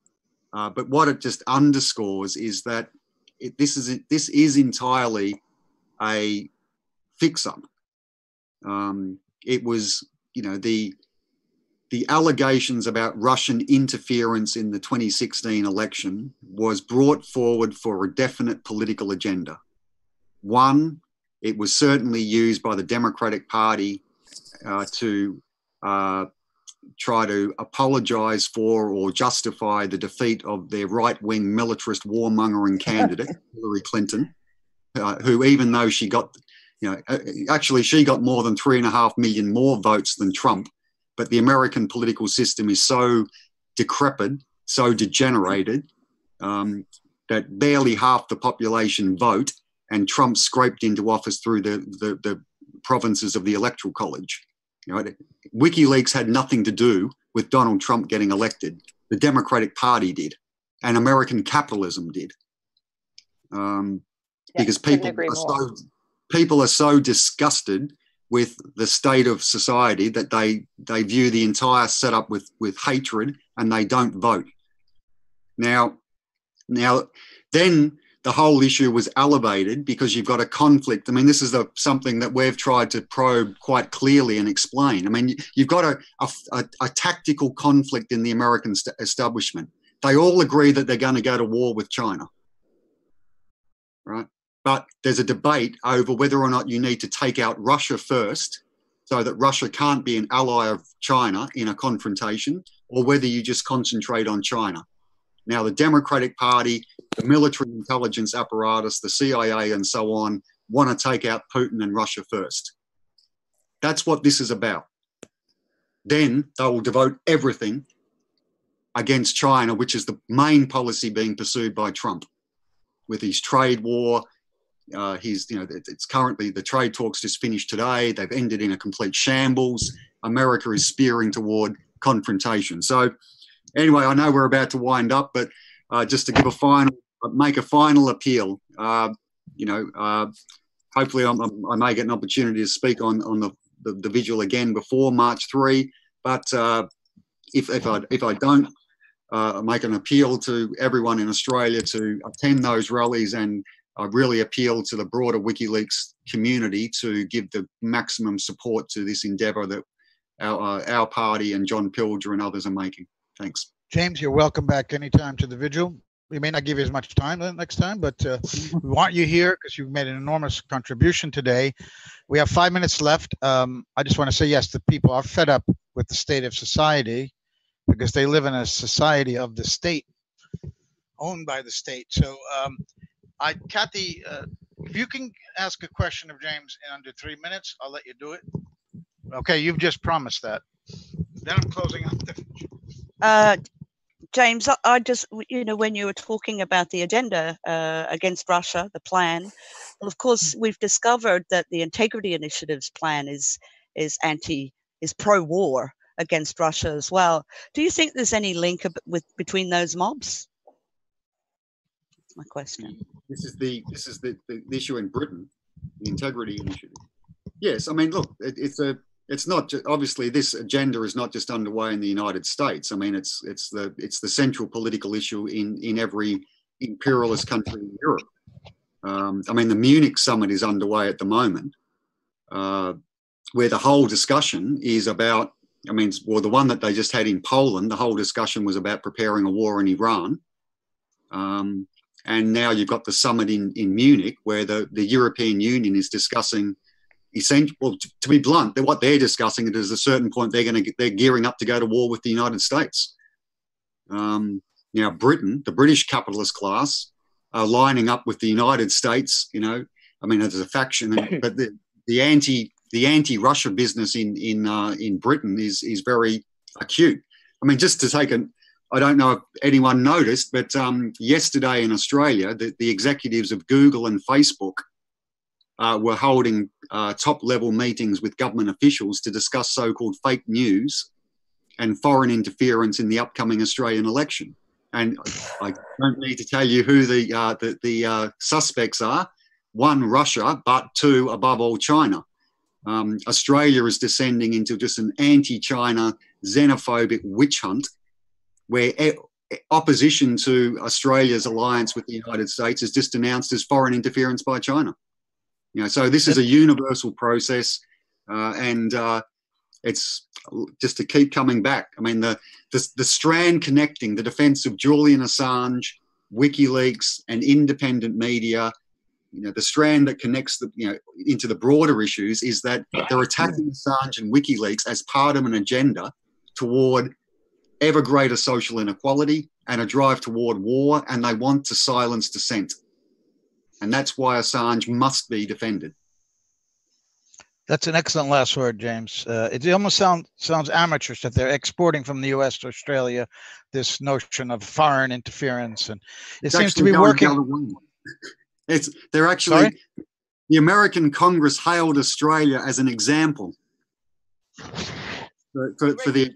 But what it just underscores is that this is entirely a fix-up. It was, you know, the allegations about Russian interference in the 2016 election was brought forward for a definite political agenda. One, it was certainly used by the Democratic Party to try to apologise for or justify the defeat of their right-wing militarist warmongering candidate, Hillary Clinton, who, even though she got, you know, actually she got more than 3.5 million more votes than Trump, but the American political system is so decrepit, so degenerated, that barely half the population vote, and Trump scraped into office through the provinces of the Electoral College. You know, WikiLeaks had nothing to do with Donald Trump getting elected. The Democratic Party did, and American capitalism did, because people are so disgusted with the state of society that they view the entire setup with hatred, and they don't vote. Now, then the whole issue was elevated because you've got a conflict. I mean, this is something that we've tried to probe quite clearly and explain. I mean, you've got a tactical conflict in the American establishment. They all agree that they're going to go to war with China, right? But there's a debate over whether or not you need to take out Russia first so that Russia can't be an ally of China in a confrontation, or whether you just concentrate on China. Now, the Democratic Party, the military intelligence apparatus, the CIA and so on, want to take out Putin and Russia first. That's what this is about. Then they will devote everything against China, which is the main policy being pursued by Trump with his trade war. It's currently, the trade talks just finished today. They've ended in a complete shambles. America is spearing toward confrontation. So anyway, I know we're about to wind up, but just to give make a final appeal. Hopefully I may get an opportunity to speak on the vigil again before March 3. But if I don't, make an appeal to everyone in Australia to attend those rallies, and I really appeal to the broader WikiLeaks community to give the maximum support to this endeavour that our party and John Pilger and others are making. Thanks. James, you're welcome back anytime to the vigil. We may not give you as much time next time, but we want you here because you've made an enormous contribution today. We have 5 minutes left. I just want to say, yes, the people are fed up with the state of society because they live in a society of the state, owned by the state. So, Kathy, if you can ask a question of James in under 3 minutes, I'll let you do it. Okay, you've just promised that. Then I'm closing out the James, I just, when you were talking about the agenda against Russia, the plan, well, of course, we've discovered that the Integrity Initiative's plan is pro-war against Russia as well. Do you think there's any link between those mobs? That's my question. This is the issue in Britain, the Integrity Initiative. Yes, I mean, look, it's not just, obviously this agenda is not just underway in the United States. I mean, it's the central political issue in every imperialist country in Europe. I mean, the Munich summit is underway at the moment, where the whole discussion is about, the one that they just had in Poland, the whole discussion was about preparing a war in Iran. And now you've got the summit in Munich, where the European Union is discussing, well, to be blunt, what they're discussing is at a certain point they're gearing up to go to war with the United States. Now Britain, the British capitalist class, are lining up with the United States. As a faction, but the anti-Russia business in Britain is very acute. I mean, just to take I don't know if anyone noticed, but yesterday in Australia, the executives of Google and Facebook were holding top-level meetings with government officials to discuss so-called fake news and foreign interference in the upcoming Australian election. And I don't need to tell you who the suspects are. One, Russia, but two, above all, China. Australia is descending into just an anti-China xenophobic witch hunt where opposition to Australia's alliance with the United States is just denounced as foreign interference by China. So this is a universal process, and it's just to keep coming back. I mean, the strand connecting the defence of Julian Assange, WikiLeaks, and independent media, the strand that connects into the broader issues is that they're attacking Assange and WikiLeaks as part of an agenda toward ever greater social inequality and a drive toward war, and they want to silence dissent. And that's why Assange must be defended. That's an excellent last word, James. It almost sounds amateurish that they're exporting from the U.S. to Australia this notion of foreign interference, and it seems to be working. They're actually, sorry? The American Congress hailed Australia as an example for the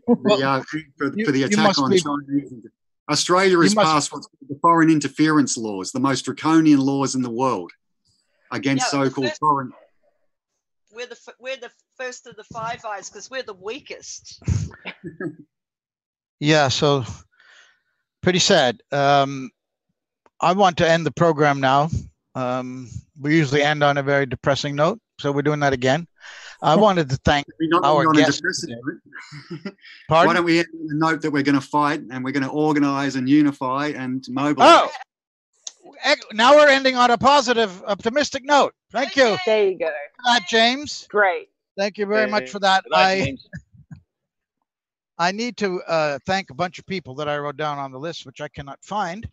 attack on China. Australia has passed what's called the foreign interference laws, the most draconian laws in the world against so-called foreign. We're the first of the Five Eyes because we're the weakest. Yeah, so pretty sad. I want to end the program now. We usually end on a very depressing note, so we're doing that again. I wanted to thank our guest. Why don't we end on a note that we're going to fight and we're going to organize and unify and mobilize? Oh, now we're ending on a positive, optimistic note. Thank you. There you go. For that, James. Great. Thank you very much for that. I need to thank a bunch of people that I wrote down on the list, which I cannot find.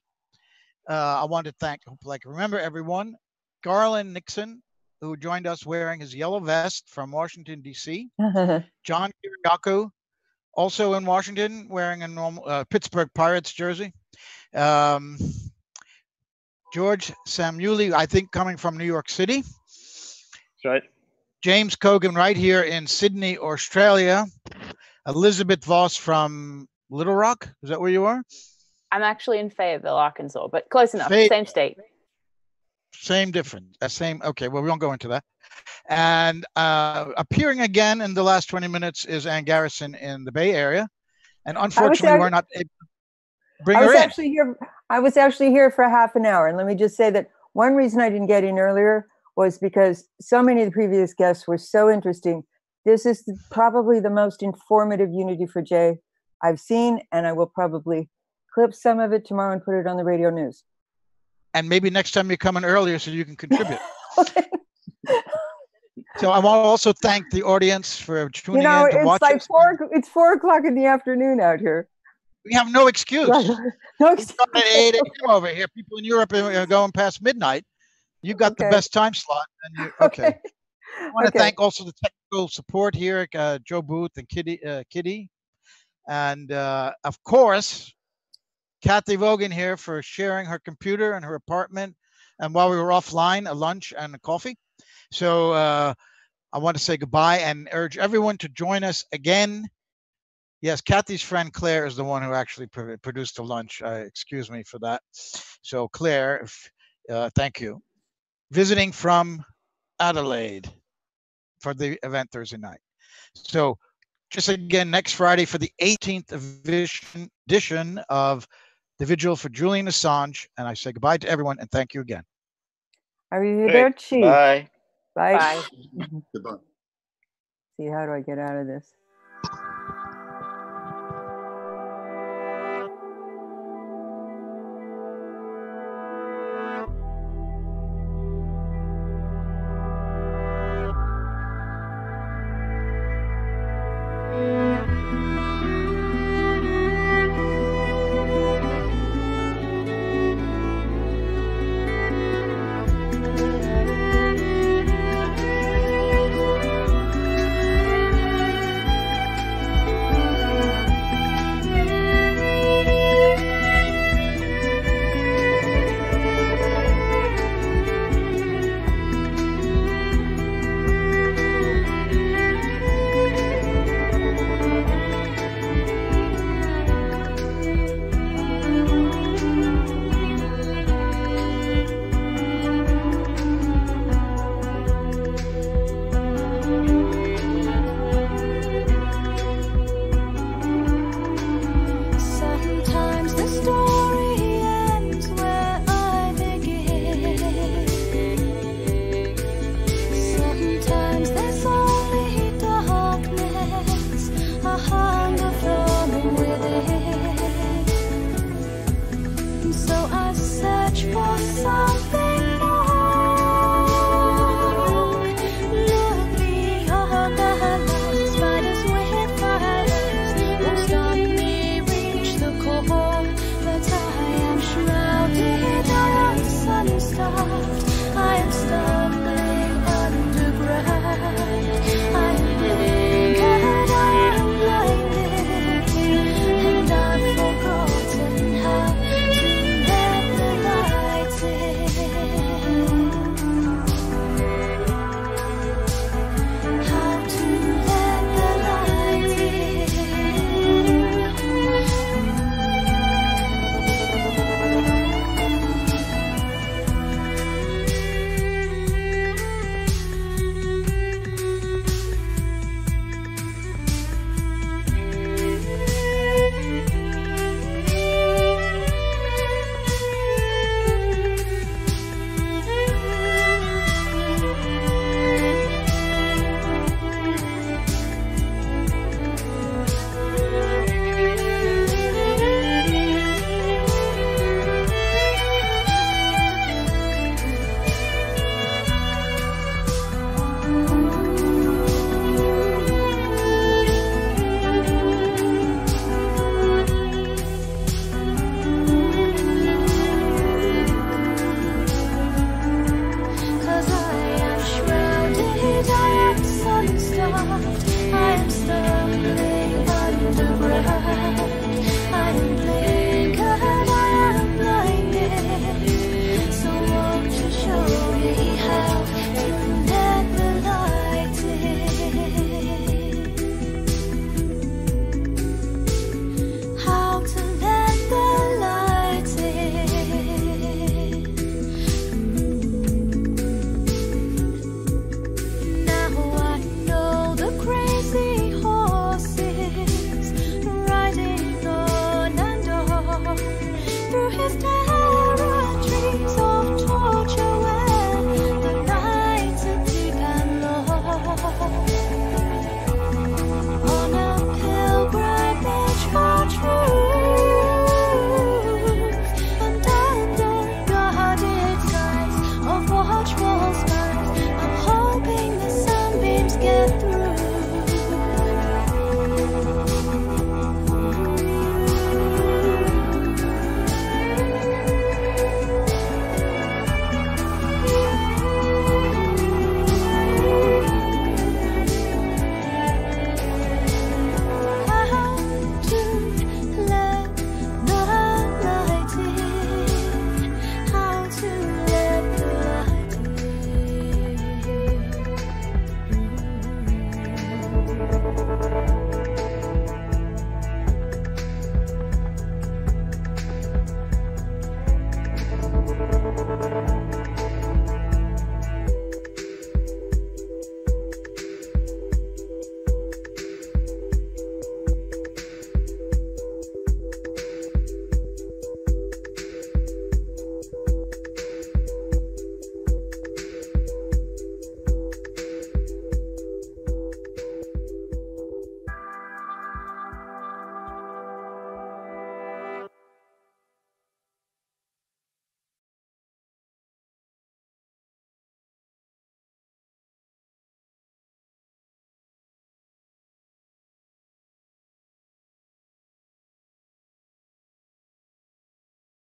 I want to thank, hopefully I can remember everyone, Garland Nixon, who joined us wearing his yellow vest from Washington, D.C. John Kiriakau, also in Washington, wearing a normal Pittsburgh Pirates jersey. George Samueli, I think coming from New York City. That's right. James Cogan right here in Sydney, Australia. Elizabeth Voss from Little Rock. Is that where you are? I'm actually in Fayetteville, Arkansas, but close enough. Same state. Same difference. Same. Okay. Well, we won't go into that. And appearing again in the last 20 minutes is Ann Garrison in the Bay Area. And unfortunately, we're not able to bring her in. I was actually here for half an hour. And let me just say that one reason I didn't get in earlier was because so many of the previous guests were so interesting. This is probably the most informative Unity for Jay I've seen, and I will probably clip some of it tomorrow and put it on the radio news. And maybe next time you come in earlier so you can contribute. So I want to also thank the audience for tuning in to watch. It's 4 o'clock in the afternoon out here. We have no excuse. No excuse. At 8 a.m. over here. People in Europe are going past midnight. You've got the best time slot. And okay. I want to thank also the technical support here, Joe Booth and Kitty. And of course, Kathy Vogan here for sharing her computer and her apartment. And while we were offline, a lunch and a coffee. So I want to say goodbye and urge everyone to join us again. Yes, Kathy's friend Claire is the one who actually produced the lunch. Excuse me for that. So Claire, thank you. Visiting from Adelaide for the event Thursday night. So just again, next Friday for the 18th edition of the Vigil for Julian Assange. And I say goodbye to everyone and thank you again. Arrivederci. Bye. Bye. Goodbye. See, how do I get out of this?